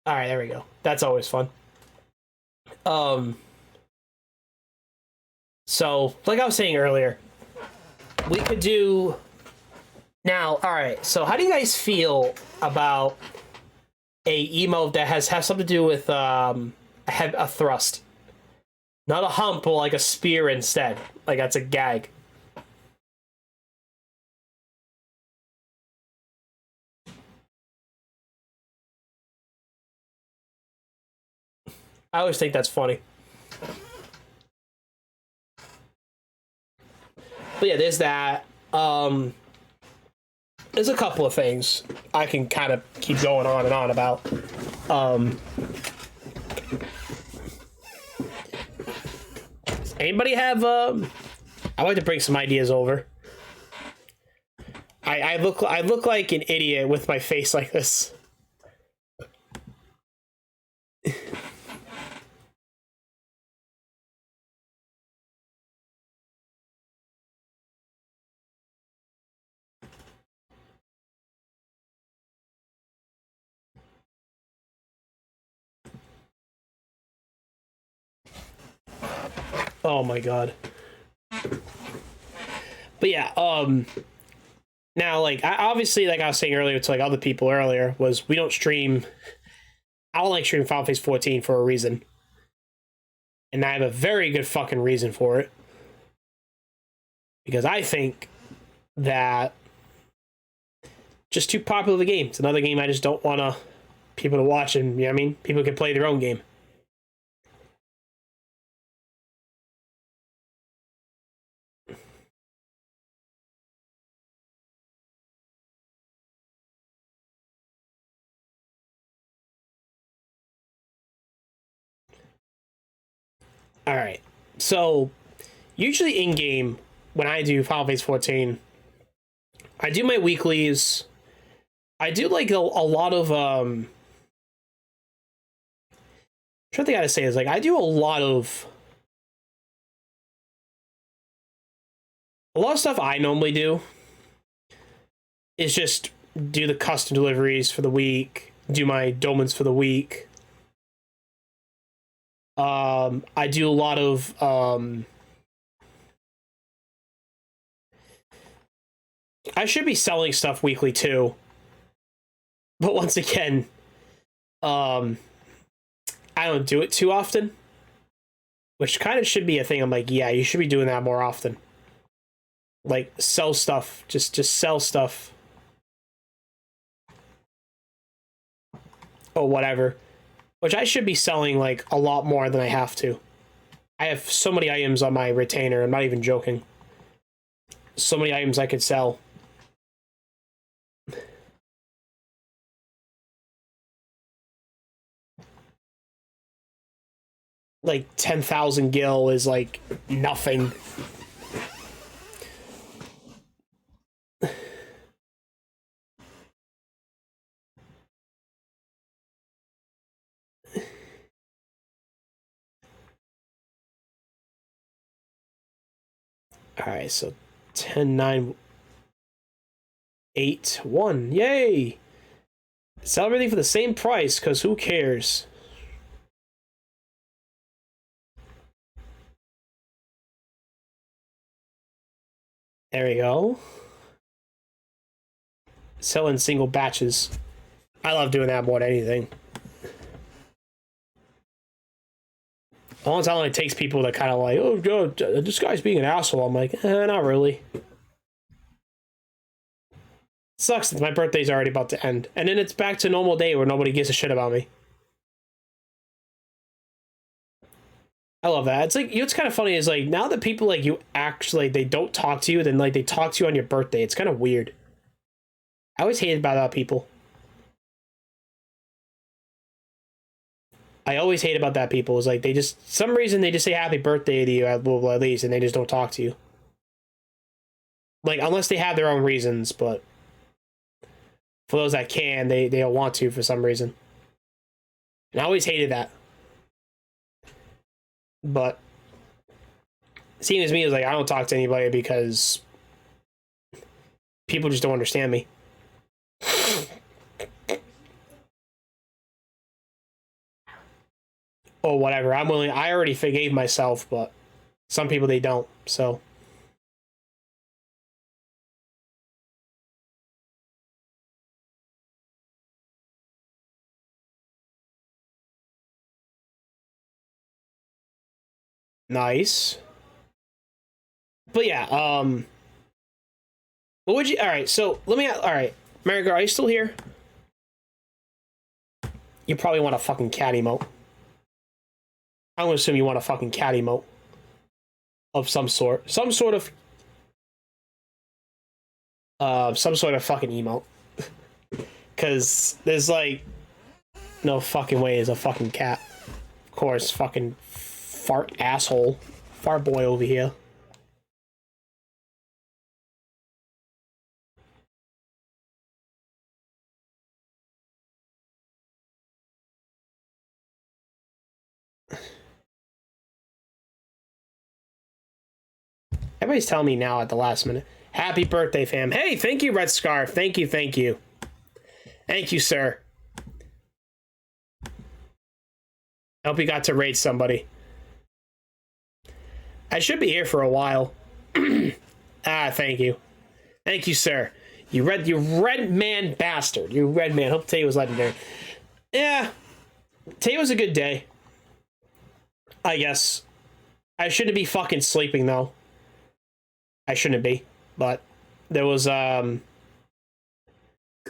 Alright, there we go. That's always fun. So, like I was saying earlier, we could do... Now, alright, so how do you guys feel about a emote that has something to do with a thrust? Not a hump, but like a spear instead. Like that's a gag. I always think that's funny. But yeah, there's that. There's a couple of things I can kind of keep going on and on about. Anybody have... I'd like to bring some ideas over. I look like an idiot with my face like this. Oh my god. But yeah, now like obviously like I was saying earlier to like other people earlier was we don't stream. I don't like streaming Final Fantasy 14 for a reason. And I have a very good fucking reason for it. Because I think that just too popular of a game. It's another game I just don't want to people to watch, and you know what I mean? People can play their own game. All right. So, usually in game, when I do Final Fantasy 14, I do my weeklies. I do like a lot of what I gotta say is like I do a lot of stuff I normally do is just do the custom deliveries for the week, do my dolmens for the week. I do a lot of I should be selling stuff weekly too. But once again, I don't do it too often. Which kind of should be a thing. I'm like, yeah, you should be doing that more often. Like sell stuff. Just sell stuff. Or whatever. Which I should be selling like a lot more than I have to. I have so many items on my retainer, I'm not even joking. So many items I could sell. Like 10,000 gil is like nothing. Alright, so 10, 9, 8, 1. Yay! Sell everything for the same price, because who cares? There we go. Sell in single batches. I love doing that more than anything. A long time it takes people that kind of like, oh god, this guy's being an asshole. I'm like, not really. Sucks that my birthday's already about to end. And then it's back to normal day where nobody gives a shit about me. I love that. It's like, you know what's kind of funny is like, now that people like you actually, they don't talk to you, then like they talk to you on your birthday. It's kind of weird. I always hated about that people. I always hate about that people is like they just some reason they just say happy birthday to you at least and they just don't talk to you. Like unless they have their own reasons, but for those that can, they don't want to for some reason. And I always hated that. But seeing as me is like I don't talk to anybody because people just don't understand me. Or whatever. I'm willing. I already forgave myself, but some people they don't. So nice. But yeah, what would you? All right, so let me. All right, Marigar, are you still here? You probably want a fucking cat emote. I'm gonna assume you want a fucking cat emote of some sort, some sort of fucking emote. Because there's like no fucking way is a fucking cat. Of course, fucking fart asshole, fart boy over here. Everybody's telling me now at the last minute. Happy birthday, fam. Hey, thank you, Red Scarf. Thank you, thank you. Thank you, sir. I hope you got to raid somebody. I should be here for a while. Thank you. Thank you, sir. You red man bastard. You red man. Hope today was legendary. Yeah. Today was a good day. I guess. I shouldn't be fucking sleeping, though. I shouldn't be. But there was, I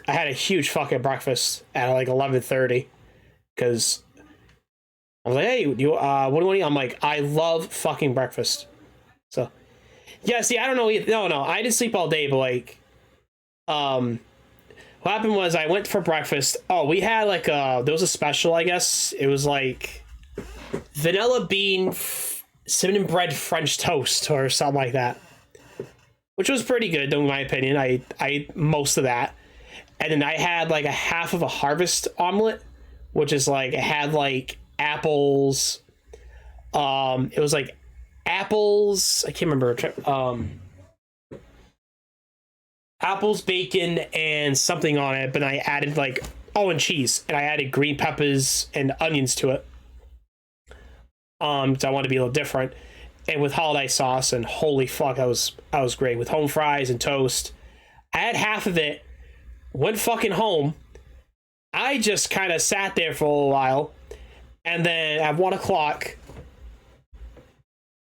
had a huge fucking breakfast at like 11:30. Because I was like, hey, what do you want to eat? I'm like, I love fucking breakfast. So, yeah, see, I don't know. No, I didn't sleep all day, but like, what happened was I went for breakfast. Oh, we had like there was a special, I guess. It was like vanilla bean cinnamon bread French toast or something like that, which was pretty good, in my opinion. I ate most of that, and then I had like a half of a harvest omelet, which is like it had like apples. It was like apples. I can't remember. Apples, bacon, and something on it, but I added like and cheese, and I added green peppers and onions to it. So I wanted to be a little different, and with holiday sauce, and holy fuck, that was great with home fries and toast. I had half of it, went fucking home. I just kind of sat there for a little while, and then at 1 o'clock,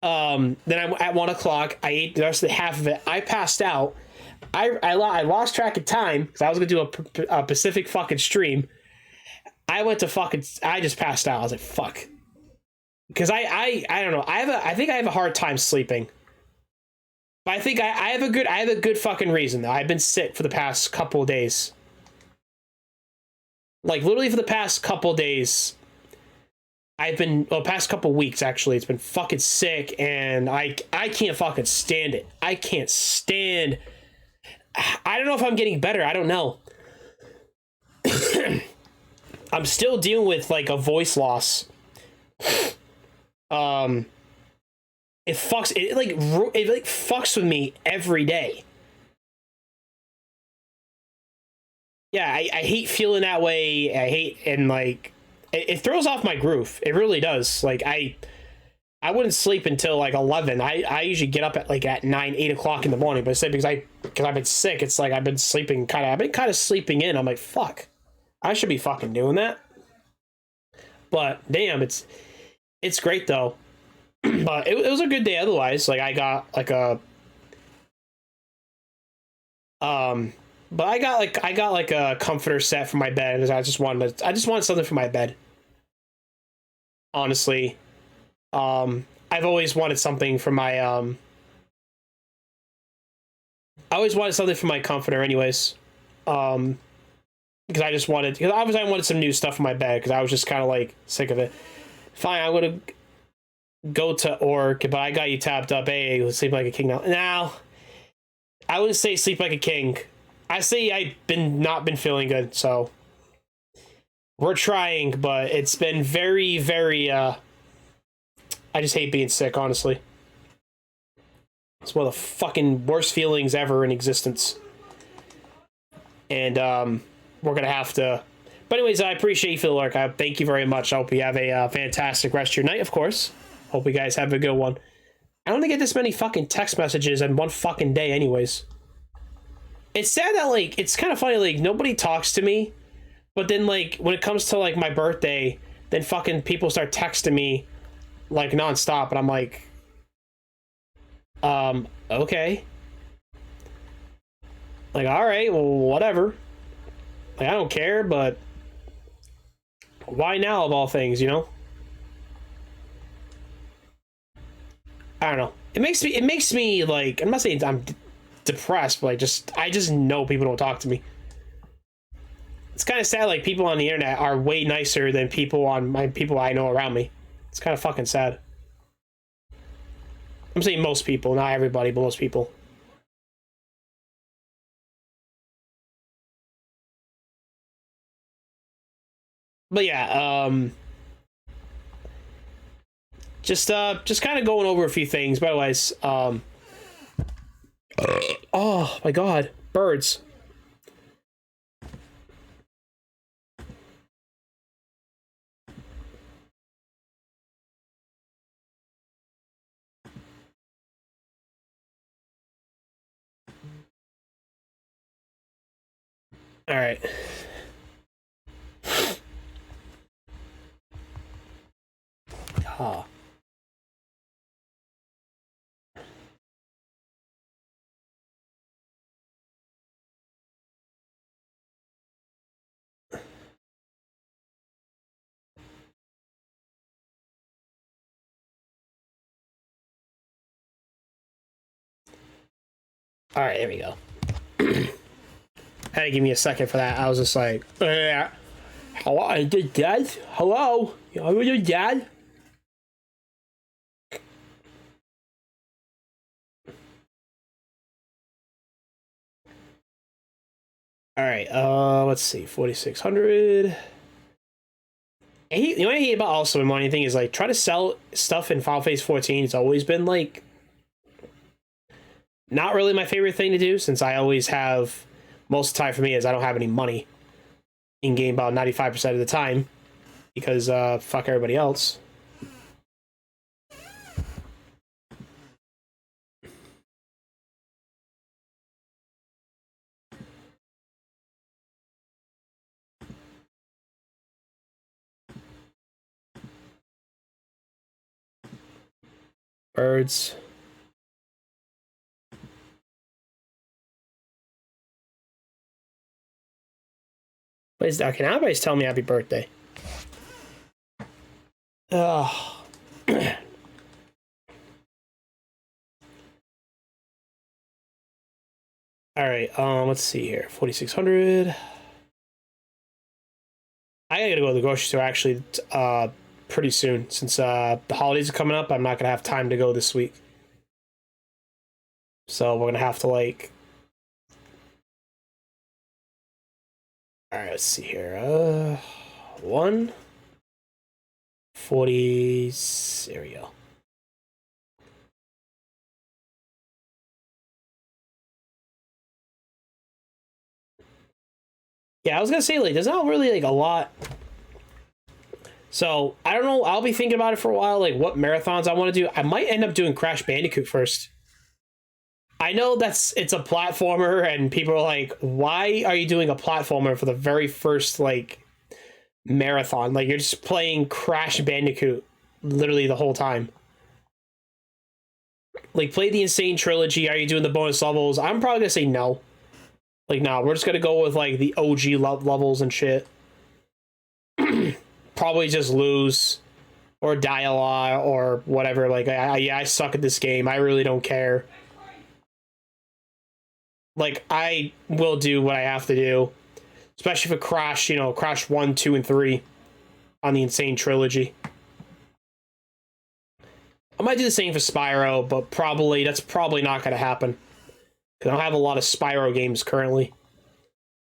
at 1 o'clock, I ate the rest of the half of it. I passed out. I lost track of time because I was gonna do a Pacific fucking stream. I just passed out. I was like, fuck. Because I don't know. I think I have a hard time sleeping. But I think I have a good fucking reason though. I've been sick for the past couple of days. Like literally for the past couple of days. Past couple of weeks actually. It's been fucking sick, and I can't fucking stand it. I can't stand. I don't know if I'm getting better. I don't know. I'm still dealing with like a voice loss. It fucks with me every day. Yeah, I hate feeling that way. I hate, and like it throws off my groove. It really does. Like I wouldn't sleep until like 11. I usually get up at 9, 8 o'clock in the morning, but it's because I've been sick. It's like I've been kind of sleeping in. I'm like, fuck, I should be fucking doing that. But damn, it's great though. But it was a good day otherwise. Like I got like a but I got like a comforter set for my bed. I just wanted something for my bed. Honestly, I've always wanted something for my I always wanted something for my comforter anyways. Because I wanted some new stuff for my bed because I was just kind of like sick of it. Fine, I'm gonna go to Orc, but I got you tapped up. Hey, let's sleep like a king now. Now, I wouldn't say sleep like a king. I say I've not been feeling good, so we're trying, but it's been very, very, I just hate being sick, honestly. It's one of the fucking worst feelings ever in existence. And, we're gonna have to... But anyways, I appreciate you for the lurk. Thank you very much. I hope you have a fantastic rest of your night, of course. Hope you guys have a good one. I don't get this many fucking text messages in one fucking day anyways. It's sad that, like, it's kind of funny, like, nobody talks to me, but then, like, when it comes to, like, my birthday, then fucking people start texting me, like, nonstop, and I'm like, okay. Like, alright, well, whatever. Like, I don't care, but why now, of all things, you know? I don't know. It makes me, like, I'm not saying I'm depressed, but like I just know people don't talk to me. It's kind of sad. Like people on the internet are way nicer than people I know around me. It's kind of fucking sad. I'm saying most people, not everybody, but most people. But yeah, just kind of going over a few things. But otherwise, Oh my god, birds. All right. Oh. All right, here we go. Had to give me a second for that. I was just like, hello, I did that. Hello, I was dad. All right, let's see, 4,600. The only thing about also money thing is like try to sell stuff in Final Phase 14. It's always been like not really my favorite thing to do since I always have most of the time for me is I don't have any money in game about 95% of the time because fuck everybody else. Birds. Please, okay, now everybody's telling me happy birthday. Ugh. All right, let's see here. 4,600. I gotta go to the grocery store actually pretty soon since the holidays are coming up. I'm not gonna have time to go this week. So we're gonna have to like. All right, let's see here. 140. There we go. Yeah, I was gonna say like there's not really like a lot. So I don't know. I'll be thinking about it for a while. Like what marathons I want to do. I might end up doing Crash Bandicoot first. I know it's a platformer, and people are like, "Why are you doing a platformer for the very first like marathon? Like you're just playing Crash Bandicoot literally the whole time." Like play the Insane Trilogy. Are you doing the bonus levels? I'm probably gonna say no. Like no, we're just gonna go with like the OG levels and shit. Probably just lose or die a lot or whatever. Like I suck at this game. I really don't care. Like I will do what I have to do, especially for Crash. You know, Crash 1, 2, and 3 on the Insane Trilogy. I might do the same for Spyro, but that's probably not going to happen. Because I don't have a lot of Spyro games currently.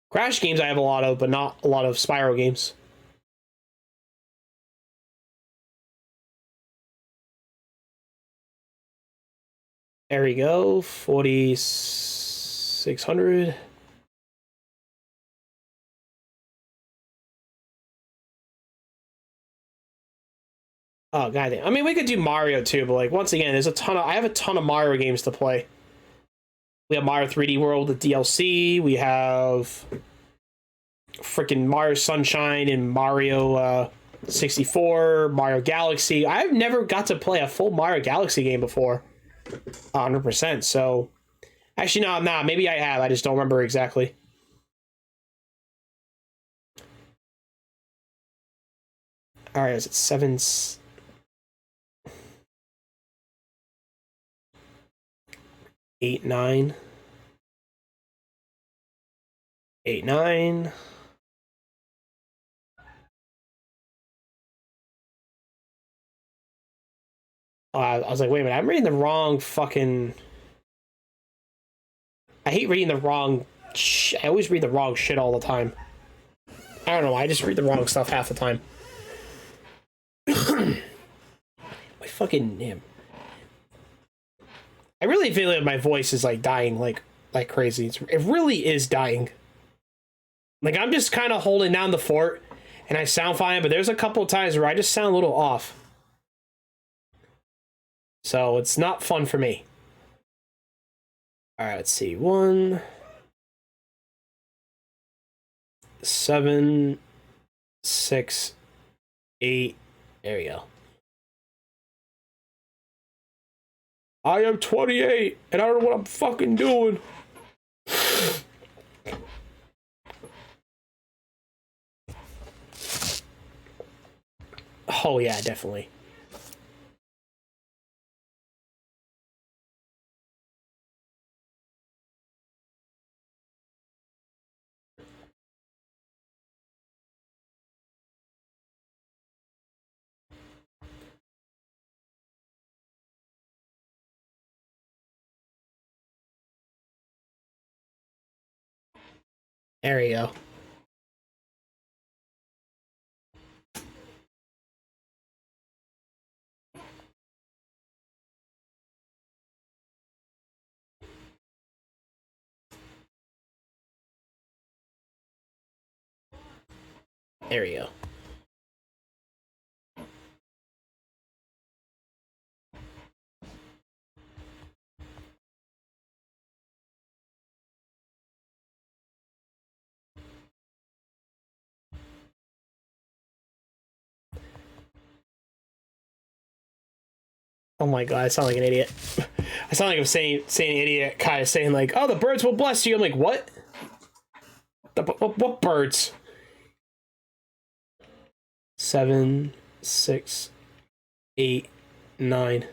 Crash games I have a lot of, but not a lot of Spyro games. There we go, 4,600. Oh goddamn! I mean, we could do Mario too, but like once again, I have a ton of Mario games to play. We have Mario 3D World, the DLC. We have freaking Mario Sunshine and Mario 64, Mario Galaxy. I've never got to play a full Mario Galaxy game before, 100%. So, actually, no, nah, maybe I have. I just don't remember exactly. All right, is it 7? 8, 9. 8, 9. I was like, wait a minute, I'm reading the wrong fucking. I hate reading the wrong. I always read the wrong shit all the time. I don't know. I just read the wrong stuff half the time. My fucking name. I really feel like my voice is like dying like crazy. It really is dying. Like I'm just kind of holding down the fort and I sound fine, but there's a couple of times where I just sound a little off. So it's not fun for me. All right, let's see. 1, 7, 6, 8. There we go. I am 28 and I don't know what I'm fucking doing. Oh yeah, definitely. There we go. There we go. Oh my god, I sound like an idiot. I sound like I'm saying idiot, kind of saying like, "Oh, the birds will bless you." I'm like, what? What birds? 7, 6, 8, 9.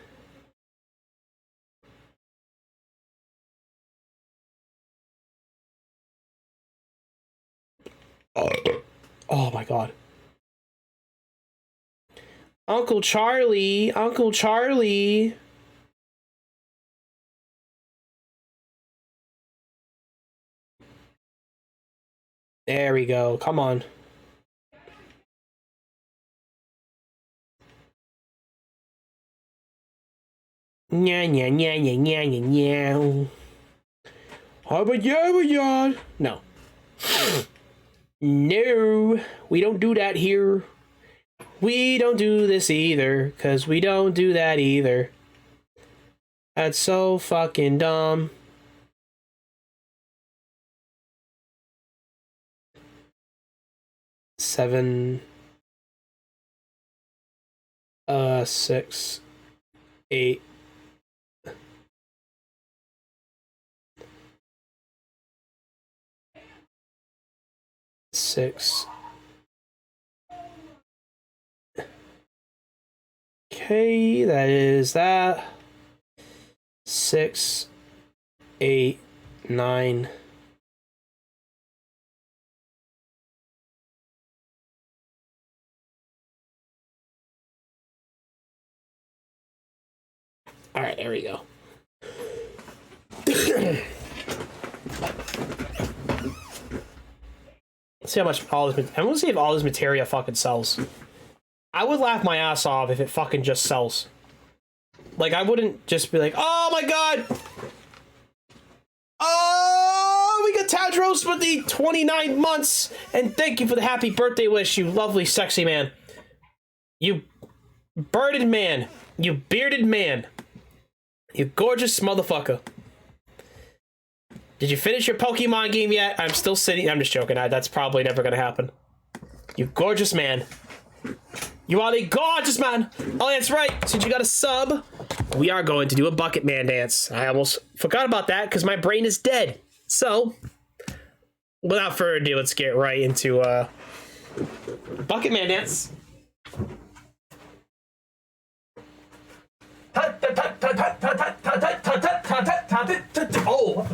Oh my god. Uncle Charlie, Uncle Charlie. There we go. Come on. Nya nya nya nya nya nya nya. No. No, we don't do that here. We don't do this either, cause we don't do that either. That's so fucking dumb. Seven, 6, 8. Six. Okay, that is that. 6, 8, 9. All right, there we go. Let's see how much all this. I'm gonna see if all this materia fucking sells. I would laugh my ass off if it fucking just sells. Like I wouldn't just be like, oh my god, oh we got Tadros with the 29 months, and thank you for the happy birthday wish, you lovely sexy man, you birded man, you bearded man, you gorgeous motherfucker. Did you finish your Pokemon game yet? I'm still sitting. I'm just joking. That's probably never gonna happen. You gorgeous man. You are the gorgeous man. Oh, that's right. Since you got a sub, we are going to do a Bucket Man dance. I almost forgot about that because my brain is dead. So, without further ado, let's get right into Bucket Man dance. Oh.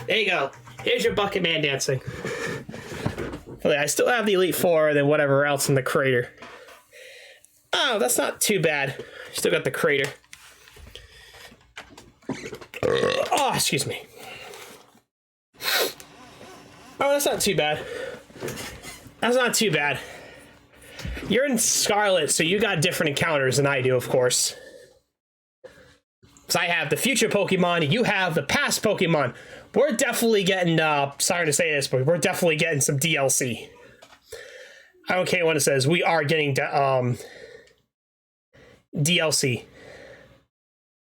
There you go. Here's your Bucket Man dancing. I still have the Elite Four and then whatever else in the crater. Oh, that's not too bad. Still got the crater. Oh, excuse me. Oh, that's not too bad. That's not too bad. You're in Scarlet, so you got different encounters than I do, of course. So I have the future Pokemon, you have the past Pokemon. We're definitely getting, sorry to say this, but we're definitely getting some DLC. I don't care what it says, we are getting DLC.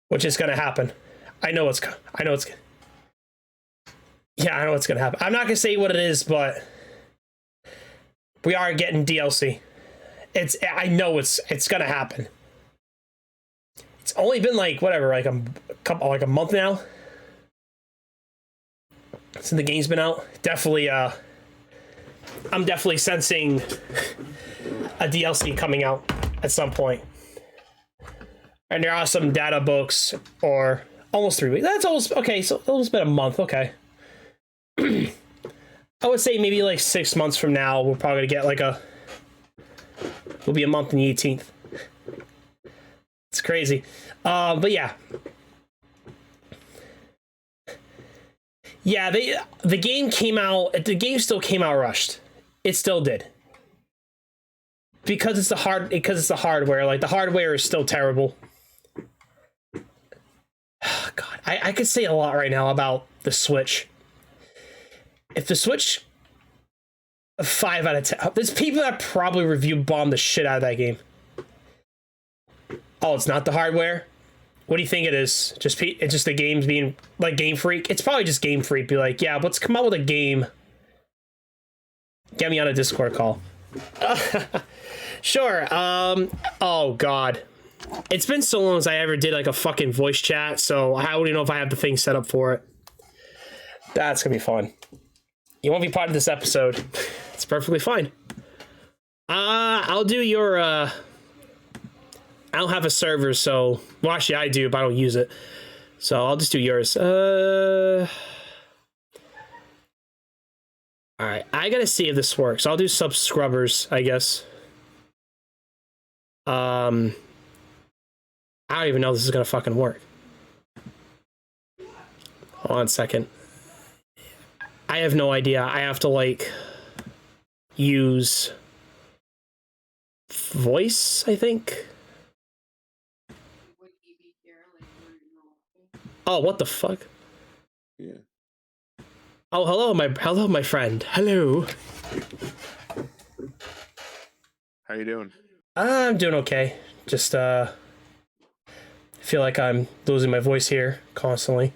Which is gonna happen. I know it's yeah, I know what's gonna happen. I'm not gonna say what it is, but we are getting DLC. I know it's gonna happen. It's only been like whatever, like a month now since the game's been out. Definitely, I'm definitely sensing a DLC coming out at some point. And there are some data books, or almost 3 weeks. That's almost okay. So almost been a month. Okay. I would say maybe like 6 months from now, we're probably gonna get like it'll be a month and the 18th. It's crazy. But yeah. Yeah, the game came out, the game still came out rushed. It still did. Because it's the hardware, like the hardware is still terrible. God, I could say a lot right now about the Switch. If the Switch, a 5 out of 10. There's people that probably review bomb the shit out of that game. Oh, it's not the hardware? What do you think it is? It's just the games being like Game Freak? It's probably just Game Freak. Be like, yeah, let's come out with a game. Get me on a Discord call. Sure. Oh God. It's been so long since I ever did like a fucking voice chat, so I don't even know if I have the thing set up for it. That's gonna be fun. You won't be part of this episode. It's perfectly fine. I'll do your I don't have a server, so well actually I do, but I don't use it. So I'll just do yours. Alright, I gotta see if this works. I'll do sub scrubbers, I guess. I don't even know if this is gonna fucking work. Hold on a second. I have no idea. I have to like use voice, I think. Oh, what the fuck? Yeah. Oh, hello, my friend. Hello. How you doing? I'm doing okay. Just feel like I'm losing my voice here constantly.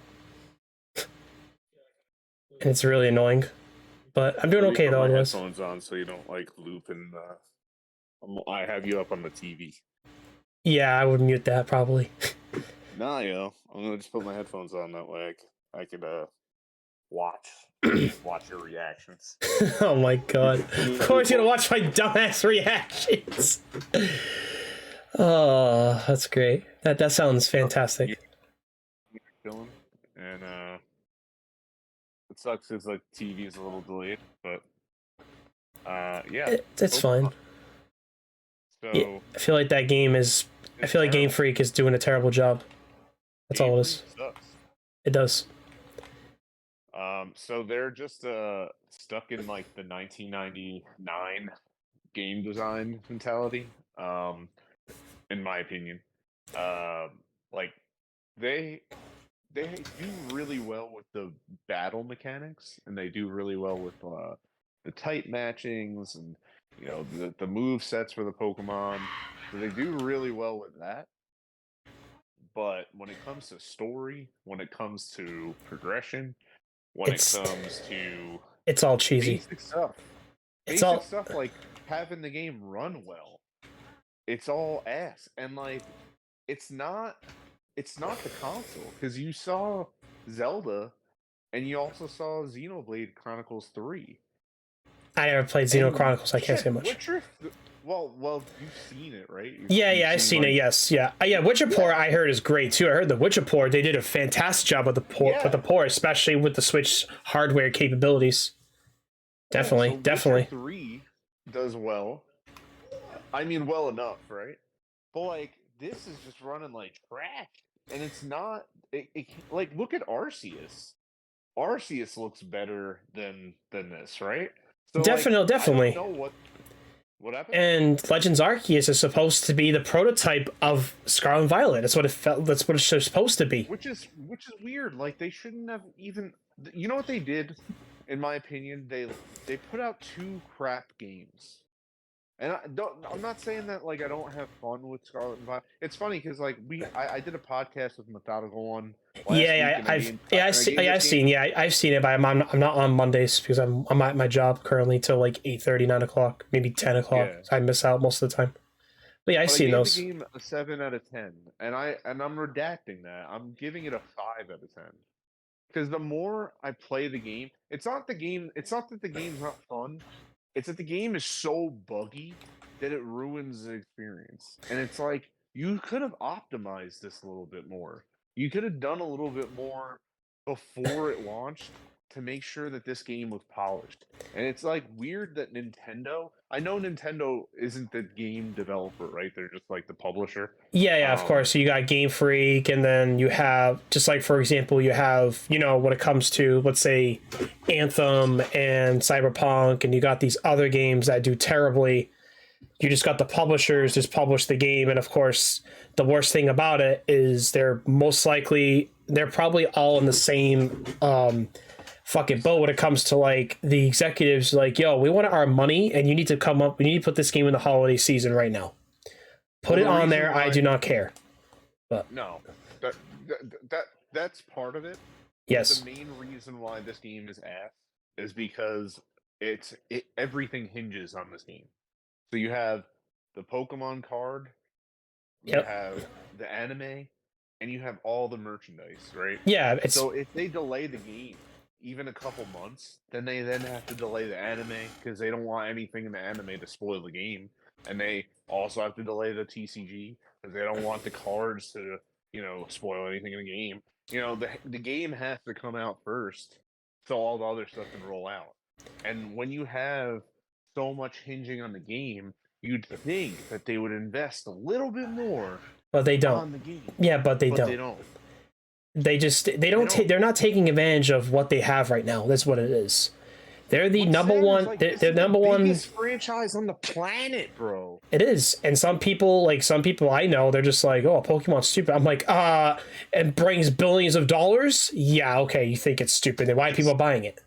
And it's really annoying. But I'm doing okay though, I guess. Headphones on so you don't like loop and I have you up on the TV. Yeah, I would mute that probably. Nah, yo. I'm gonna just put my headphones on that way I could watch your reactions. Oh my god. Of course you're gonna watch my dumbass reactions. Oh, that's great. That sounds fantastic. Chilling, and it sucks because like TV is a little delayed, but yeah, it's fine. So yeah, I feel like that game is. I feel like Game Freak is doing a terrible job. That's all it is. Sucks. It does. So they're just stuck in like the 1999 game design mentality. In my opinion, like they do really well with the battle mechanics, and they do really well with the type matchings and the move sets for the Pokemon. So they do really well with that. But when it comes to story, when it comes to progression, when it comes to it's all cheesy. Basic stuff. Stuff like having the game run well. It's all ass. And like it's not the console, because you saw Zelda and you also saw Xenoblade Chronicles 3. I never played Xenoblade Chronicles, I can't say much. Well, you've seen it, right? I've seen it. Yes, yeah. Witcher Port I heard is great too. I heard the Witcher Port, they did a fantastic job with the port, especially with the Switch hardware capabilities. Definitely, so definitely. Witcher 3 does well. I mean, well enough, right? But like, this is just running like trash, and it's not. Like, look at Arceus. Arceus looks better than this, right? So like, Definitely, I don't definitely. know what happened. And Legends Arceus is supposed to be the prototype of Scarlet and Violet. That's what it felt. That's what it's supposed to be. Which is weird. Like, they shouldn't have even. You know what they did? In my opinion, they put out two crap games. And I'm not saying that like I don't have fun with Scarlet and Violet. It's funny because like I did a podcast with Methodical one last Yeah, week, yeah, and I've yeah, I've this game. seen I've seen it, but I'm not on Mondays because I'm at my job currently till like 8:30, 9 o'clock, maybe 10 o'clock. Yeah, So I miss out most of the time. But yeah, I've but I seen gave the those. game a 7 out of 10, and I'm redacting that. I'm giving it a 5 out of 10 because the more I play the game, it's not the game. It's not that the game's not fun. It's that the game is so buggy that it ruins the experience. And it's like you could have optimized this a little bit more. You could have done a little bit more before it launched to make sure that this game was polished. And it's like weird that Nintendo, I know Nintendo isn't the game developer, right? They're just like the publisher. Yeah, yeah, of course. So you got Game Freak, and then you have, just like for example, you have, when it comes to, let's say, Anthem and Cyberpunk, and you got these other games that do terribly. You just got the publishers just publish the game, and of course, the worst thing about it is they're probably all in the same fucking boat when it comes to like the executives. Like, yo, we want our money, and you need to we need to put this game in the holiday season right now. Put it on there. I do not care. But no, that, that's part of it. yes, The main reason why this game is ass is because everything hinges on this game. So you have the Pokemon card, you yep, have the anime, and you have all the merchandise, right? yeah. So if they delay the game even a couple months, then they have to delay the anime because they don't want anything in the anime to spoil the game, and they also have to delay the TCG because they don't want the cards to spoil anything in the game. The game has to come out first, so all the other stuff can roll out. And when you have so much hinging on the game, you'd think that they would invest a little bit more but they don't. on the game. Yeah, but they But don't. they don't. They're not taking advantage of what they have right now. That's what it is. They're the What's number sad is, one. like, They're, this they're is the number one. biggest franchise on the planet, bro. It is, and some people I know, they're just like, oh, Pokemon's stupid. I'm like, and brings billions of dollars. Yeah, okay, you think it's stupid? Then why are people buying it?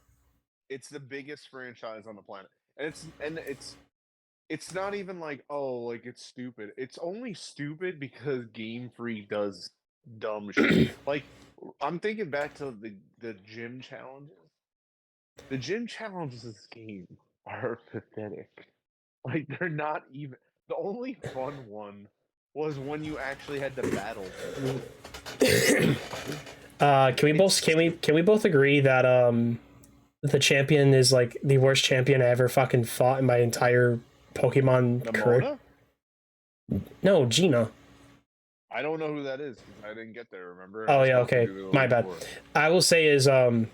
It's the biggest franchise on the planet, and it's not even like, oh, like, it's stupid. It's only stupid because Game Freak does dumb shit. Like, I'm thinking back to the gym challenges. The gym challenges in this game are pathetic. Like, they're not even. The only fun one was when you actually had to battle. Can we both agree that the champion is like the worst champion I ever fucking fought in my entire Pokemon career? No, Gina. I don't know who that is because I didn't get there. Remember? Oh yeah, okay, my bad. I will say is the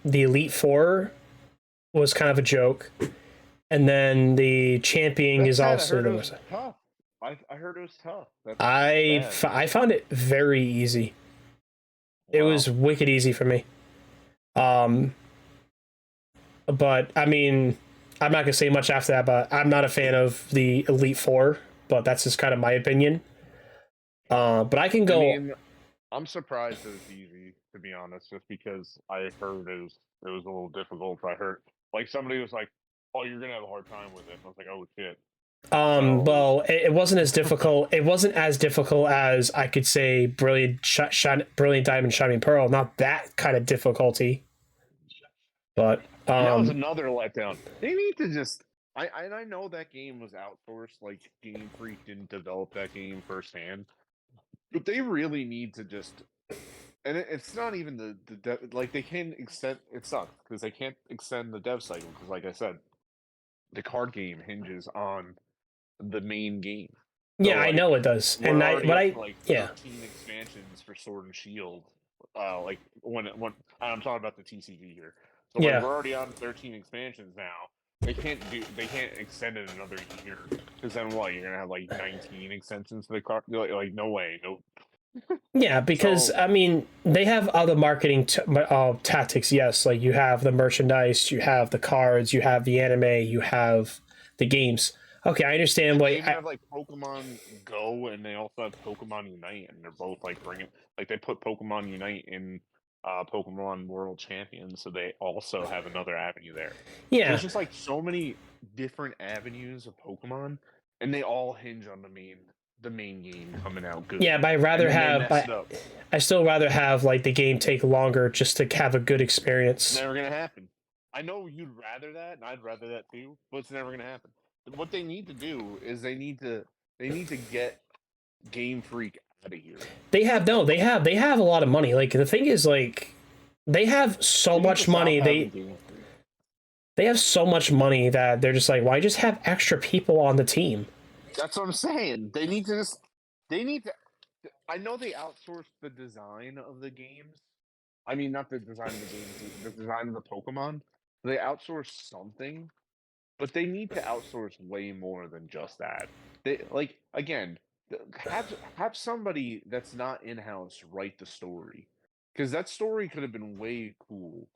Elite Four was kind of a joke, and then the champion is also the worst. Tough. I heard it was tough. I found it very easy. It was wicked easy for me. But I mean, I'm not gonna say much after that. But I'm not a fan of the Elite Four. But that's just kind of my opinion. But I can go. I mean, I'm surprised that it's easy, to be honest, just because I heard it was a little difficult. I heard like somebody was like, "Oh, you're gonna have a hard time with it." And I was like, "Oh shit." Well, it wasn't as difficult. It wasn't as difficult as I could say Brilliant Diamond, Shining Pearl. Not that kind of difficulty. But that was another letdown. They need to just. I know that game was outsourced. Like, Game Freak didn't develop that game firsthand, but they really need to just. And it's not even the like, they can't extend. It sucks because they can't extend the dev cycle because, like I said, the card game hinges on the main game. So, yeah, I know it does, and like yeah, 13 expansions for Sword and Shield. Like when I'm talking about the TCG here, So Yeah. we're already on 13 expansions now. They can't extend it another year because then what? You're gonna have like 19 extensions to the car? Like no way, nope. Yeah, because So, I mean, they have other marketing tactics. Yes, like you have the merchandise, you have the cards, you have the anime, you have the games. Okay, I understand. they even I, have like Pokemon Go, and they also have Pokemon Unite, and they're both like bringing like they put Pokemon Unite in Pokemon World Champions, so they also have another avenue there. yeah, There's just like so many different avenues of Pokemon, and they all hinge on the main game coming out good. yeah. But I'd And rather then they have, mess it up. I still rather have like the game take longer just to have a good It's experience. never gonna happen. I know you'd rather that, and I'd rather that too, but it's never gonna happen. What they need to do is they need to get Game Freak out of here. They have no, they have a lot of money. Like the thing is, like they have so They need to much stop money. having Game Freak. They have so much money that they're just like, why just have extra people on the team? That's what I'm saying. They need to just. They need to. I know they outsourced the design of the games. I mean, not the design of the games, the design of the Pokemon. They outsourced something, but they need to outsource way more than just that. They like again have somebody that's not in house write the story, because that story could have been way cool.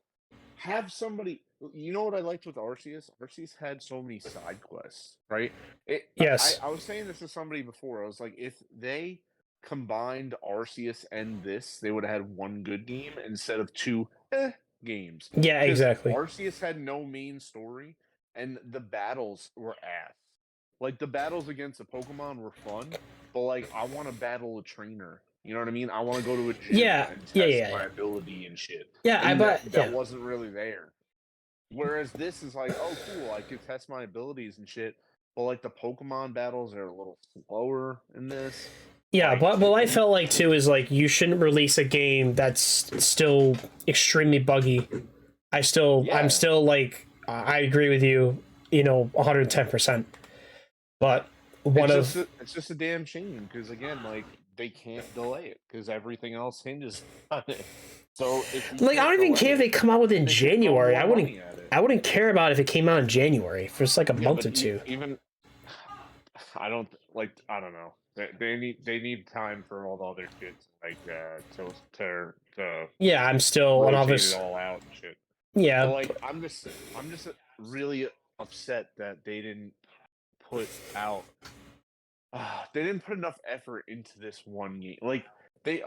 Have somebody. You know what I liked with Arceus? Arceus had so many side quests, right? Yes. I was saying this to somebody before. I was like, if they combined Arceus and this, they would have had one good game instead of two games. Yeah, Because exactly. Arceus had no main story, and the battles were ass. Like the battles against the Pokemon were fun, but like I want to battle a trainer. You know what I mean? I want to go to a gym Yeah, and yeah, test yeah, my yeah. ability and shit. Yeah, I And bet. that Yeah, wasn't really there. Whereas this is like, oh cool, I could test my abilities and shit. But like the Pokemon battles are a little slower in this. yeah. Like But what I felt like too is like you shouldn't release a game that's still extremely buggy. I'm yeah, still like, I agree with you. 110%. But one of it's just a damn shame because again, like they can't delay it because everything else hinges on it. So if you like I can't don't even delay care if it, they come out with it in they should throw January. more money at it. I wouldn't care about if it came out in January for just like a Yeah, month but or two. even I don't like. I don't know. They need time for all the other kids like to Yeah, I'm still an rotate it obvious. all out and shit. But Yeah, like, I'm just really upset that they didn't put out. They didn't put enough effort into this one game. Like they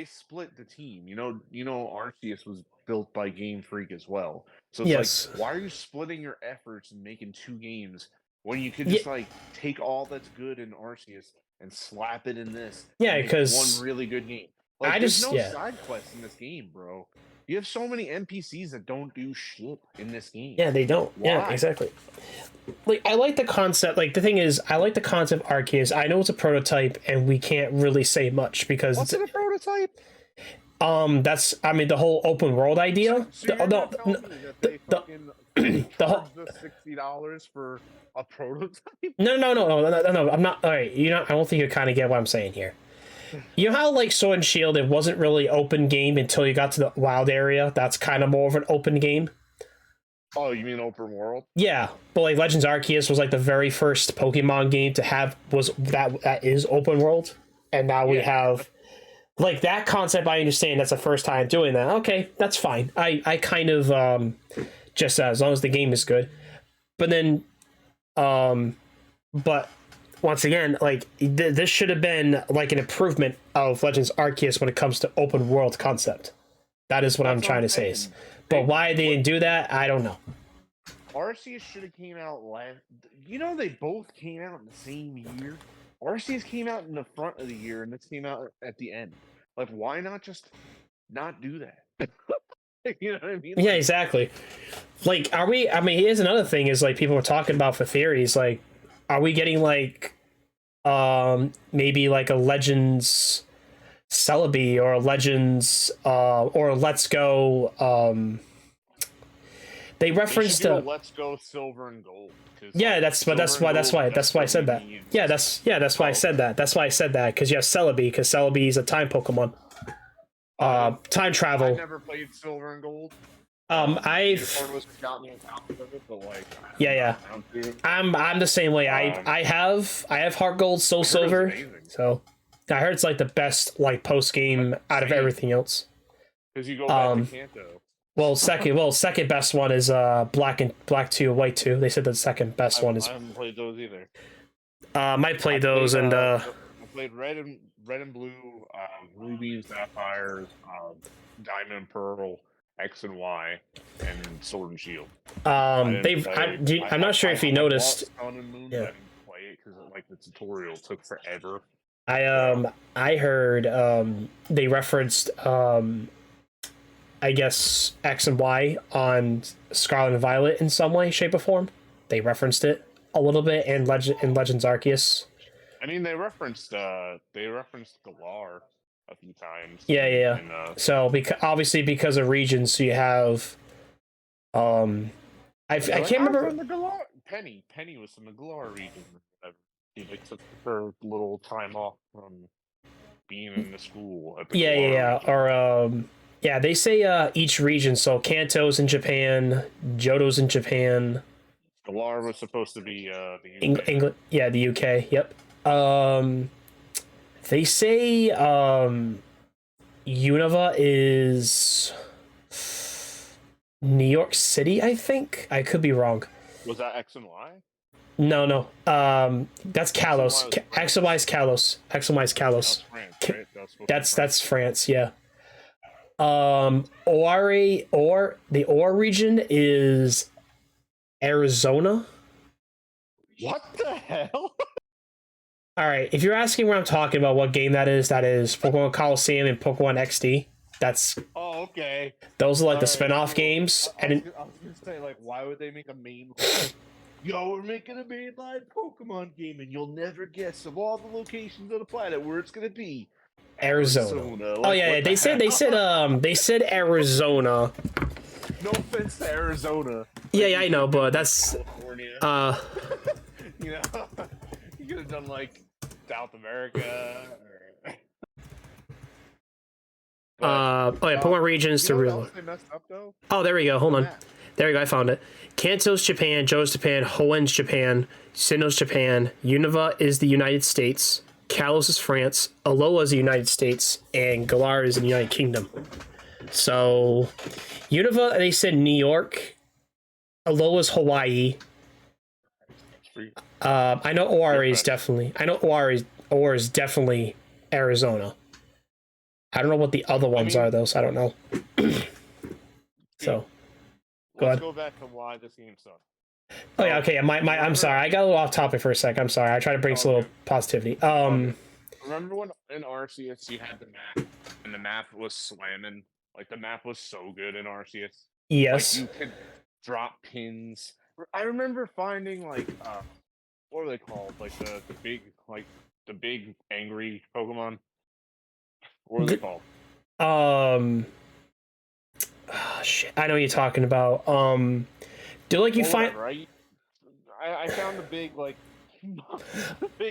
split the team. Arceus was built by Game Freak as well. So it's like, yes. why are you splitting your efforts and making two games when you could Yeah, just like take all that's good in Arceus and slap it in this and yeah, make one because really good game? I Like, there's just no yeah. side quests in this game, bro. You have so many NPCs that don't do shit in this game. Yeah, they don't. Yeah, Why? exactly. Like I like the concept. Like the thing is, I like the concept of Arceus. I know it's a prototype, and we can't really say much because What's in a prototype? that's I mean the whole open world idea. So you're No, gonna tell me that they the, fucking the whole charged us $60 for a prototype? no. I'm not. All right, I don't think you kind of get what I'm saying here. You know how like Sword and Shield, it wasn't really open game until you got to the wild area. That's kind of more of an open game. Oh, you mean open world? Yeah, but like Legends Arceus was like the very first Pokemon game to have was that is open world, and now we have like that concept. I understand that's the first time doing that. Okay, that's fine. I kind of just as long as the game is good, but then but once again, like this should have been like an improvement of Legends Arceus when it comes to open world concept. That is what I'm That's what trying I'm to say. saying. But why they didn't do that, I don't know. Arceus should have came out last. They both came out in the same year. Arceus came out in the front of the year, and this came out at the end. Like, why not just not do that? You know what I mean? Yeah, exactly. Like, are we? I mean, here's another thing: is like people were talking about for theories. Like, are we getting like, maybe like a Legends Celebi or a Legends, or Let's Go, they referenced Let's Go Silver and Gold. Yeah, that's why I said that. Yeah, that's why I said that. That's why I said that because you have Celebi because Celebi is a time Pokemon. Time travel. I never played Silver and Gold. I've was got me on top of it, but like yeah. I'm the same way. I have Heart Gold, Soul Silver. So I heard it's like the best like post game out of everything else. Because you go back to Kanto. Second best one is Black 2, White 2. They said the second best one is. I haven't played those either. Might play those played, and I played red and blue, rubies, sapphires, diamond and pearl, X and Y, and sword and shield. I'm not sure if you noticed. Sun and Moon, yeah. I didn't play it because like the tutorial took forever. I heard they referenced I guess X and Y on Scarlet and Violet in some way, shape, or form. They referenced it a little bit in Legends Arceus. I mean, they referenced Galar a few times. Yeah. So obviously because of regions, so you have I can't remember. Penny was from the Galar region. They took her little time off from being in the school. At the Region. Or they say each region. So Kanto's in Japan, Johto's in Japan. Galar was supposed to be the UK. England, the UK. Yep. They say Unova is New York City, I think. I could be wrong. Was that X and Y? No. That's Kalos. X and Y is Kalos. X and Y is Kalos. That's France, yeah. The Ore region is Arizona. What the hell? All right, if you're asking where I'm talking about, what game that is Pokemon Coliseum and Pokemon XD. That's okay. Those are like the spin-off games. I was gonna say, like, why would they make a main? Yo, we're making a mainline Pokemon game, and you'll never guess of all the locations on the planet where it's gonna be. Arizona. Like, they said Arizona. No offense to Arizona. Yeah, I know, but that's California. You know, you could have done like South America. Pokemon regions to real. They messed up though? Oh, there we go. Hold on. There we go. I found it. Kanto's Japan, Johto's Japan, Hoenn's Japan, Sinnoh's Japan, Unova is the United States, Kalos is France, Alola is the United States, and Galar is in the United Kingdom. So, Unova, they said New York, Alola is Hawaii. I know Ore is definitely Arizona. I don't know what the other ones are though, so I don't know. So, let's go back to why this game sucks. Oh yeah, okay. I'm sorry. I got a little off topic for a sec. I'm sorry. I try to bring some little positivity. Remember when in Arceus you had the map, and the map was slamming? Like the map was so good in Arceus. Yes. Like, you could drop pins. I remember finding like what are they called? Like the big angry Pokemon. What are they called? Shit. I know what you're talking about. You find right? I found the big like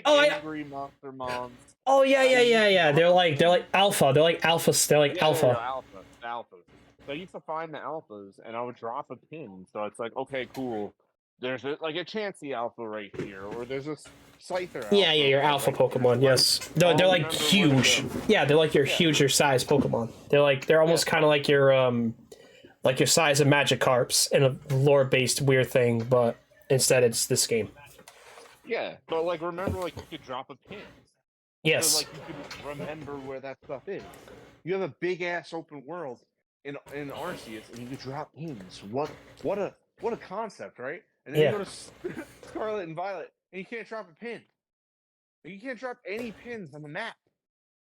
angry monster moms. Oh yeah. They're like alpha. They're like alphas. They're like alpha. Alphas. So I used to find the alphas, and I would drop a pin. So it's like, okay, cool. There's a Chansey alpha right here, or there's a Scyther alpha. Yeah, your alpha right Pokemon. Here. Yes, they're like huge. Yeah, they're like your huger size Pokemon. They're almost kind of like your size of Magikarps in a lore-based weird thing, but instead it's this game. Yeah, but like remember, like you could drop a pin. Yes. So, like you could remember where that stuff is. You have a big ass open world in Arceus, and you could drop pins. What a concept, right? And then you go to Scarlet and Violet, and you can't drop a pin. You can't drop any pins on the map.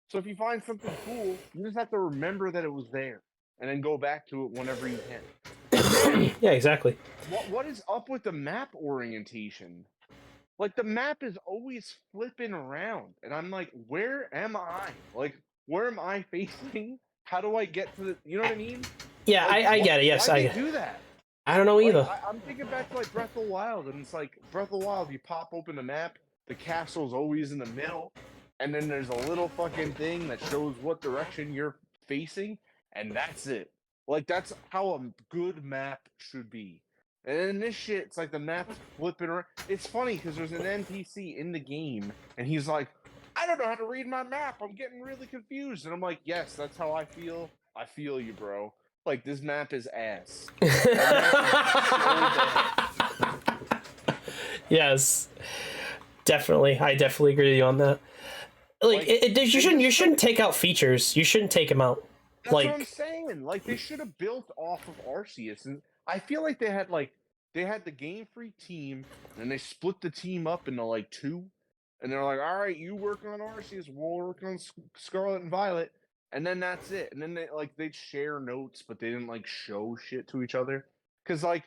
So if you find something cool, you just have to remember that it was there, and then go back to it whenever you can. Yeah, exactly. What is up with the map orientation? Like, the map is always flipping around, and I'm like, where am I? Like, where am I facing? How do I get to the... You know what I mean? Yeah, like, I get it, yes. Why do you do that? I don't know either. I'm thinking back to, like, Breath of the Wild, and it's like, Breath of the Wild, you pop open the map, the castle's always in the middle, and then there's a little fucking thing that shows what direction you're facing, and that's it. Like, that's how a good map should be. And then this shit, it's like the map's flipping around. It's funny because there's an NPC in the game, and he's like, I don't know how to read my map. I'm getting really confused. And I'm like, yes, that's how I feel. I feel you, bro. Like, this map is ass. Yes, definitely. I definitely agree with you on that. Like, you shouldn't take out features. You shouldn't take them out. That's what I'm saying. Like, they should have built off of Arceus, and I feel like they had the Game Freak team, and they split the team up into like two, and they're like, all right, you work on Arceus, we'll work on Scarlet and Violet, and then that's it. And then they'd share notes, but they didn't like show shit to each other, because like,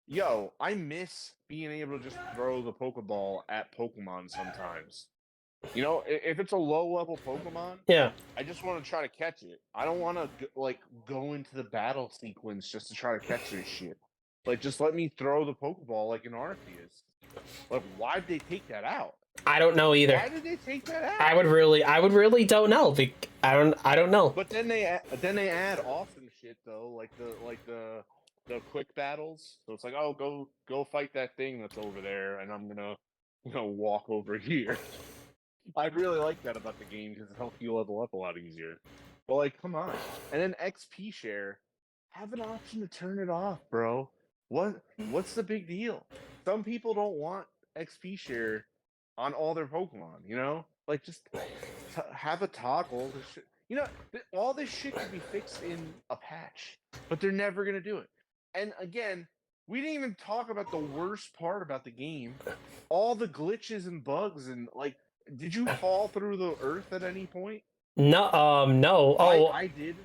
yo, I miss being able to just throw the Pokeball at Pokemon sometimes. You know, if it's a low-level Pokemon, yeah, I just want to try to catch it. I don't want to like go into the battle sequence just to try to catch this shit. Like, just let me throw the Pokeball like in Arceus. Like, why did they take that out? I don't know either. Why did they take that out? I would really don't know. I don't know. But then they add awesome shit though, like the quick battles. So it's like, oh, go fight that thing that's over there, and I'm gonna walk over here. I really like that about the game because it helps you level up a lot easier. But like, come on. And then XP share, have an option to turn it off, bro. What's the big deal? Some people don't want XP share on all their Pokemon, you know? Like, just have a toggle. All this shit could be fixed in a patch, but they're never gonna do it. And again, we didn't even talk about the worst part about the game. All the glitches and bugs and like, did you fall through the earth at any point? No, no. Oh, I did.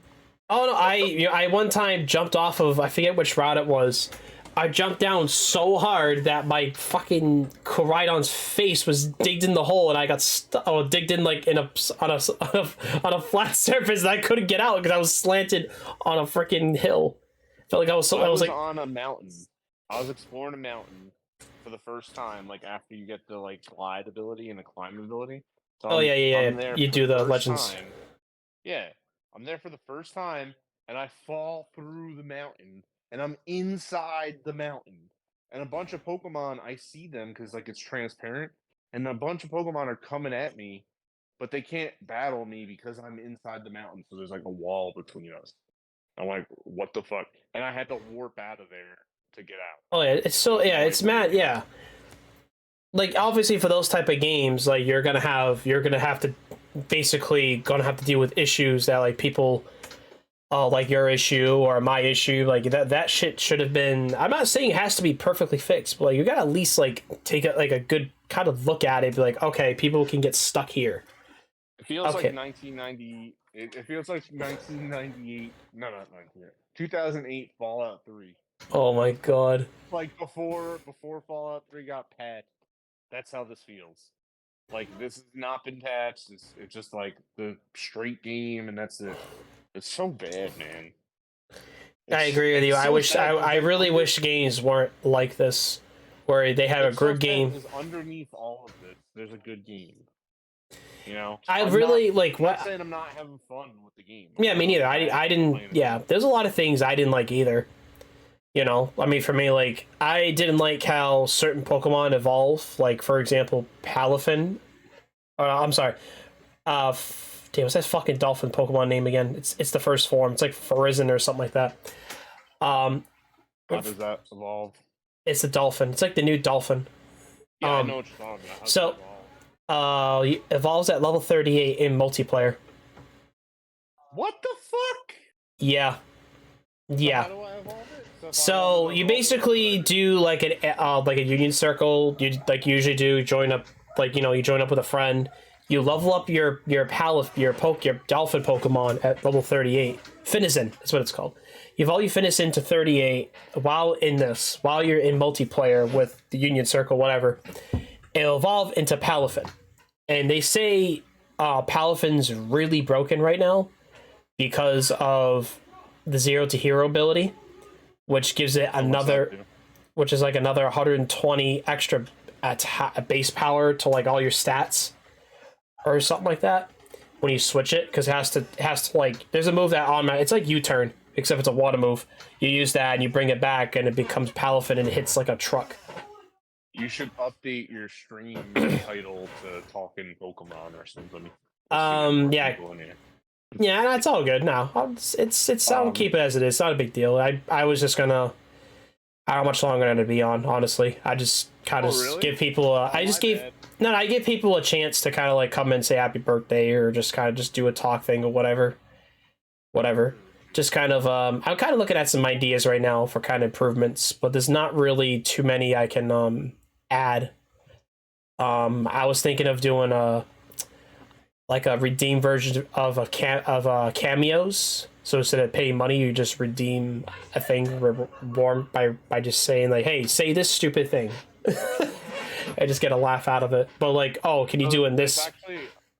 Oh no, I one time jumped off of, I forget which route it was. I jumped down so hard that my fucking Koraidon's face was digged in the hole, and I got digged in like on a flat surface, and I couldn't get out because I was slanted on a freaking hill. Felt like I was like on a mountain. I was exploring a mountain for the first time, like after you get the like glide ability and the climb ability. So yeah. You do the legends. Time. Yeah, I'm there for the first time, and I fall through the mountain, and I'm inside the mountain, and a bunch of Pokemon, I see them because like it's transparent, and a bunch of Pokemon are coming at me, but they can't battle me because I'm inside the mountain, so there's like a wall between us. I'm like, what the fuck? And I had to warp out of there to get out. Oh yeah, it's mad, yeah. Like, obviously for those type of games, like you're gonna have to deal with issues that like people like your issue or my issue, like that shit should have been, I'm not saying it has to be perfectly fixed, but like you gotta at least like take a good kind of look at it, be like, okay, people can get stuck here. It feels like 1990. It feels like 1998. No, not 1998. 2008 Fallout 3. Oh my god! Like before Fallout 3 got patched. That's how this feels. Like, this has not been patched. It's just like the straight game, and that's it. It's so bad, man. I agree with you. I really wish games weren't like this, where they have a good game. Underneath all of this, there's a good game. You know, I'm not saying I'm not having fun with the game. Yeah, me neither. I didn't. Yeah, there's a lot of things I didn't like either. You know, I mean, for me, like, I didn't like how certain Pokemon evolve. Like, for example, Palafin. I'm sorry. Damn, what's that fucking dolphin Pokemon name again? It's the first form. It's like Farizon or something like that. How does that evolve? It's a dolphin. It's like the new dolphin. Yeah, I know what you're talking about. It evolves at level 38 in multiplayer. What the fuck? Yeah. Yeah. So how do I evolve it? So you basically do like a union circle. You like usually do join up, like, you know, you join up with a friend. You level up your dolphin Pokemon at level 38. Finizen is what it's called. You evolve your Finizen to 38 while you're in multiplayer with the union circle, whatever. It'll evolve into Palafin. And they say Palafin's really broken right now because of the 0 to hero ability, which gives it which is like another 120 extra base power to like all your stats or something like that when you switch it, because it has to like, there's a move that automatic, it's like U-turn. except it's a water move. You use that and you bring it back, and it becomes powerful and it hits like a truck. You should update your stream title to Talking Pokemon or something. Yeah, yeah, that's all good now. I'll keep it as it is. It's not a big deal. I was just gonna. How much longer I'm gonna be on? Honestly, I just kind of really? give people. I give people a chance to kind of like come and say happy birthday or just kind of just do a talk thing or whatever. Just kind of I'm kind of looking at some ideas right now for kind of improvements, but there's not really too many I can add. I was thinking of doing a redeem version of cameos. So instead of paying money, you just redeem a thing reborn by just saying like, "Hey, say this stupid thing," I just get a laugh out of it. But like, oh, can you do in this?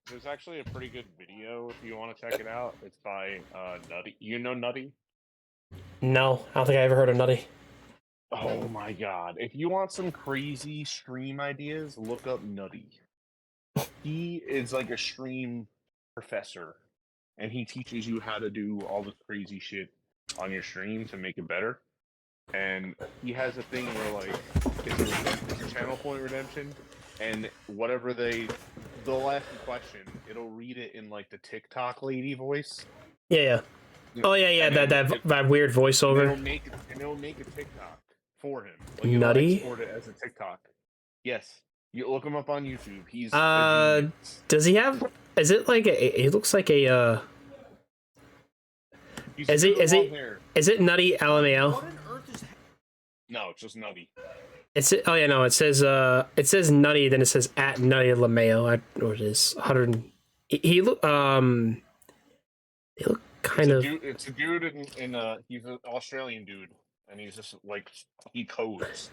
There's actually a pretty good video if you want to check it out. It's by Nutty. You know Nutty? No, I don't think I ever heard of Nutty. Oh my god! If you want some crazy stream ideas, look up Nutty. He is like a stream professor, and he teaches you how to do all this crazy shit on your stream to make it better. And he has a thing where like it's a channel point redemption, and whatever they'll ask a question, it'll read it in like the TikTok lady voice. Yeah. Oh yeah. That weird voiceover. It'll make a TikTok for him. Like, Nutty. Export it as a TikTok. Yes. You look him up on YouTube. He's does he have? Is it like it looks like a Is it Nutty LMAO? No, it's just Nutty. It says Nutty, then it says at Nutty LMAO. Or it is 100. He look kind of. It's a dude in he's an Australian dude, and he's just like he codes.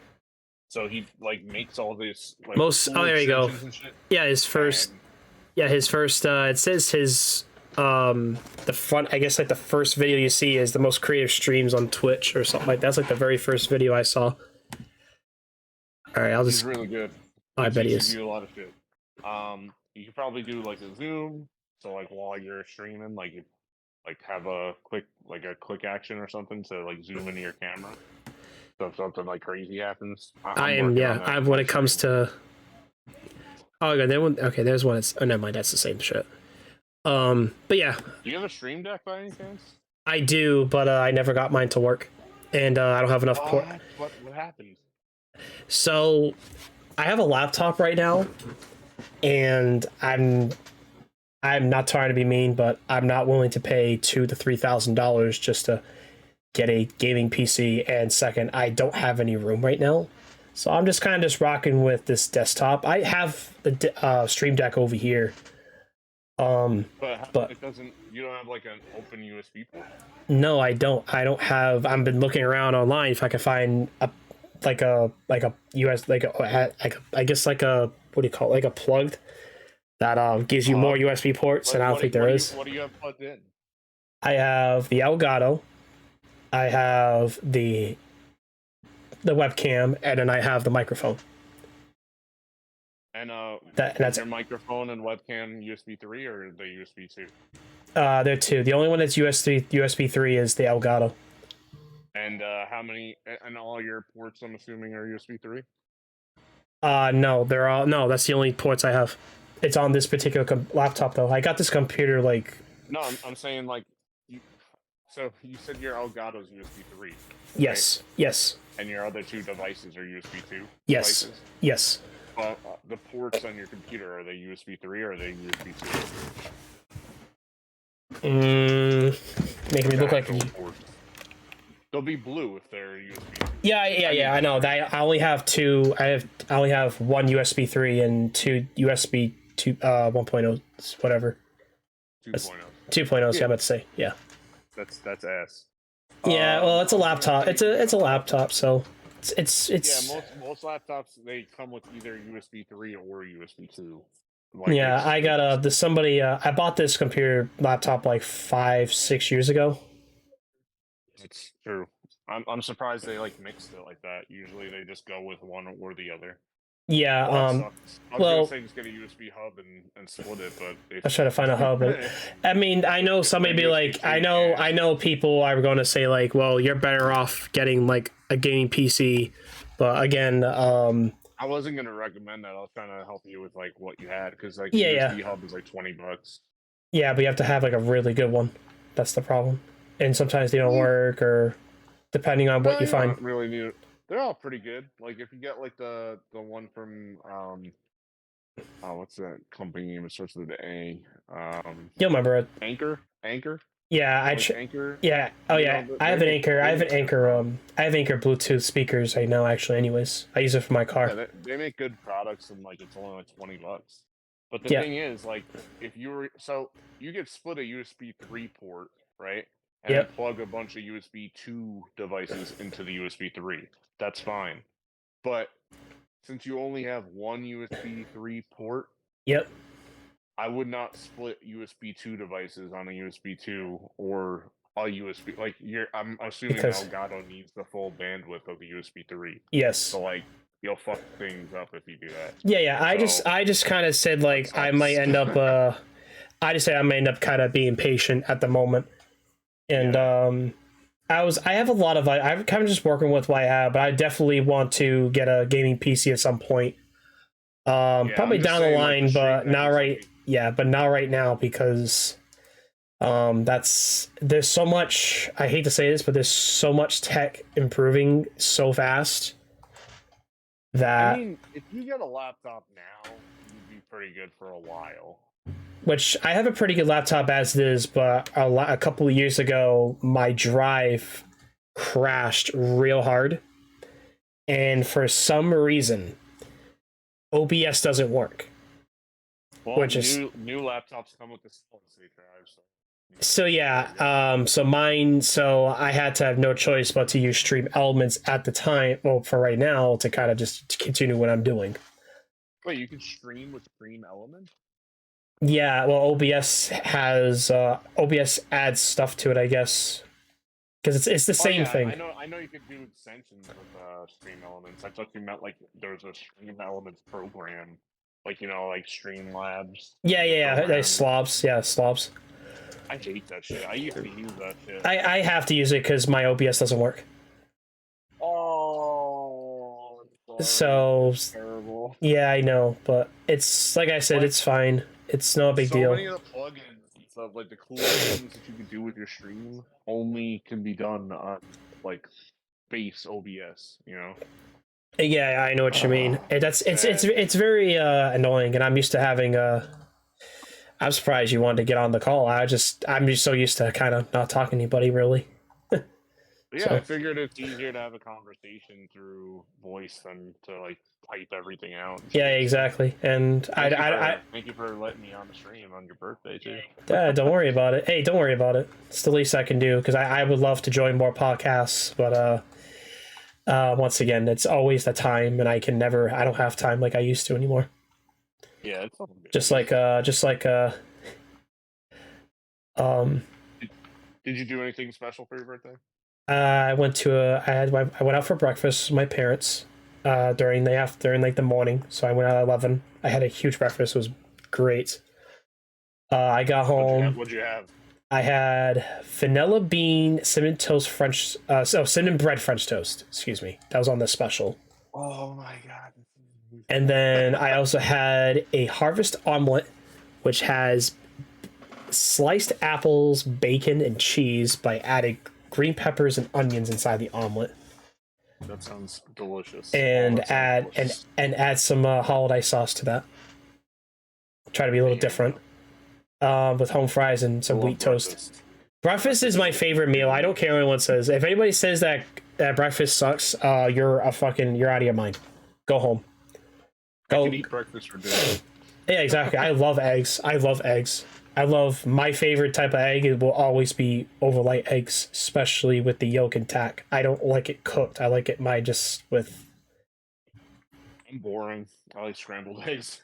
So he like makes all this like there you go. Yeah, his first. It says his the front, I guess like the first video you see is the most creative streams on Twitch or something like that. That's like the very first video I saw. All right, He's really good. I bet he is. Do a lot of shit. You could probably do like a zoom, so like while you're streaming, like have a quick action or something to like zoom into your camera. So if something like crazy happens, when it comes to. Oh, okay. There's one. Oh, never mind. That's the same shit. But yeah. Do you have a stream deck by any chance? I do, but I never got mine to work, and I don't have enough port. What happened? So, I have a laptop right now, and I'm not trying to be mean, but I'm not willing to pay $2,000 to $3,000 just to get a gaming PC. And second, I don't have any room right now, so I'm just kind of just rocking with this desktop. I have the Stream Deck over here. But it doesn't. You don't have like an open USB port. No, I don't. I've been looking around online if I can find a US I guess like a what do you call it? Like a plugged that gives you more USB ports, and I don't think there is. What do you have plugged in? I have the Elgato, I have the webcam, and then I have the microphone. And that's your microphone and webcam USB 3 or the USB 2? They're two. The only one that's USB 3 is the Elgato. And how many? And all your ports, I'm assuming, are USB 3. No, they're all That's the only ports I have. It's on this particular laptop though. I got this computer like. No, I'm saying like. So you said your Elgato's USB 3. Yes. Right? Yes. And your other two devices are USB 2. Yes. Devices? Yes. The ports on your computer, are they USB 3 or are they USB 2? Making me look like. They'll be blue if they're USB. Yeah. I know. I only have two. I only have one USB 3 and two USB 1.0 whatever. 2.0. 2.0. Yeah. So I'm about to say That's ass. Yeah. Well, it's a laptop. It's a laptop, so it's. Yeah. Most laptops they come with either USB 3 or USB 2. Yeah, I got I bought this computer laptop like 5-6 years ago. It's true. I'm surprised they like mixed it like that. Usually they just go with one or the other. Yeah. Well, that sucks. I was Well, gonna say just get a USB hub and split it, but I was trying to find a hub. I mean, I know somebody be like, I know people are going to say like, well, you're better off getting like a gaming PC, but again, I wasn't gonna recommend that. I was trying to help you with like what you had because like yeah, USB hub is like $20. yeah, but you have to have like a really good one. That's the problem, and sometimes they don't work, or depending on what you find. Don't really need it. They're all pretty good. Like if you get like the one from oh, what's that company name? It starts with the A. You'll remember it. Anchor. Yeah, Like Anchor. yeah. Oh yeah, I have an Anchor. I have an Anchor. I have Anchor Bluetooth speakers right now. Actually, anyways, I use it for my car. Yeah, they make good products, and like it's only like $20. But the Yeah. thing is, like, if you were you get split a USB 3 port, right? And Yep. plug a bunch of USB 2 devices into the USB 3. That's fine. But since you only have one USB 3 port, Yep. I would not split USB 2 devices on a USB 2 or a USB. Like I'm assuming Because Elgato needs the full bandwidth of the USB 3. yes. So like you'll fuck things up if you do that. Yeah, yeah. I just kind of said like I might end up. I just say I may end up kind of being patient at the moment, and I have a lot of I'm kind of just working with what I have, but I definitely want to get a gaming PC at some point. Probably down the line, like but not right. Yeah, but not right now because there's so much. I hate to say this, but there's so much tech improving so fast that I mean, if you get a laptop now, you'd be pretty good for a while. Which I have a pretty good laptop as it is, but a couple of years ago, my drive crashed real hard, and for some reason, OBS doesn't work. Well, which is new laptops come with the solid state drive, so yeah, so I had to have no choice but to use Stream Elements at the time. Well, for right now, to kind of just continue what I'm doing. Wait, you can stream with Stream Elements? Yeah, well, OBS has OBS adds stuff to it, I guess, because it's the same thing. I know you could do extensions with Stream Elements. I thought you meant like there's a Stream Elements program, like like Streamlabs. Yeah, they slobs. Yeah, slobs. I hate that shit. I used to use that shit. I have to use it because my OBS doesn't work. Oh, so terrible. Yeah, I know, but it's like I said, it's fine. It's not a big deal. So many of the plugins and stuff, like the cool things that you can do with your stream, only can be done on like base OBS. Yeah, I know what you mean. It's very annoying, and I'm used to having I'm surprised you wanted to get on the call. I'm just so used to kind of not talking to anybody really. Yeah, so. I figured it's easier to have a conversation through voice than to like type everything out. Yeah, exactly. And thank you for letting me on the stream on your birthday too. Yeah, don't worry about it. Hey, don't worry about it. It's the least I can do because I would love to join more podcasts, but once again, it's always the time, and I don't have time like I used to anymore. Yeah, it's good. Just like Did you do anything special for your birthday? I went out for breakfast with my parents during like the morning. So I went out at 11. I had a huge breakfast. It was great. I got home. What'd you have? I had vanilla bean cinnamon bread French toast. Excuse me. That was on the special. Oh my god. And then I also had a harvest omelet, which has sliced apples, bacon, and cheese by adding green peppers and onions inside the omelet. That sounds delicious. And add some holiday sauce to that. Try to be a little different. With home fries and some wheat toast. Breakfast is my favorite meal. I don't care what anyone says. If anybody says that breakfast sucks, you're out of your mind. Go home. I can eat breakfast for dinner. Yeah, exactly. I love eggs. I love my favorite type of egg. It will always be overnight eggs, especially with the yolk intact. I don't like it cooked. I like it just with. I'm boring. I like scrambled eggs.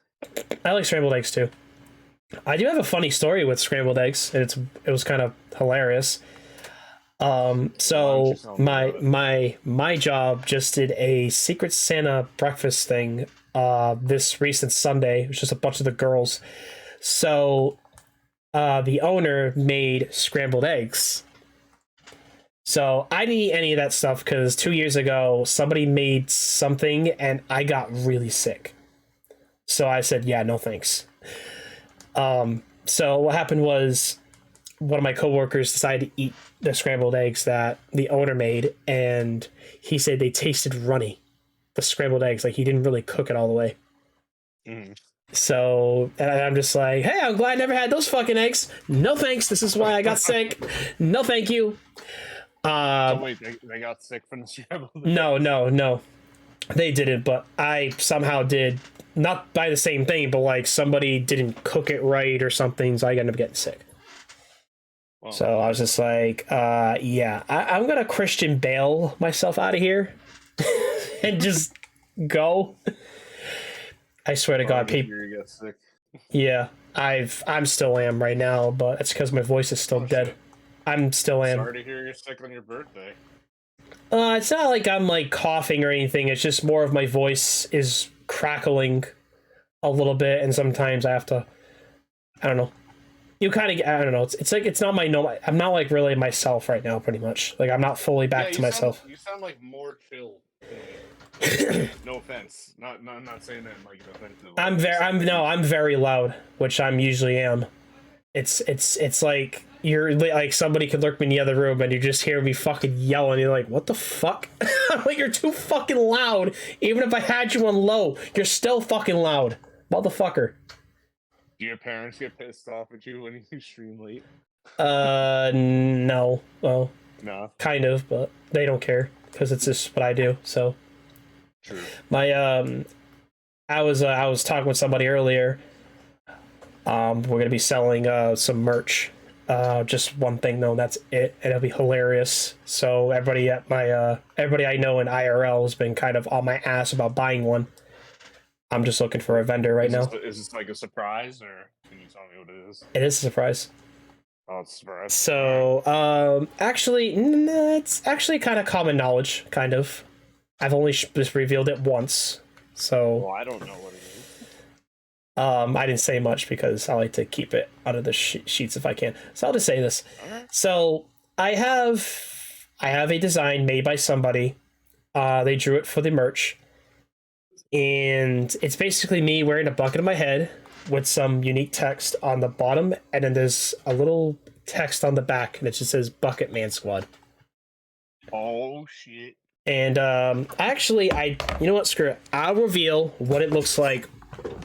I like scrambled eggs too. I do have a funny story with scrambled eggs, and it was kind of hilarious. So my job just did a Secret Santa breakfast thing this recent Sunday. It was just a bunch of the girls. So the owner made scrambled eggs. So I didn't eat any of that stuff because 2 years ago somebody made something and I got really sick. So I said, yeah, no thanks. So what happened was one of my coworkers decided to eat the scrambled eggs that the owner made, and he said they tasted runny. The scrambled eggs, like he didn't really cook it all the way. Mm. So, and I'm just like, hey, I'm glad I never had those fucking eggs. No thanks. This is why I got sick. No, thank you. So wait, they got sick from the scrambled eggs? No. They didn't, but I somehow did. Not by the same thing, but like somebody didn't cook it right or something, so I ended up getting sick. Well, so I was just like, yeah, I'm gonna Christian Bale myself out of here and just go. I swear to God, people. Yeah, I'm still am right now, but it's because my voice is still dead. Shit. I'm still am. Sorry to hear you're sick on your birthday. It's not like I'm like coughing or anything. It's just more of my voice is crackling a little bit, and sometimes I have to. I don't know. You kind of. I don't know. It's like it's not my no. I'm not like really myself right now. Pretty much. Like I'm not fully back to myself. You sound like more chill. No offense. Not saying that like offensive. I'm very loud, which I'm usually am. It's like you're like somebody could lurk me in the other room and you just hear me fucking yelling. You're like, what the fuck? I'm like, you're too fucking loud. Even if I had you on low, you're still fucking loud, motherfucker. Do your parents get pissed off at you when you stream late? No. Well, no. Kind of, but they don't care because it's just what I do. So. True. My I was talking with somebody earlier. We're gonna be selling some merch. Just one thing though, that's it, and it'll be hilarious. So everybody at my everybody I know in IRL has been kind of on my ass about buying one. I'm just looking for a vendor right now. Is this like a surprise, or can you tell me what it is? It is a surprise. Oh, it's a surprise. So actually, it's actually kind of common knowledge, kind of. I've only just revealed it once, so. Well, I don't know what it is. I didn't say much because I like to keep it under the sheets if I can. So I'll just say this. Okay. So I have a design made by somebody. They drew it for the merch, and it's basically me wearing a bucket on my head with some unique text on the bottom, and then there's a little text on the back that just says "Bucket Man Squad." Oh shit. And actually, you know what? Screw it. I'll reveal what it looks like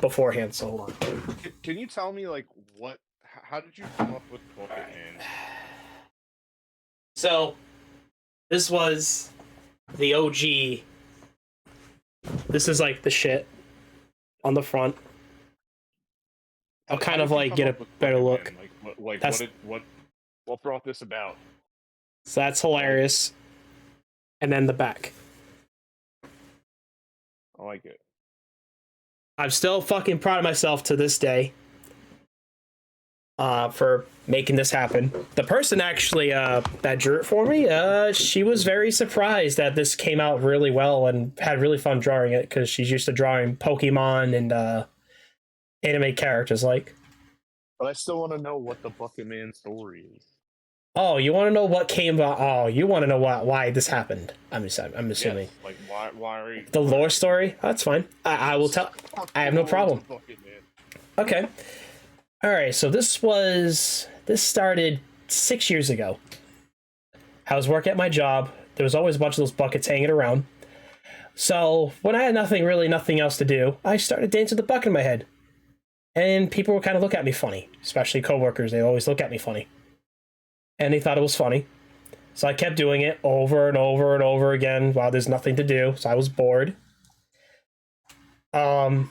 beforehand. So hold on. Can you tell me like what? How did you come up with Bucket Man? So this was the OG. This is like the shit on the front. I'll kind of like get a better look. Like what brought this about? So that's hilarious. And then the back. I like it. I'm still fucking proud of myself to this day for making this happen. The person actually that drew it for me, she was very surprised that this came out really well and had really fun drawing it because she's used to drawing Pokemon and anime characters like. But I still want to know what the Bucket Man story is. Oh, you want to know what came about? Oh, you want to know why this happened? I'm assuming. Yes, like why are you... The lore story? Oh, that's fine. I will tell. I have no problem. Okay. All right. So this started 6 years ago. I was working at my job. There was always a bunch of those buckets hanging around. So when I had nothing else to do, I started dancing with the bucket in my head, and people would kind of look at me funny, especially coworkers. They always look at me funny. And he thought it was funny. So I kept doing it over and over and over again while there's nothing to do. So I was bored. And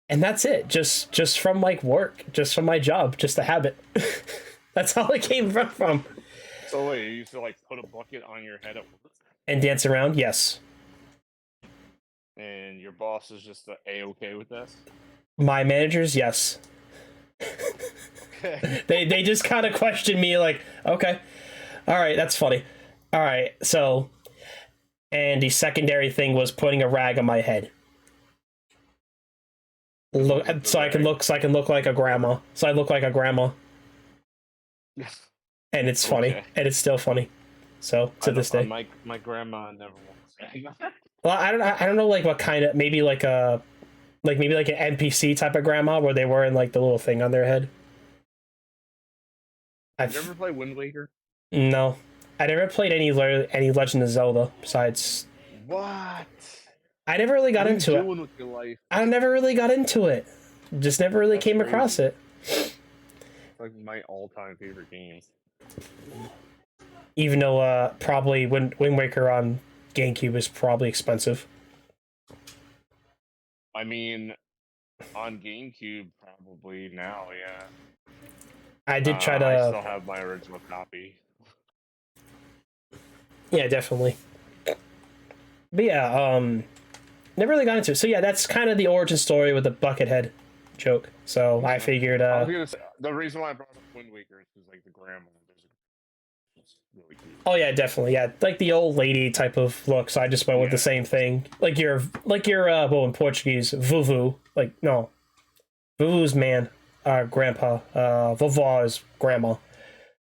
that's it. Just from like work, just from my job, just a habit. That's all it came from. So wait, you used to like put a bucket on your head at work? And dance around? Yes. And your boss is just A-okay with this? My managers, yes. They just kind of questioned me like, okay, all right, that's funny. All right, so, and the secondary thing was putting a rag on my head. look so I can look like a grandma. So I look like a grandma, and it's funny, Okay. and it's still funny. So to this day, my grandma never wants that. well, I don't know like what kind of maybe like a maybe like an NPC type of grandma where they wearing like the little thing on their head. Did you ever play Wind Waker? No, I never played any Legend of Zelda besides. What? I never really got into it. With your life? I never really got into it. Just never really That's came crazy. across it. It's like my all-time favorite games. Even though probably Wind Waker on GameCube is probably expensive. I mean, on GameCube, probably now, yeah. I did try to. I still have my original copy. Yeah, definitely. But yeah, never really got into it. So yeah, that's kind of the origin story with the Buckethead joke. So I figured. I was gonna say, the reason why I brought up Wind Waker is because like the grandma, it's really cute. Oh yeah, definitely. Yeah, like the old lady type of look. So I just went with the same thing. Like your well in Portuguese, vuvu. Like no, vuvu's man, grandpa. Vovó is grandma.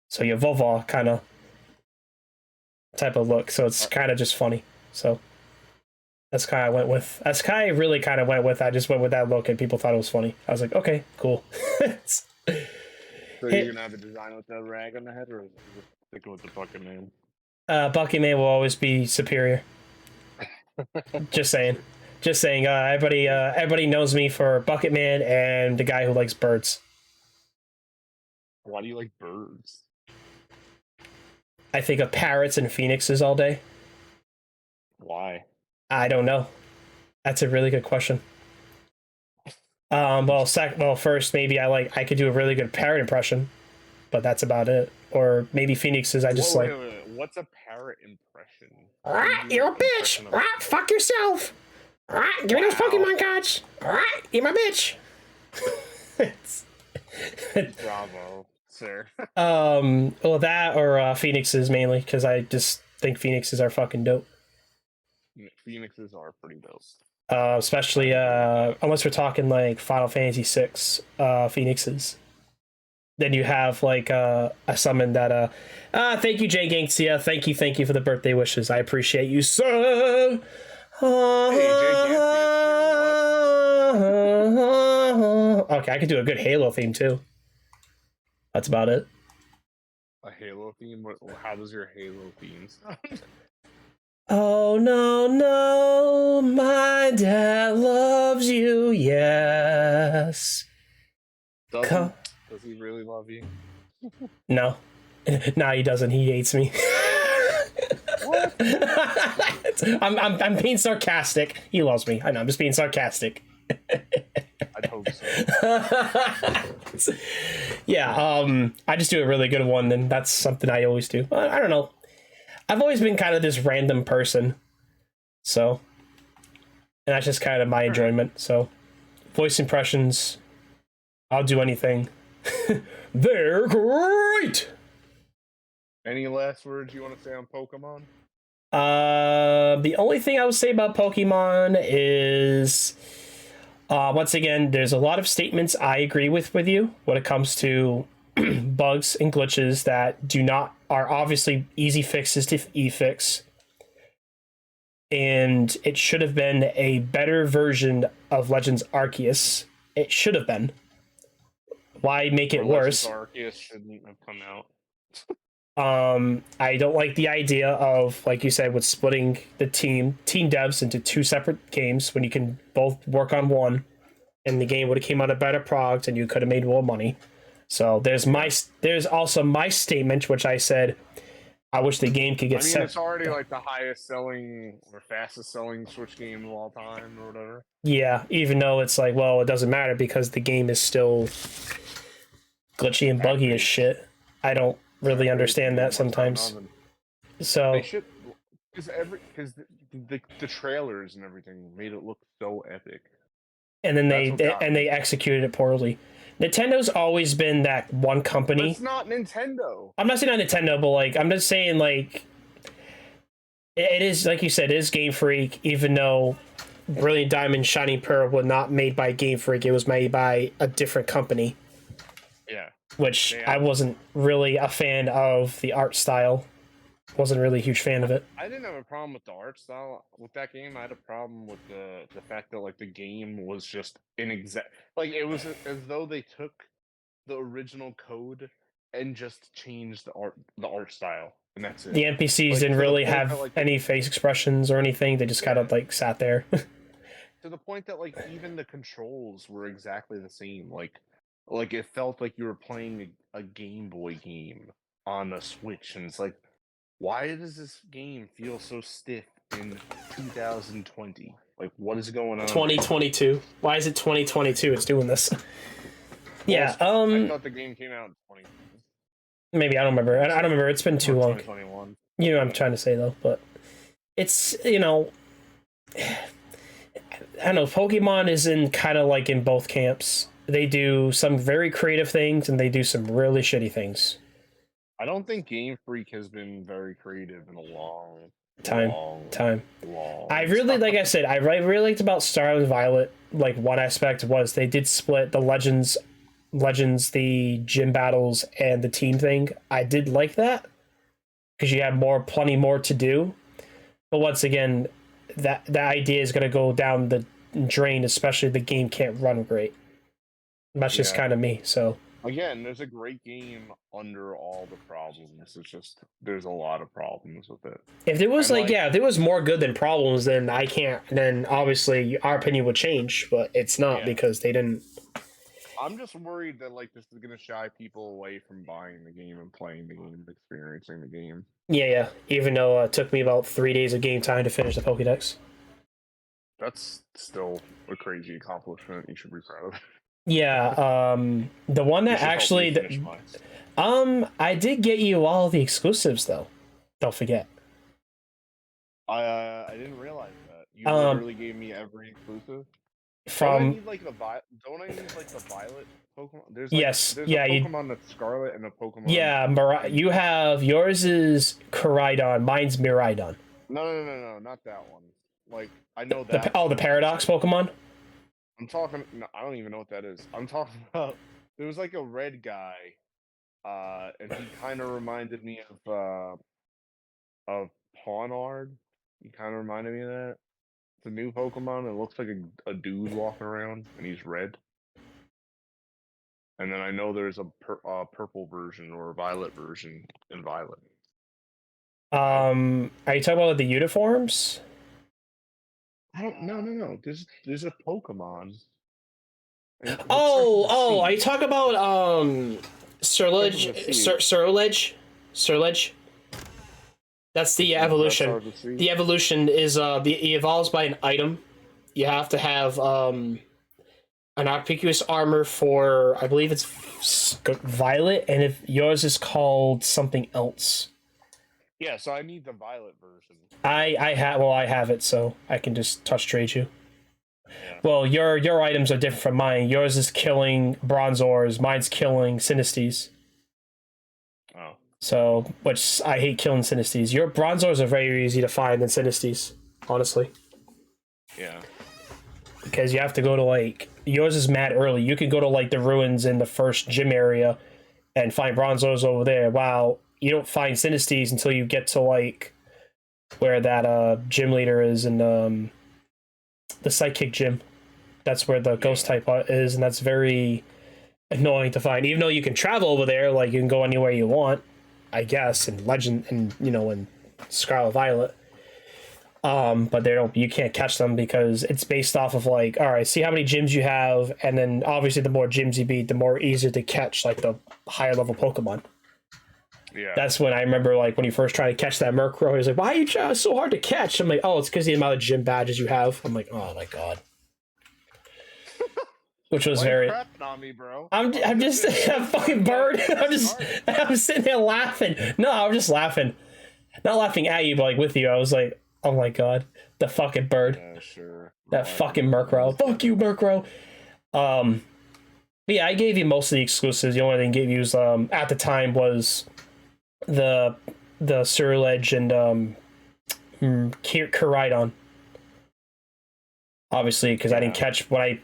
So your vovó kind of type of look. So it's kind of just funny. So that's kind of I went with. That's kind of really kind of went with. I just went with that look, and people thought it was funny. I was like, okay, cool. So you're gonna have a design with that rag on the head, or is it just sticking with the Bucket Man? Bucket Man will always be superior. Just saying. Just saying. Everybody knows me for Bucket Man and the guy who likes birds. Why do you like birds? I think of parrots and phoenixes all day. Why? I don't know. That's a really good question. Well, first maybe I could do a really good parrot impression, but that's about it. Or maybe phoenixes. I just Wait. What's a parrot impression? You're a bitch. Fuck yourself. Give me those Pokemon cards. You're my bitch. Bravo, sir. Well, that or phoenixes mainly because I just think phoenixes are fucking dope. Phoenixes are pretty dope. Especially unless we're talking like Final Fantasy VI phoenixes. Then you have like a summon that thank you Jay Gangxia, thank you for the birthday wishes. I appreciate you, sir. Okay, I could do a good Halo theme too. That's about it. A Halo theme? How does your Halo theme sound? Oh no, my dad loves you, yes. Does he really love you? No. No, he doesn't. He hates me. What? I'm being sarcastic. He loves me. I know, I'm just being sarcastic. I'd hope so. Yeah, I just do a really good one, and that's something I always do. I don't know. I've always been kind of this random person. So, and that's just kind of my enjoyment. So, voice impressions, I'll do anything. They're great! Any last words you want to say on Pokemon? The only thing I would say about Pokemon is, once again, there's a lot of statements I agree with you when it comes to bugs and glitches that are obviously easy fixes to e-fix. And it should have been a better version of Legends Arceus. It should have been. Why make it worse? Arceus shouldn't have come out. I don't like the idea of, like you said, with splitting the team devs into two separate games when you can both work on one, and the game would have came out a better product and you could have made more money. So there's also my statement, which I said, I wish the game could get set. It's already like the highest selling or fastest selling Switch game of all time or whatever. Yeah, even though it's like, well, it doesn't matter because the game is still glitchy and buggy as shit. I don't really understand that sometimes. So they should, because the trailers and everything made it look so epic. And then they executed it poorly. Nintendo's always been that one company. But it's not Nintendo. I'm not saying not Nintendo, but like I'm just saying like it is, like you said, it is Game Freak, even though Brilliant Diamond, Shining Pearl were not made by Game Freak. It was made by a different company, Yeah. which I wasn't really a fan of the art style. Wasn't really a huge fan of it. I didn't have a problem with the art style with that game. I had a problem with the fact that like the game was just like it was as though they took the original code and just changed the art style, and that's it. The NPCs Like, didn't to the really point have that, like, any face expressions or anything. They just kind of like sat there. to the point that like even the controls were exactly the same. Like it felt like you were playing a Game Boy game on a Switch, and it's like, why does this game feel so stiff in 2020? Like, what is going on? 2022. Why is it 2022? It's doing this. Yeah. I thought the game came out in 20. Maybe I don't remember. I don't remember. It's been too long. 2021. You know what I'm trying to say though, but it's I don't know. Pokemon is in kind of like in both camps. They do some very creative things and they do some really shitty things. I don't think Game Freak has been very creative in a long time. I really, time. like I said, I really liked about Star and Violet. Like one aspect was they did split the Legends, the gym battles, and the team thing. I did like that because you have plenty more to do. But once again, that idea is going to go down the drain, especially if the game can't run great. That's just kind of me. So again, there's a great game under all the problems. It's just there's a lot of problems with it. If there was if there was more good than problems, then then obviously our opinion would change. But it's not because they didn't. I'm just worried that like this is gonna shy people away from buying the game and playing the game and experiencing the game. Yeah. Even though it took me about 3 days of game time to finish the Pokédex. That's still a crazy accomplishment. You should be proud of. Yeah, the one that actually, I did get you all the exclusives though. Don't forget. I didn't realize that. You literally gave me every exclusive. Don't I need like the violet Pokemon? There's a Pokemon that's Scarlet and a Pokemon. Yeah, you have yours is Koraidon, mine's Miraidon. No, not that one. Like I know that. The Paradox Pokemon. I'm talking. No, I don't even know what that is. I'm talking about. There was like a red guy, and he kind of reminded me of Pawnard. He kind of reminded me of that. It's a new Pokemon. It looks like a dude walking around, and he's red. And then I know there's a purple version or a violet version in Violet. Are you talking about the uniforms? I don't. No. There's a Pokemon. Are you talking about Surledge? That's the evolution. The evolution is he evolves by an item. You have to have an Arpicus armor for, I believe it's Violet, and if yours is called something else. Yeah, so I need the Violet version. I have it, so I can just touch trade you. Yeah. Well, your items are different from mine. Yours is killing Bronzors, mine's killing Sinistes. Oh. So, which I hate killing Sinistes. Your Bronzors are very easy to find than Sinistes, honestly. Yeah. Because you have to go to yours is mad early. You can go to the ruins in the first gym area and find Bronzors over there. Wow, you don't find Sinistes until you get to where that gym leader is in the Psychic Gym. That's where the ghost type is, and that's very annoying to find. Even though you can travel over there, you can go anywhere you want, I guess, in Legend and in Scarlet Violet. But you can't catch them because it's based off of all right, see how many gyms you have, and then obviously the more gyms you beat, the more easier to catch the higher level Pokemon. Yeah. That's when I remember when you first tried to catch that Murkrow, he was like, "Why are you trying so hard to catch?" I'm like, "Oh, it's because the amount of gym badges you have." I'm like, "Oh my god." Which was very. You're crapping on me, bro. I'm just a fucking bird. I'm sitting there laughing. No, I'm just laughing, not laughing at you, but with you. I was like, "Oh my god, the fucking bird." Yeah, sure. That fucking Murkrow. Fuck you, Murkrow. Yeah, I gave you most of the exclusives. The only thing I gave you was at the time was the Surledge and Koraidon. Obviously, because I didn't catch when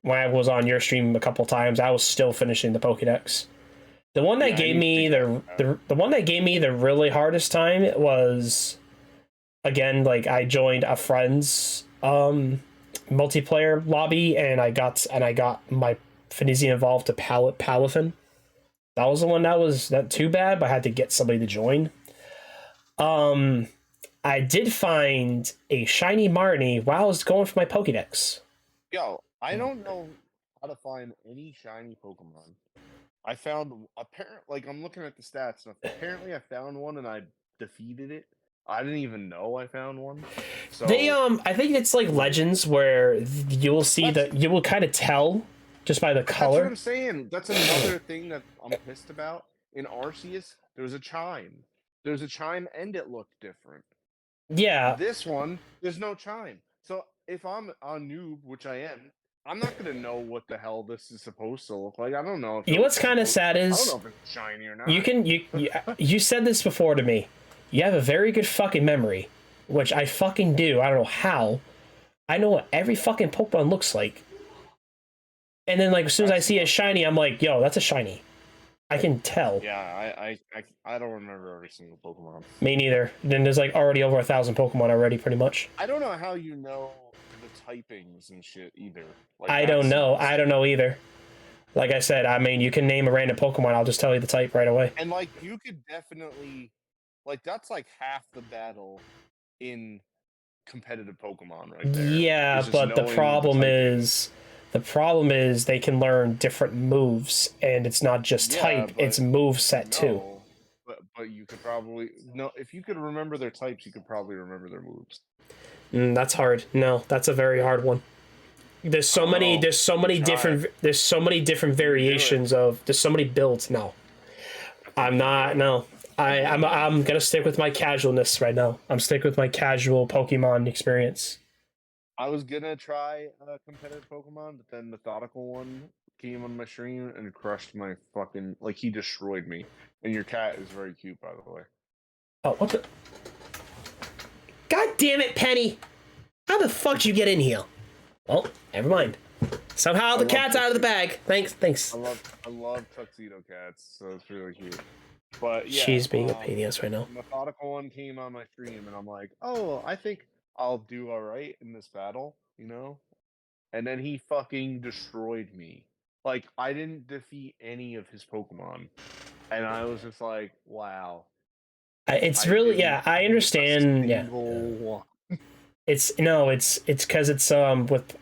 I was on your stream a couple times. I was still finishing the Pokédex. The one that gave me the one that gave me the really hardest time was, again, like I joined a friend's multiplayer lobby, and I got my Finneasy involved to Palafin. That was the one that was not too bad, but I had to get somebody to join. I did find a shiny Marnie while I was going for my Pokédex. Yo, I don't know how to find any shiny Pokemon. I found like I'm looking at the stats, and apparently I found one and I defeated it. I didn't even know I found one. So they I think it's like Legends where you will see you will kind of tell just by the color. That's what I'm saying. That's another thing that I'm pissed about. In Arceus, there's a chime. There's a chime and it looked different. Yeah. This one, there's no chime. So if I'm a noob, which I am, I'm not gonna know what the hell this is supposed to look like. I don't know. What's kind of sad is I don't know if it's shiny or not. You said this before to me. You have a very good fucking memory, which I fucking do. I don't know how. I know what every fucking Pokemon looks like. And then, like, as soon as I see a shiny, I'm like, yo, that's a shiny. I can tell. Yeah, I don't remember every single Pokemon. Me neither. Then there's like already over 1,000 Pokemon already, pretty much. I don't know how you know the typings and shit either. Like, I don't know. I don't know either. Like I said, I mean, you can name a random Pokemon. I'll just tell you the type right away. And like, you could definitely, like, that's like half the battle in competitive Pokemon right there. Yeah, but the problem is they can learn different moves, and it's not just type; it's move set too. But you could probably if you could remember their types, you could probably remember their moves. That's hard. No, that's a very hard one. There's so many different variations of. There's so many builds. No, I'm not. No, I'm gonna stick with my casualness right now. I'm sticking with my casual Pokemon experience. I was gonna try a competitive Pokemon, but then Methodical one came on my stream and crushed my fucking, like, he destroyed me. And your cat is very cute, by the way. Oh, what the? God damn it, Penny! How the fuck did you get in here? Well, never mind. Somehow the cat's out of the bag. Thanks. I love tuxedo cats, so it's really cute. But yeah, she's being a pain in the ass right now. Methodical one came on my stream, and I'm like, oh, I think I'll do all right in this battle, you know? And then he fucking destroyed me. Like, I didn't defeat any of his Pokemon. And I was just like, wow. It's really, yeah, I understand. Yeah. It's because it's with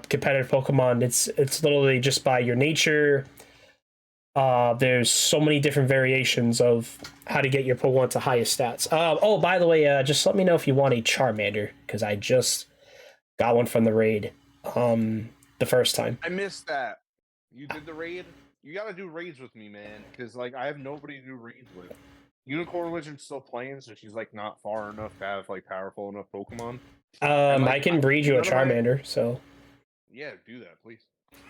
competitive Pokemon, it's literally just by your nature. There's so many different variations of how to get your Pokemon to highest stats. Oh, by the way, just let me know if you want a Charmander, because I just got one from the raid the first time. I missed that. You did the raid? You gotta do raids with me, man, because like I have nobody to do raids with. Unicorn Wizard's still playing, so she's like not far enough to have like powerful enough Pokemon. I can breed you a Charmander, so yeah, do that, please.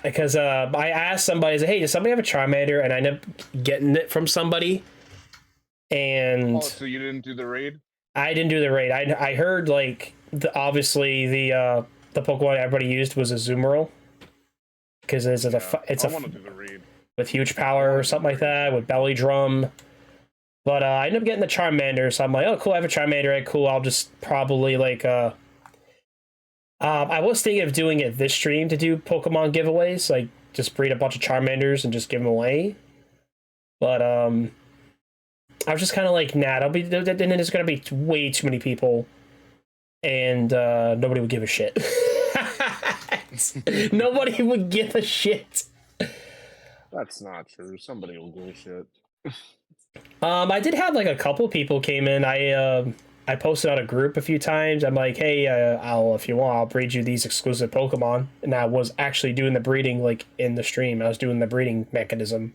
Because I asked somebody, I said, hey, does somebody have a Charmander? And I ended up getting it from somebody. And so you didn't do the raid? I didn't do the raid. I heard like obviously the Pokemon everybody used was a Azumarill, because it's a raid with huge power or something like that with Belly Drum. But I ended up getting the Charmander, so I'm like, oh cool, I have a Charmander. Right, cool. I'll just probably like I was thinking of doing it this stream to do Pokemon giveaways, like just breed a bunch of Charmanders and just give them away. But I was just kind of like, nah, and then there's gonna be way too many people, and nobody would give a shit. Nobody would give a shit. That's not true. Somebody will give a shit. I did have like a couple people came in. I posted on a group a few times. I'm like, hey, if you want, I'll breed you these exclusive Pokemon. And I was actually doing the breeding like in the stream. I was doing the breeding mechanism.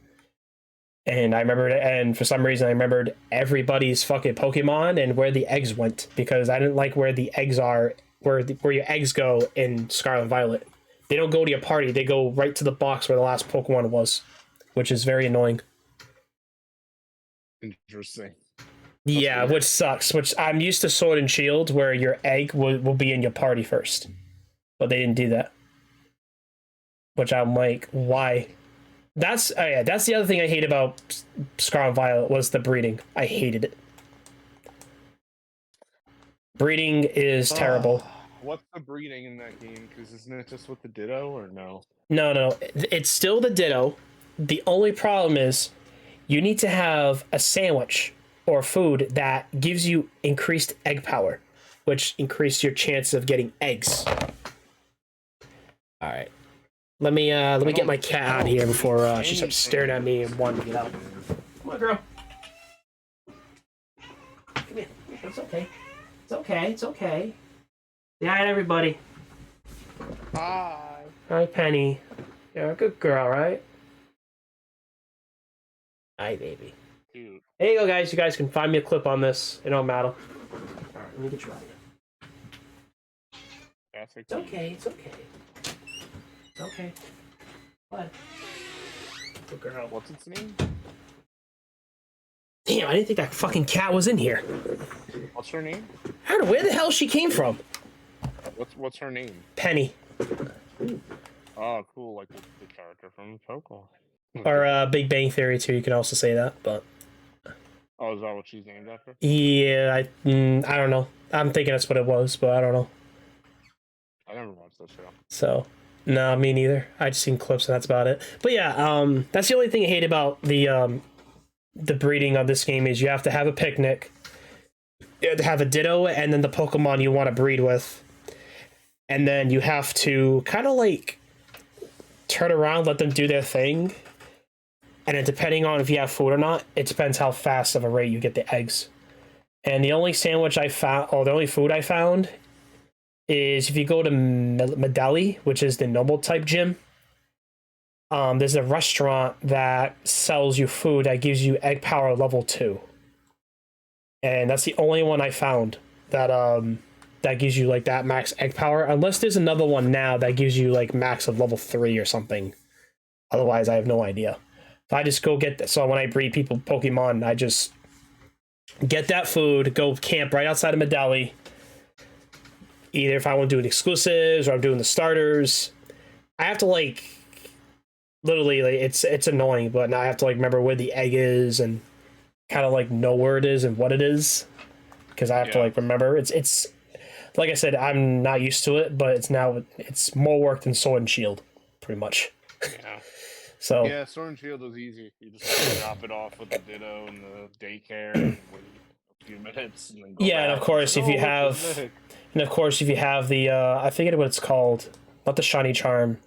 And I remembered, and for some reason I remembered everybody's fucking Pokemon and where the eggs went, because I didn't like where the eggs are, where your eggs go in Scarlet and Violet. They don't go to your party. They go right to the box where the last Pokemon was, which is very annoying. Interesting. Yeah, which sucks. Which I'm used to Sword and Shield, where your egg will be in your party first. but they didn't do that. Which I'm like, why? That's the other thing I hate about Scarlet and Violet was the breeding. I hated it. Breeding is terrible. What's the breeding in that game? Because isn't it just with the Ditto or no? No, it's still the Ditto. The only problem is you need to have a sandwich or food that gives you increased egg power, which increases your chances of getting eggs. All right. Let me get my cat out of here before she starts staring at me and wanting to get out. Come on, girl. Come here. It's okay. It's okay. It's okay. Say hi, everybody. Hi. Hi, Penny. You're a good girl, right? Hi, baby. Cute. There you go, guys. You guys can find me a clip on this. It don't matter. All right, let me get you out of here. That's It's okay. It's okay. It's okay. What? Good girl. What's its name? Damn, I didn't think that fucking cat was in here. What's her name? I don't know where the hell she came from. What's her name? Penny. Oh, cool, like the character from Pokemon. Or Big Bang Theory too. You can also say that, but. Oh, is that what she's named after? Yeah, I don't know. I'm thinking that's what it was, but I don't know. I never watched that show. So, no, me neither. I just seen clips and that's about it. But yeah, that's the only thing I hate about the breeding of this game is you have to have a picnic, you have to have a Ditto, and then the Pokemon you want to breed with, and then you have to kind of like turn around, let them do their thing, and then depending on if you have food or not, it depends how fast of a rate you get the eggs. And the only sandwich I found, or the only food I found, is if you go to Medeli, which is the normal type gym. There's a restaurant that sells you food that gives you egg power level 2, and that's the only one I found that that gives you like that max egg power. Unless there's another one now that gives you like max of level 3 or something. Otherwise, I have no idea. So I just go get that. So when I breed people Pokemon, I just get that food, go camp right outside of Medeli. Either if I want to do the exclusives or I'm doing the starters, I have to like. Literally, like, it's annoying, but now I have to like remember where the egg is and kind of like know where it is and what it is, because I have to like remember. It's like I said, I'm not used to it, but it's more work than Sword and Shield, pretty much. Yeah. So yeah, Sword and Shield is easy. You just drop it off with the Ditto and the daycare, and wait a few minutes, and then go back. And of course if you have the I forget what it's called, not the shiny charm.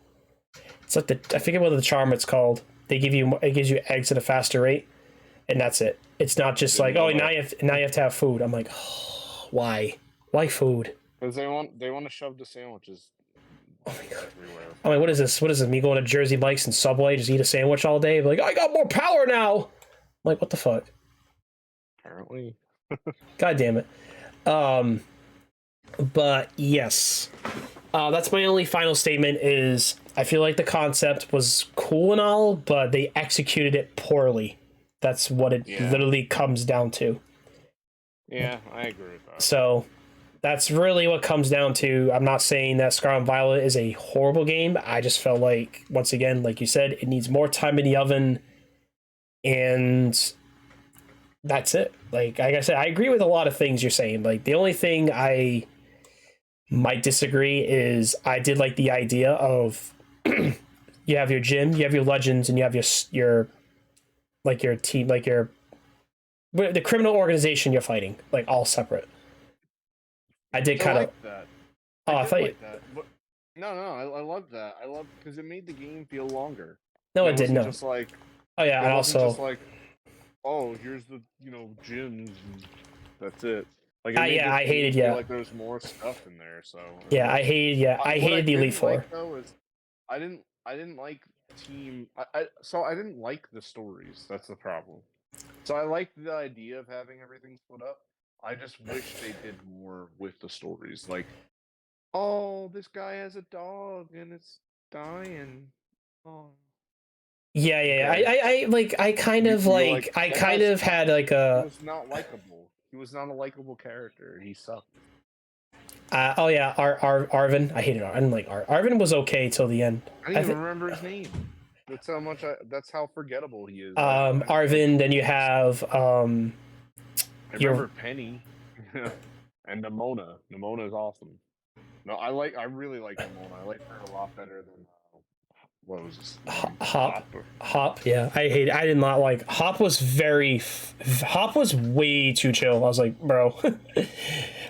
It's like I forget what the charm it's called. It gives you eggs at a faster rate, and that's it. It's not just like, oh, now you have to have food. I'm like, oh, why food? Because they want to shove the sandwiches. Oh my god! Everywhere. I'm like, what is this? What is this? Me going to Jersey Mike's and Subway, just eat a sandwich all day? Like, I got more power now. I'm like, what the fuck? Apparently. God damn it. But yes. That's my only final statement is I feel like the concept was cool and all, but they executed it poorly. That's what it literally comes down to. Yeah, I agree with that. So that's really what comes down to. I'm not saying that Scarlet and Violet is a horrible game. I just felt like, once again, like you said, it needs more time in the oven, and that's it. Like I said, I agree with a lot of things you're saying. Like the only thing I might disagree is I did like the idea of you have your gym, you have your legends, and you have your like your team, like the criminal organization you're fighting, like all separate. I did kind of like that. I thought like that. But no, I love that. I love because it made the game feel longer. No, it didn't. No. Just like and also just like, oh, here's the gyms and that's it. Like I hated feel like there's more stuff in there. So I hated the Elite Four. Though is I didn't like team. I didn't like the stories. That's the problem. So I liked the idea of having everything split up. I just wish they did more with the stories. Like, oh, this guy has a dog and it's dying. Oh. Yeah. Okay. I kind of had like a. He was not likable. He was not a likable character. He sucked. Oh yeah, Arvin. I hated Arvin. I didn't like Arvin was okay till the end. I didn't even remember his name. That's how much. That's how forgettable he is. Arvin. Then you have I remember Penny, and Nimona. Nimona is awesome. No, I really like Nimona. I like her a lot better than what was this? Hop. Yeah, I did not like Hop. Was Hop was way too chill. I was like, bro.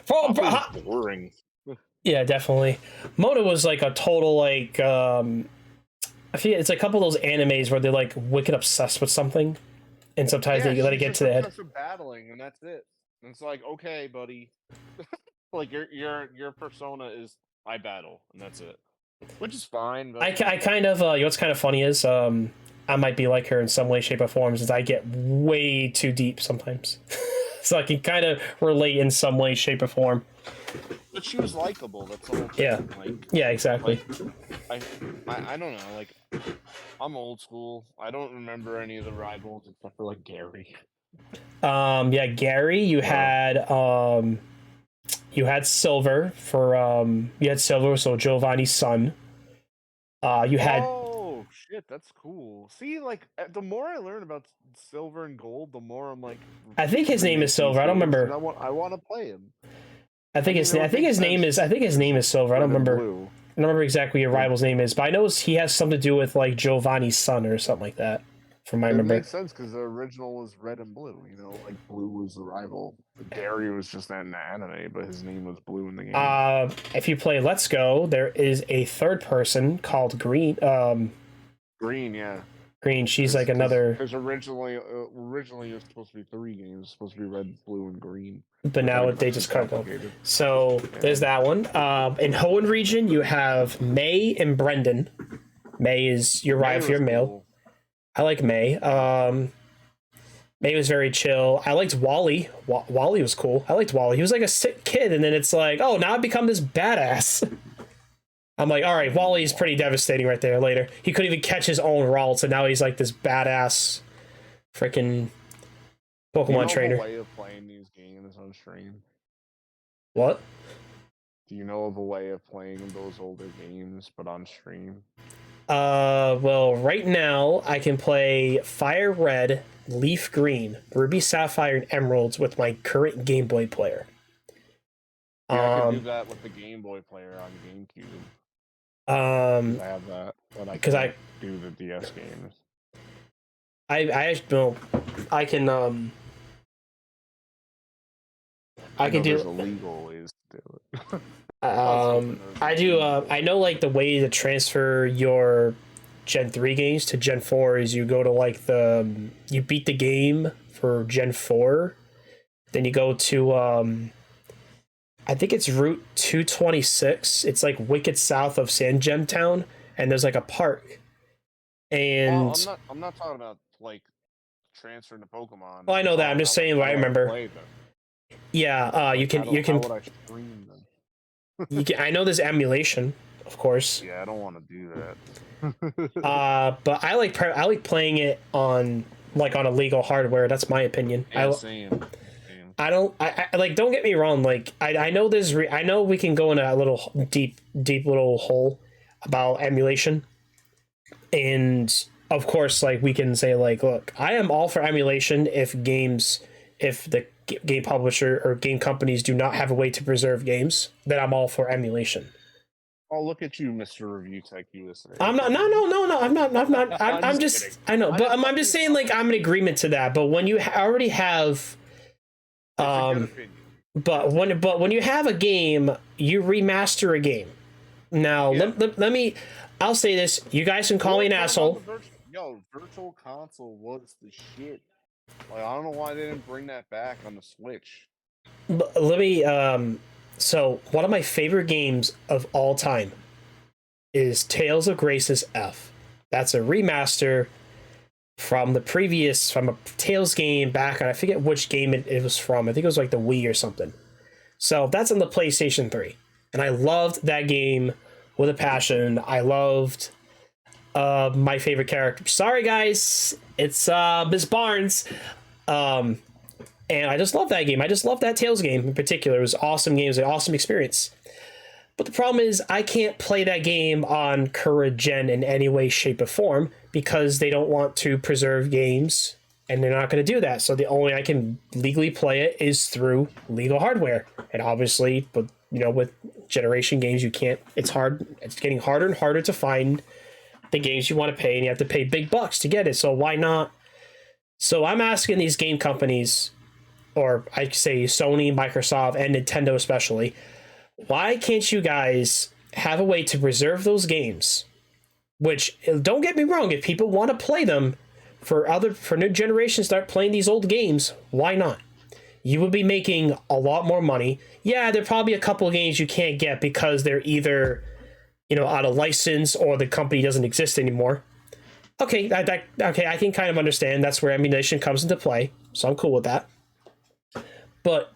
Hop was boring. Yeah, definitely. Mona was like a total like I feel it's like a couple of those animes where they're like wicked obsessed with something, and sometimes they let it get to the head. Battling, and that's it. And it's like, okay, buddy, like your persona is I battle, and that's it, which is fine. But... I kind of you know what's kind of funny is I might be like her in some way, shape, or form, since I get way too deep sometimes. So I can kind of relate in some way, shape, or form. But she was likable. That's all. Yeah. Like, yeah, exactly. Like, I don't know. Like, I'm old school. I don't remember any of the rivals except for like Gary. Yeah, Gary. You had Silver for you had Silver, so Giovanni's son. You had. Oh shit, that's cool. See, like the more I learn about Silver and Gold, the more I'm like. I think his name is Silver. I don't remember. I want to play him. I think his name is Silver. I don't remember. I don't remember exactly what your rival's name is, but I know he has something to do with like Giovanni's son or something like that. From my remember. It makes sense because the original was red and blue. You know, like blue was the rival. Gary was just that in the anime, but his name was Blue in the game. If you play Let's Go, there is a third person called Green. Green, yeah. Green. She's like another. Because originally it was supposed to be 3 games. It was supposed to be red, blue, and green. But now they just cut them. So there's that one. In Hoenn region, you have May and Brendan. May is your rival, your male. Cool. I like May. May was very chill. I liked Wally. Wally was cool. I liked Wally. He was like a sick kid, and then it's like, oh, now I've become this badass. I'm like, all right, Wally's pretty devastating right there later. He couldn't even catch his own Ralt, so now he's like this badass freaking Pokemon trainer. Do you know a way of playing these games on stream? What? Do you know of a way of playing those older games, but on stream? Well, right now I can play Fire Red, Leaf Green, Ruby Sapphire, and Emeralds with my current Game Boy player. Yeah, I can do that with the Game Boy player on GameCube. I have that, but I can't do the DS games. I can do illegal ways to do it. I do. I know like the way to transfer your Gen 3 games to Gen 4 is you go to like you beat the game for Gen 4, then you go to I think it's Route 226. It's like wicked south of San Gemtown, and there's like a park. And I'm not talking about like transferring to Pokemon. Well, I know that. I'm just saying what I remember. Yeah, you can. How would I stream them? I know there's emulation, of course. Yeah, I don't want to do that. But I like playing it on a legal hardware. That's my opinion. Yeah, same. I don't get me wrong, like I know I know we can go in a little deep little hole about emulation, and of course like we can say like, look, I am all for emulation if the game publisher or game companies do not have a way to preserve games, then I'm all for emulation. Oh, look at you, Mr. Review Tech USA. I'm not. No. I'm not. I'm just. Kidding. I know, but I'm just saying like I'm in agreement to that. But when you already have but when you have a game, you remaster a game. Now, yeah. let me. I'll say this. You guys can call me an asshole. Virtual Console was the shit. Like, I don't know why they didn't bring that back on the Switch. But let me. So one of my favorite games of all time is Tales of Graces F. That's a remaster from a Tales game back on, I forget which game it was from. I think it was like the Wii or something. So that's on the PlayStation 3. And I loved that game with a passion. I loved my favorite character. Sorry guys, it's Miss Barnes. And I just love that game. I just love that Tales game in particular. It was an awesome game. It was an awesome experience. But the problem is I can't play that game on current gen in any way, shape, or form because they don't want to preserve games and they're not going to do that. So the only way I can legally play it is through legal hardware. And obviously, but with generation games, you can't. It's hard. It's getting harder and harder to find the games you want to pay, and you have to pay big bucks to get it. So why not? So I'm asking these game companies, or I say Sony, Microsoft, and Nintendo especially, why can't you guys have a way to preserve those games? Which, don't get me wrong, if people want to play them for new generations, start playing these old games, why not? You would be making a lot more money. Yeah, there are probably a couple of games you can't get because they're either, out of license or the company doesn't exist anymore. Okay, okay, I can kind of understand. That's where emulation comes into play, so I'm cool with that. But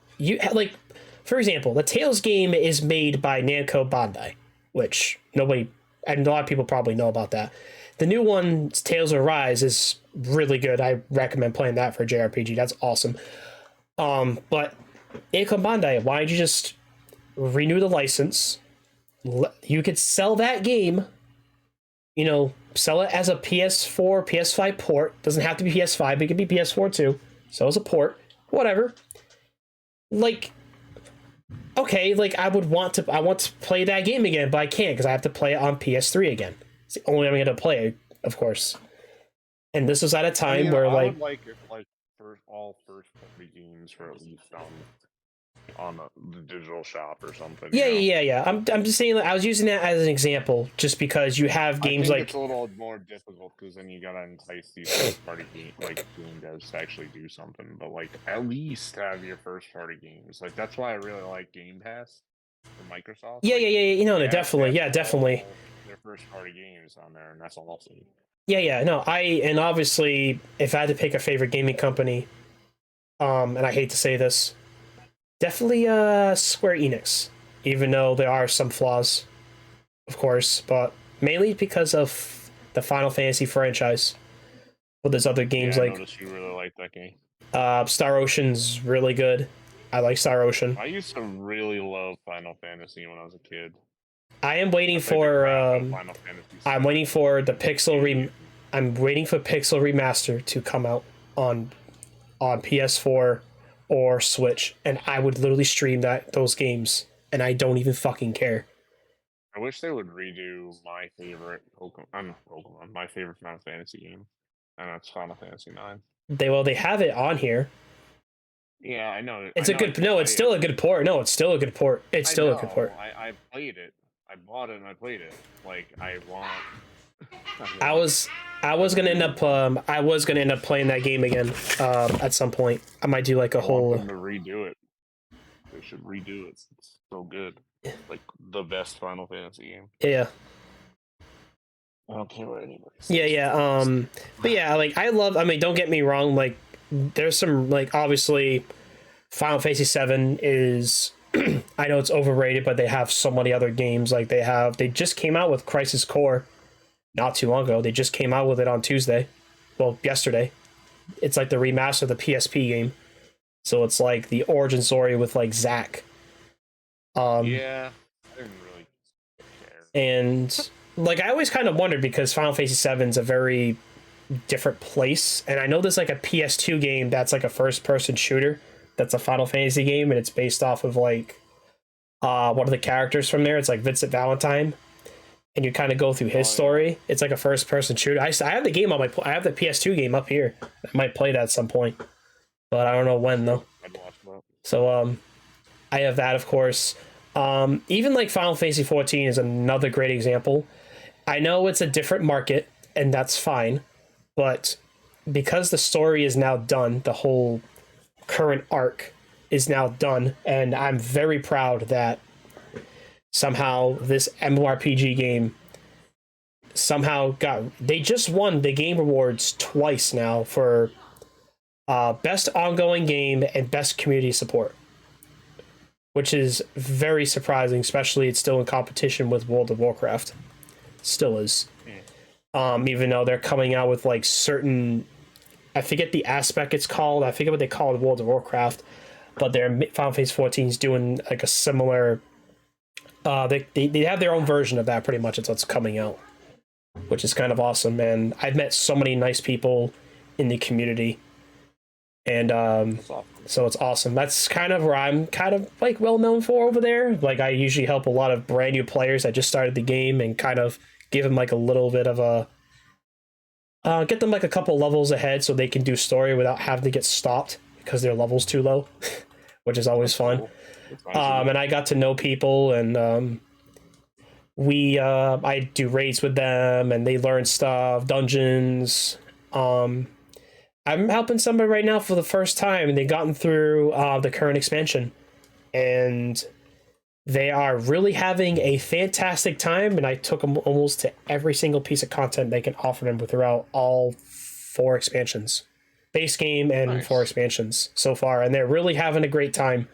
for example, the Tales game is made by Namco Bandai, which nobody, and a lot of people probably know about that. The new one, Tales of Rise, is really good. I recommend playing that for a JRPG. That's awesome. But Namco Bandai, why don't you just renew the license? You could sell that game, sell it as a PS4, PS5 port. Doesn't have to be PS5, but it could be PS4 too. So as a port, whatever. Okay, I want to play that game again, but I can't because I have to play it on PS3 again. It's the only way I'm going to play it, of course. And this was at a time where I would like all first party games for at least on the digital shop or something. Yeah. I'm just saying that I was using that as an example, just because you have games it's a little more difficult because then you gotta entice these first party game devs to actually do something. But at least have your first party games. That's why I really like Game Pass for Microsoft. Yeah. Definitely. Their first party games on there, and that's awesome. Yeah. No, and obviously, if I had to pick a favorite gaming company, and I hate to say this, definitely Square Enix, even though there are some flaws, of course, but mainly because of the Final Fantasy franchise. But there's other games I noticed you really like that game. Star Ocean's really good. I like Star Ocean. I used to really love Final Fantasy when I was a kid. I am waiting for I'm waiting for the Pixel I'm waiting for Pixel Remaster to come out on PS4 or Switch, and I would literally stream those games, and I don't even fucking care. I wish they would redo my favorite my favorite Final Fantasy game, and that's Final Fantasy 9. They have it on here. Yeah, I know. It's still a good port. No, it's still a good port. It's still a good port. I played it. I bought it and I played it. I was gonna end up playing that game again at some point. I might do a whole. Want them to redo it. They should redo it. It's so good. The best Final Fantasy game. Yeah. I don't care what anybody says. Yeah. But yeah, I love. I mean, don't get me wrong. There's some obviously, Final Fantasy 7 is. I know it's overrated, but they have so many other games. They just came out with Crisis Core not too long ago. They just came out with it on Tuesday. Well, yesterday. It's the remaster of the PSP game. So it's the origin story with Zack. Yeah, I didn't really care. And I always kind of wondered because Final Fantasy 7 is a very different place. And I know there's a PS2 game that's a first person shooter. That's a Final Fantasy game, and it's based off of one of the characters from there. It's Vincent Valentine, and you kind of go through his story. It's a first-person shooter. I have the game on I have the PS2 game up here. I might play that at some point, but I don't know when though. So I have that, of course. Even Final Fantasy 14 is another great example. I know it's a different market, and that's fine, but because the story is now done, the whole current arc is now done, and I'm very proud that somehow this MMORPG game they just won the Game Awards twice now for best ongoing game and best community support, which is very surprising, especially it's still in competition with World of Warcraft. Still is. Even though they're coming out with certain, I forget the aspect it's called. I forget what they call it, World of Warcraft, but their Final Fantasy 14 is doing a similar They have their own version of that, pretty much. It's what's coming out, which is kind of awesome. And I've met so many nice people in the community, and so it's awesome. That's kind of where I'm kind of like well known for over there. Like I usually help a lot of brand new players that just started the game and kind of give them like a little bit of a get them like a couple levels ahead so they can do story without having to get stopped because their level's too low, which is always fun. And I got to know people, and I do raids with them, and they learn stuff, dungeons. I'm helping somebody right now for the first time, and they've gotten through the current expansion, and they are really having a fantastic time. And I took them almost to every single piece of content they can offer them throughout all 4 expansions, base game and 4 expansions so far, and they're really having a great time.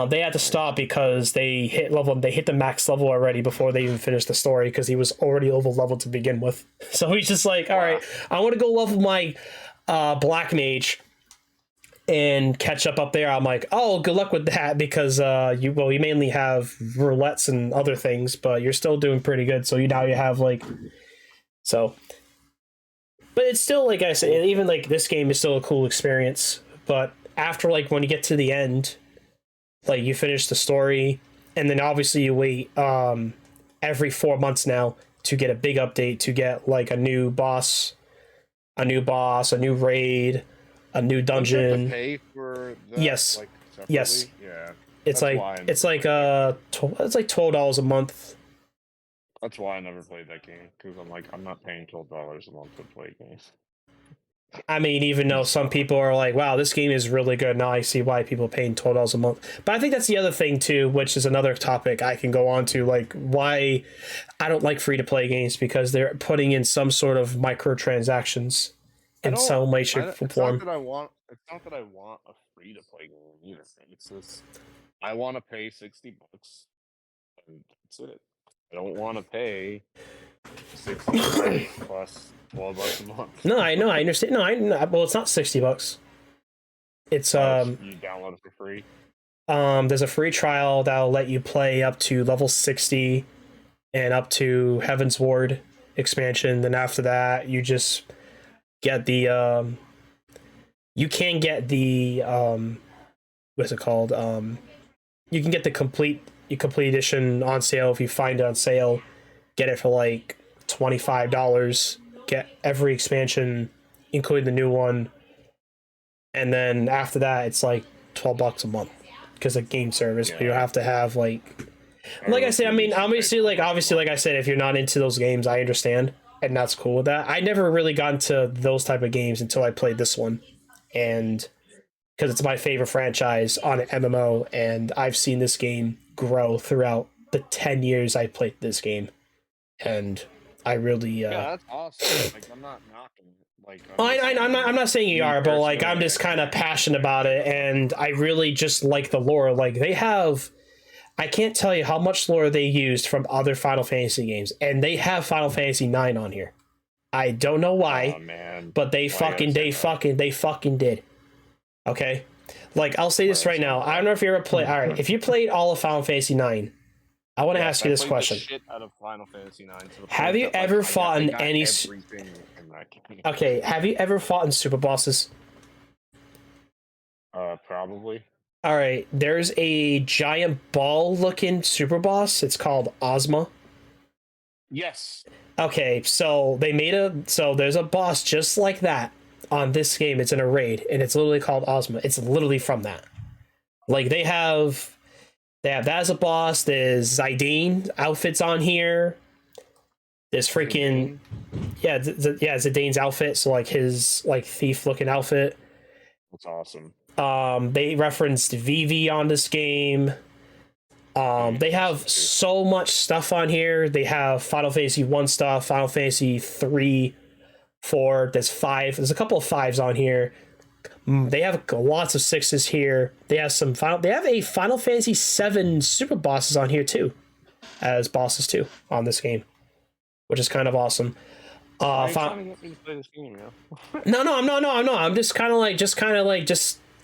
They had to stop because they hit the max level already before they even finished the story because he was already over leveled to begin with. So he's just like, all right, I want to go level my black mage and catch up there. I'm like, oh, good luck with that because you mainly have roulettes and other things, but you're still doing pretty good. So you have like, so, but it's still, like I said, even like this game is still a cool experience. But after like when you get to the end, like you finish the story, and then obviously you wait every 4 months now to get a big update, to get like a new boss, a new raid, a new dungeon. To pay for that, yes, like, yes, yeah. It's like $12 a month. That's why I never played that game, because I'm like, I'm not paying $12 a month to play games. I mean, even though some people are like, wow, this game is really good, now I see why people are paying $12 a month. But I think that's the other thing, too, which is another topic I can go on to, like, why I don't like free-to-play games, because they're putting in some sort of microtransactions in some way, shape, or form. It's not that I want a free-to-play game either. It's just, I want to pay $60, and that's it. I don't want to pay $60 plus $12 a month. No, I know, I understand. Well, it's not $60. It's you download it for free. There's a free trial that'll let you play up to level 60 and up to Heaven's Ward expansion. Then after that, you just get the you can get the what's it called? You can get the complete edition on sale if you find it on sale. Get it for like $25. Get every expansion, including the new one, and then after that, it's like $12 a month because of game service. Yeah. But you have to have like I said. I mean, obviously, like I said, if you're not into those games, I understand, and that's cool with that. I never really got into those type of games until I played this one, and because it's my favorite franchise on an MMO, and I've seen this game grow throughout the 10 years I played this game, and I really that's awesome. Like, I'm not knocking it. Like, I'm not saying you are, but like I'm just kind of passionate about it, and I really just like the lore. Like they have, I can't tell you how much lore they used from other Final Fantasy games, and they have Final Fantasy 9 on here. I don't know why, but they fucking did. Okay, like I'll say this right now. I don't know if you ever play. All right, if you played all of Final Fantasy 9. I want to ask you this question. Shit out of Final Fantasy 9 have you ever fought in any? Okay, have you ever fought in super bosses? Probably. All right, there's a giant ball-looking super boss. It's called Ozma. Yes. Okay, so there's a boss just like that on this game. It's in a raid, and it's literally called Ozma. It's literally from that. Like they have that as a boss. There's Zidane outfits on here. There's freaking Zidane's outfit. So like his like thief looking outfit. That's awesome. They referenced Vivi on this game. They have so much stuff on here. They have Final Fantasy 1 stuff, Final Fantasy 3, 4. There's 5. There's a couple of 5s on here. They have lots of 6s here. They have They have a Final Fantasy 7 super bosses on here too, as bosses too on this game, which is kind of awesome. No, I'm not. I'm just kind of like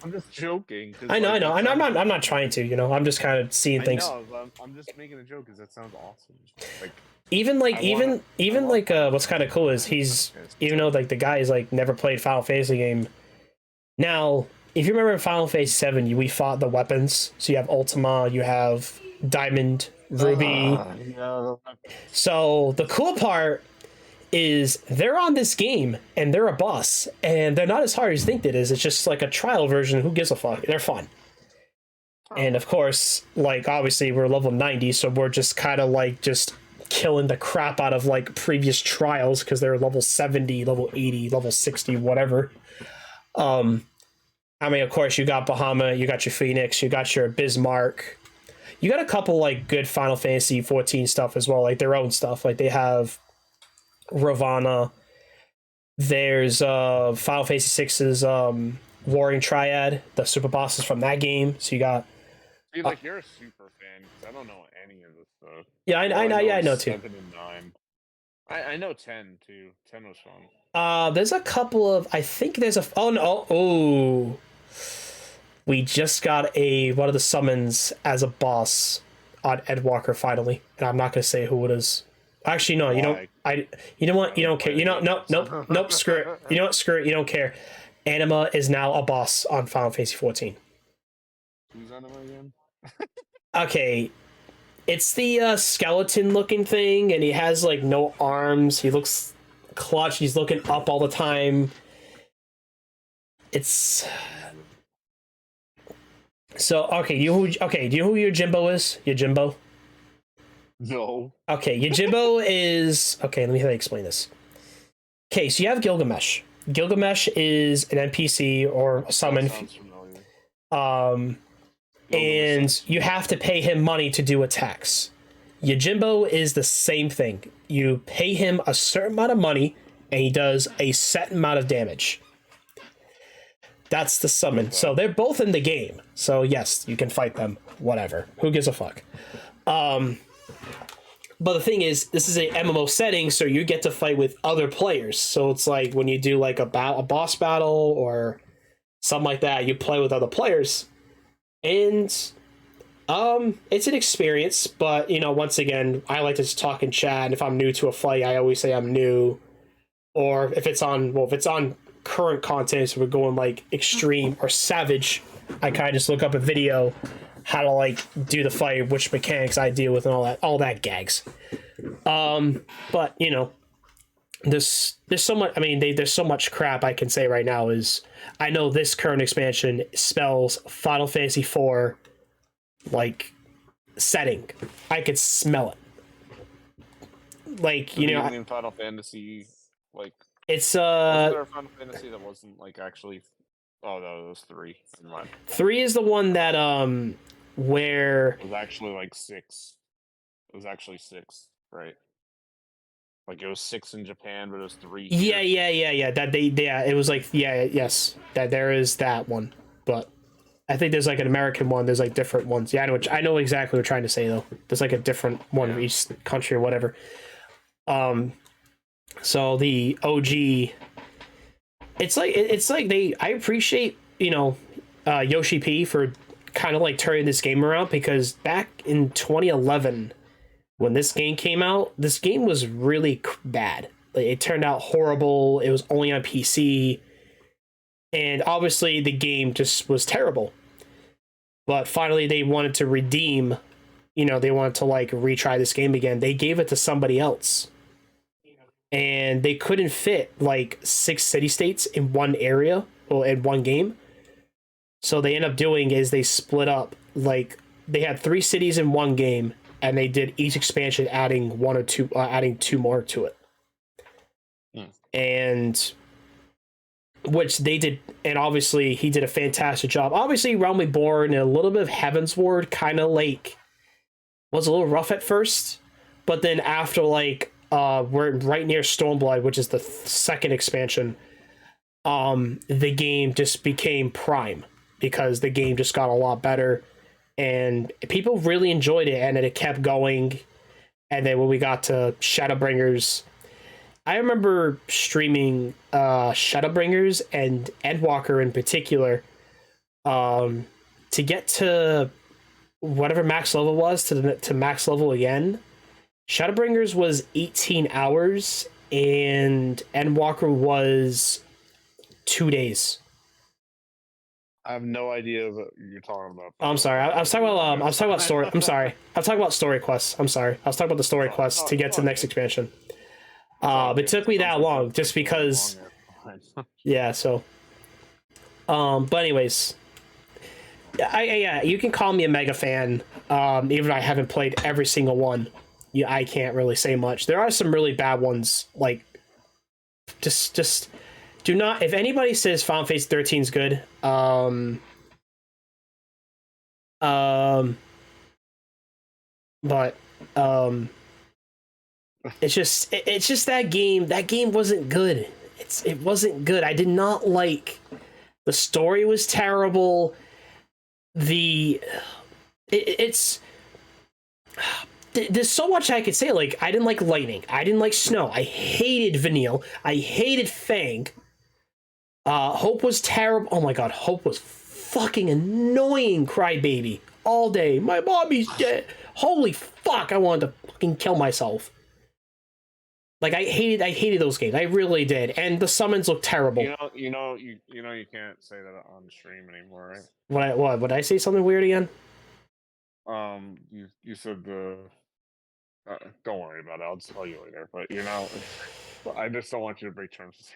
I'm just joking. I know. I'm not trying to. I'm just kind of seeing things. I know. I'm just making a joke because that sounds awesome. Like what's kind of cool is even though like the guy is like never played Final Fantasy game. Now, if you remember in Final Fantasy 7, we fought the weapons. So you have Ultima, you have Diamond, Ruby. So the cool part is they're on this game and they're a boss and they're not as hard as you think it is. It's just like a trial version. Who gives a fuck? They're fun. And of course, like obviously we're level 90, so we're just kind of like just killing the crap out of like previous trials because they're level 70, level 80, level 60, whatever. I mean, of course, you got Bahamut, you got your Phoenix, you got your Bismarck. You got a couple like good Final Fantasy 14 stuff as well, like their own stuff. Like they have Ravana. There's Final Fantasy 6's Warring Triad, the super bosses from that game. So you got. See, like you're a super fan because I don't know any of this stuff. Yeah, I know. Yeah, I know too. 7 and 9. I know 10 too. 10 was fun. There's a couple of. I think there's a. Oh. We just got one of the summons as a boss on Endwalker finally, and I'm not gonna say who it is. Actually, no, you don't. You know what? You don't care. Nope. Screw it. You know what? Screw it. You don't care. Anima is now a boss on Final Fantasy 14. Who's Anima again? Okay, it's the skeleton-looking thing, and he has like no arms. He looks clutch. He's looking up all the time. It's so okay. Do you know who your Jimbo is? Your Jimbo? No. Okay, Yojimbo is... Okay, let me explain this. Okay, so you have Gilgamesh. Gilgamesh is an NPC or a summon. And you have to pay him money to do attacks. Yojimbo is the same thing. You pay him a certain amount of money, and he does a set amount of damage. That's the summon. So they're both in the game. So yes, you can fight them. Whatever. Who gives a fuck? But the thing is, this is a MMO setting, so you get to fight with other players. So it's like when you do like a boss battle or something like that, you play with other players. And it's an experience, but once again, I like to just talk in chat, and if I'm new to a fight, I always say I'm new. Or if it's on current content, so we're going like extreme or savage, I kind of just look up a video how to like do the fight, which mechanics I deal with, and all that gags. But there's so much. I mean, there's so much crap I can say right now. Is I know this current expansion spells Final Fantasy IV like setting. I could smell it. Like in Final Fantasy, like it's was there a Final Fantasy that wasn't like actually? Oh no, it was 3. Never mind. 3 is the one that where it was actually like 6. It was actually 6, right? Like it was 6 in Japan, but it was 3 here. Yeah. That it was like yes. That there is that one, but I think there's like an American one. There's like different ones. Yeah, I know exactly what we're trying to say though. There's like a different one of each country or whatever. So the OG. It's like I appreciate Yoshi P for kind of like turning this game around, because back in 2011 when this game came out, this game was really bad. Like, it turned out horrible. It was only on PC, and obviously the game just was terrible. But finally they wanted to redeem, they wanted to like retry this game again. They gave it to somebody else. And they couldn't fit like 6 city-states in one area or in one game. So they end up doing is they split up, like they had 3 cities in one game, and they did each expansion adding 1 or 2, adding 2 more to it. And which they did, and obviously he did a fantastic job. Obviously Realm Reborn and a little bit of Heavensward kind of like was a little rough at first, but then after like we're right near Stormblood, which is the second expansion, the game just became prime, because the game just got a lot better and people really enjoyed it, and then it kept going. And then when we got to Shadowbringers, I remember streaming Shadowbringers and Endwalker in particular To get to whatever max level was to max level again, Shadowbringers was 18 hours and Endwalker was 2 days. I have no idea what you're talking about. Oh, I'm sorry. I was talking about I was talking about story. I'm sorry. I was talking about story quests. I'm sorry. I was talking about the story quests to get to the next expansion. It took me that long just because. Yeah. So. But anyways, yeah, you can call me a mega fan. Even though I haven't played every single one, yeah, I can't really say much. There are some really bad ones. Like, just do not. If anybody says Final Fantasy 13 is good, but it's just that game. That game wasn't good. It wasn't good. I did not like. The story was terrible. It's there's so much I could say. Like, I didn't like lightning. I didn't like snow. I hated Vanille. I hated Fang. Hope was terrible. Oh my god, Hope was fucking annoying. Crybaby all day. My mommy's dead. Holy fuck! I wanted to fucking kill myself. Like, I hated those games. I really did. And the summons look terrible. You can't say that on stream anymore, right? What? Would I say something weird again? You said the. Don't worry about it. I'll tell you later. But I just don't want you to break terms with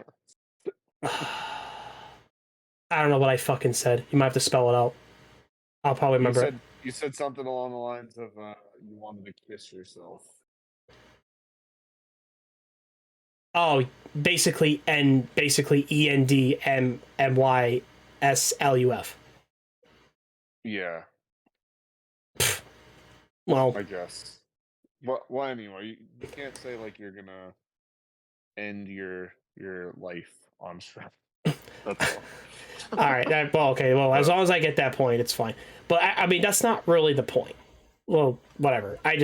her. I don't know what I fucking said. You might have to spell it out. I'll probably remember. You said something along the lines of you wanted to kiss yourself. Oh, basically ENDMYSLUF. Yeah. Well, I guess. Well, anyway, you can't say like you're gonna end your life on stream. That's all. All right. Well, okay. Well, as long as I get that point, it's fine. But I mean, that's not really the point. Well, whatever. I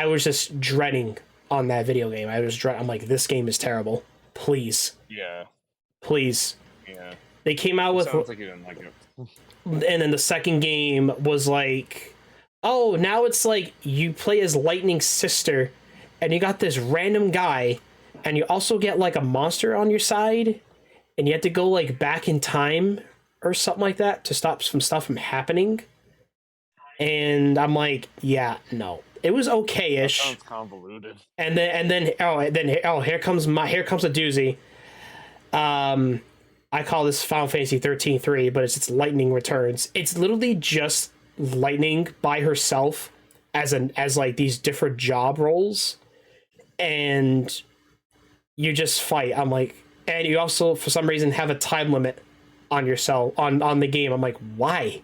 was just dreading on that video game. I'm like, this game is terrible. Please. Yeah. Please. Yeah. They came out with. Sounds like you didn't like it. And then the second game was like, oh, now it's like you play as Lightning's sister, and you got this random guy, and you also get like a monster on your side, and you have to go like back in time or something like that to stop some stuff from happening. And I'm like, yeah, no. It was okay-ish. That sounds convoluted. And then here comes a doozy. I call this Final Fantasy 13-3, but it's Lightning Returns. It's literally just Lightning by herself as like these different job roles, and you just fight. I'm like, and you also for some reason have a time limit on yourself on the game. I'm like, why?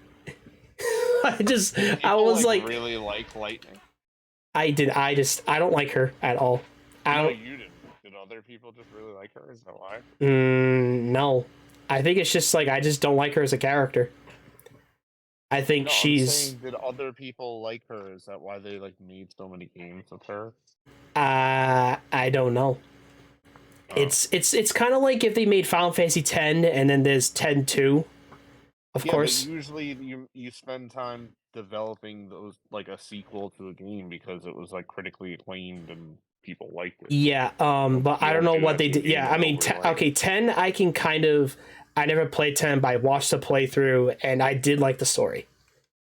I was like really like Lightning. I don't like her at all. No, you didn't. Did other people just really like her? Is that why? No. I think it's just like I just don't like her as a character. I think she's. Did other people like her? Is that why they like made so many games with her? I don't know. Oh. It's kind of like if they made Final Fantasy X and then there's 10-2. Of course. But usually you spend time developing those like a sequel to a game because it was like critically acclaimed and people liked it. Yeah, but I don't know what they did. Yeah, I mean, okay, 10. I can kind of. I never played 10, but I watched the playthrough and I did like the story.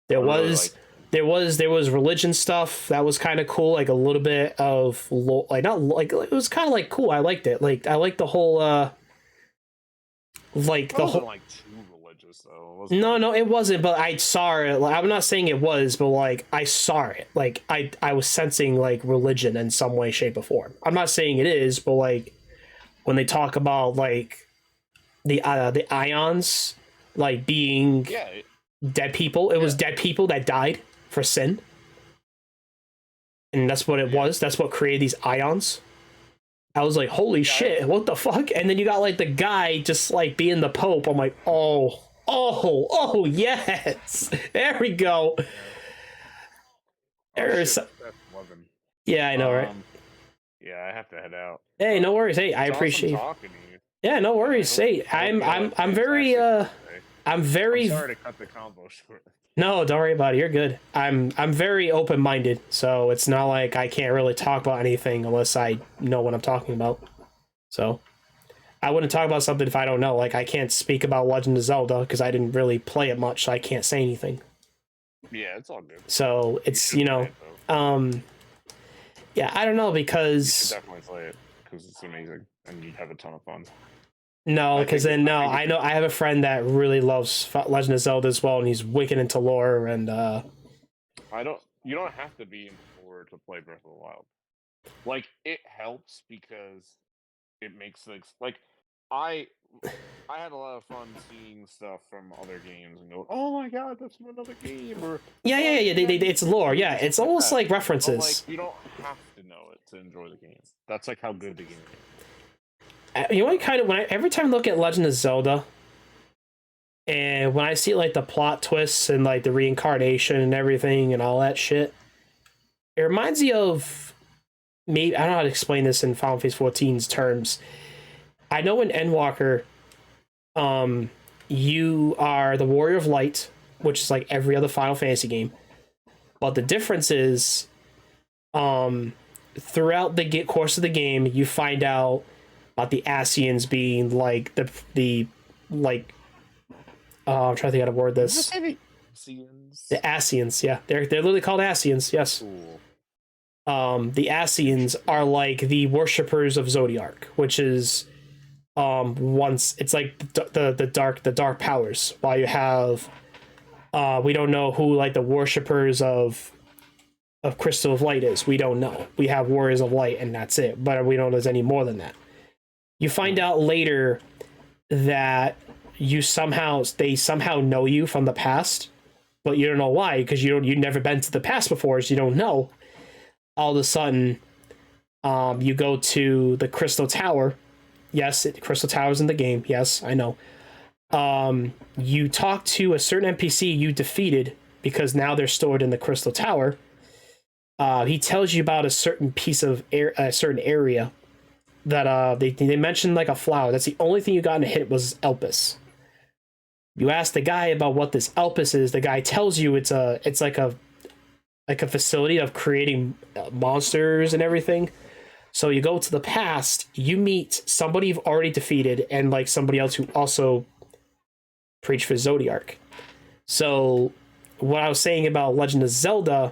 There was religion stuff that was kind of cool, like a little bit of like not like it was kind of like cool. I liked it. Like I liked the whole like the whole like too religious though. No, it wasn't. But I saw it. Like, I'm not saying it was, but like I saw it. Like I was sensing like religion in some way, shape, or form. I'm not saying it is, but like when they talk about like the ions like being dead people, it was dead people that died for sin, and that's what it was. That's what created these ions. I was like, holy shit, what the fuck? And then you got like the guy just like being the Pope. I'm like, oh yes, there we go. Yeah, I know, right? Yeah, I have to head out. Hey, no worries. Hey, I appreciate talking to you. Yeah, no worries. Hey, I'm very I'm very sorry to cut the combo short. no, don't worry about it. You're good. I'm very open minded, so it's not like I can't really talk about anything unless I know what I'm talking about. So I wouldn't talk about something if I don't know. Like I can't speak about Legend of Zelda because I didn't really play it much, so I can't say anything. Yeah, it's all good. So it's yeah, I don't know You should because definitely play it because it's amazing and you'd have a ton of fun. no, because then no, I know I have a friend that really loves Legend of Zelda as well, and he's wicked into lore and You don't have to be in lore to play Breath of the Wild. Like it helps because it makes things like I I had a lot of fun seeing stuff from other games and go, oh my god, that's from another game, or yeah. It's lore. Yeah, it's almost like references. But, like you don't have to know it to enjoy the game. That's like how good the game is. You know what? Kind of every time I look at Legend of Zelda, and when I see like the plot twists and like the reincarnation and everything and all that shit, it reminds me of maybe I don't know how to explain this in Final Fantasy 14's terms. I know in Endwalker, you are the Warrior of Light, which is like every other Final Fantasy game, but the difference is, throughout the course of the game, you find out about the Asians being like the like. I'm trying to think how to word this. The Asians, yeah, they're literally called Asians. Yes. Cool. The Asians are like the worshippers of Zodiark, which is once it's like the dark powers. While you have we don't know who like the worshippers of Crystal of Light is. We don't know. We have Warriors of Light and that's it. But we don't know there's any more than that. You find out later that they somehow know you from the past, but you don't know why because you've never been to the past before, so you don't know. All of a sudden, you go to the Crystal Tower. Yes, Crystal Tower's in the game. Yes, I know. You talk to a certain NPC you defeated because now they're stored in the Crystal Tower. He tells you about a certain piece of a certain area that they mentioned like a flower. That's the only thing you got in a hit was Elpis. You ask the guy about what this Elpis is. The guy tells you it's like a facility of creating monsters and everything. So you go to the past, you meet somebody you've already defeated and like somebody else who also preached for Zodiark. So what I was saying about Legend of Zelda,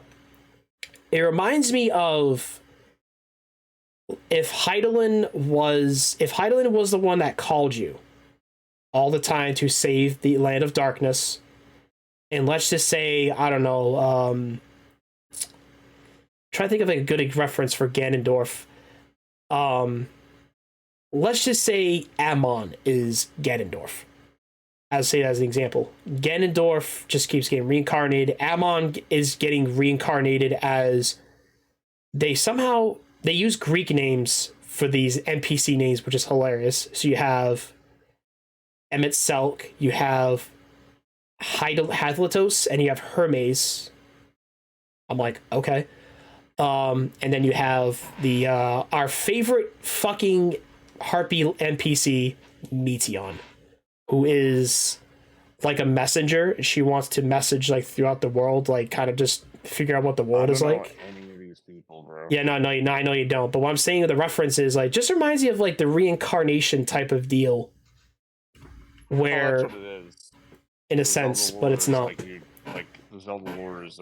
it reminds me of if Hydaelyn was the one that called you all the time to save the Land of Darkness, and let's just say, I don't know, try to think of like a good reference for Ganondorf. Let's just say Amon is Ganondorf. I'll say that as an example. Ganondorf just keeps getting reincarnated. Amon is getting reincarnated as they use Greek names for these NPC names, which is hilarious. So you have Emmett Selk, you have Hadlatos, and you have Hermes. I'm like, okay. And then you have the our favorite fucking harpy NPC, Meteon, who is like a messenger. She wants to message like throughout the world, like kind of just figure out what the world is like. Any of these people, bro. Yeah, no, I know you don't. But what I'm saying, the reference is like just reminds me of like the reincarnation type of deal, where that's what it is. in a sense, but it's not. Like the Zelda lore is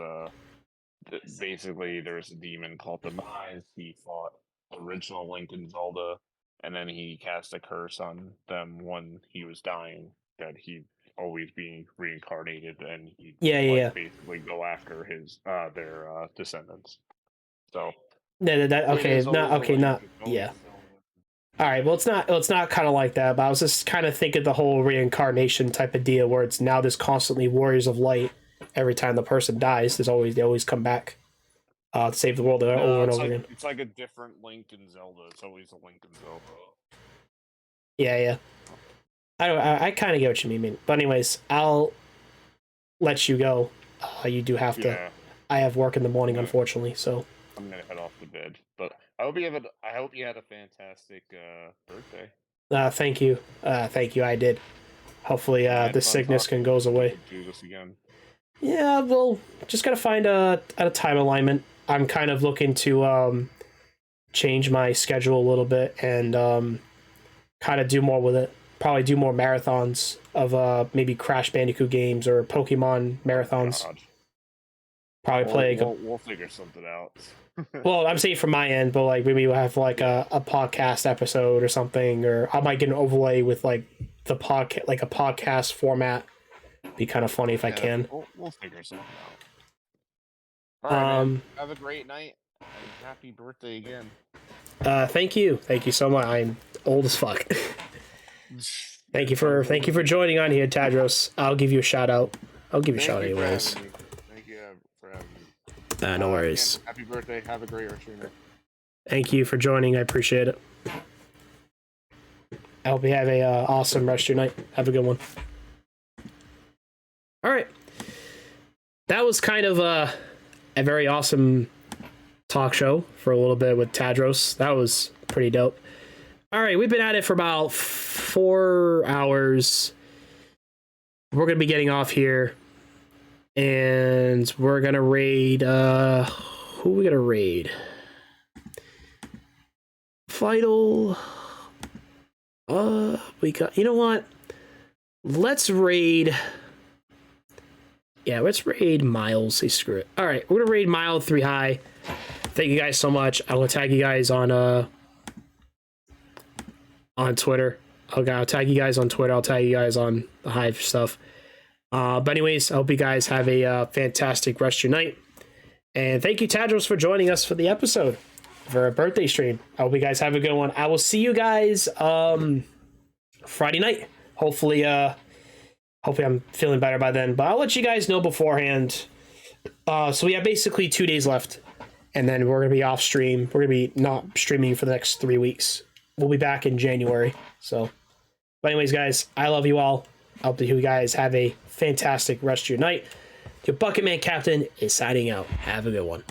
basically there's a demon called Demise. He fought original Link and Zelda, and then he cast a curse on them when he was dying that he'd always be reincarnated and he'd basically go after his their descendants. So yeah. All right, well, it's not kind of like that, but I was just kind of thinking the whole reincarnation type of deal where it's now there's constantly Warriors of Light. Every time the person dies, they always come back to save the world over and over again. It's like a different Link in Zelda. It's always a Link in Zelda. Yeah. I kind of get what you mean, but anyways, I'll let you go. You do have to. I have work in the morning, unfortunately, so I'm gonna head off to bed. But I hope you had a fantastic birthday. Thank you. I did. Hopefully, the sickness can goes away. Do this again. Yeah, well, just gotta find a time alignment. I'm kind of looking to change my schedule a little bit and kind of do more with it. Probably do more marathons of maybe Crash Bandicoot games or Pokemon marathons. God. Probably play. We'll figure something out. Well, I'm saying from my end, but like maybe we'll have like a podcast episode or something, or I might get an overlay with like the podcast, like a podcast format. Be kind of funny if I can. We'll figure something out. All right, man. Have a great night and happy birthday again. Thank you so much. I'm old as fuck. Thank you for joining on here, Tadros. I'll give you a shout out. I'll give you a shout out anyways. Thank you for having me. No worries. Again, happy birthday. Have a great rest of your night. Thank you for joining. I appreciate it. I hope you have a awesome rest of your night. Have a good one. All right. That was kind of a very awesome talk show for a little bit with Tadros. That was pretty dope. All right, we've been at it for about 4 hours. We're going to be getting off here. And we're going to raid... who are we going to raid? Vital... we got... You know what? Let's raid... Yeah, let's raid Miles. Hey, screw it. All right, we're going to raid Mile 3 High. Thank you guys so much. I will tag you guys on Twitter. I'll tag you guys on Twitter. I'll tag you guys on the Hive stuff. But anyways, I hope you guys have a fantastic rest of your night. And thank you, Tadros, for joining us for the episode for a birthday stream. I hope you guys have a good one. I will see you guys Friday night. Hopefully I'm feeling better by then. But I'll let you guys know beforehand. So we have basically 2 days left. And then we're going to be off stream. We're going to be not streaming for the next 3 weeks. We'll be back in January. But anyways, guys, I love you all. I hope that you guys have a fantastic rest of your night. Your Bucket Man Captain is signing out. Have a good one.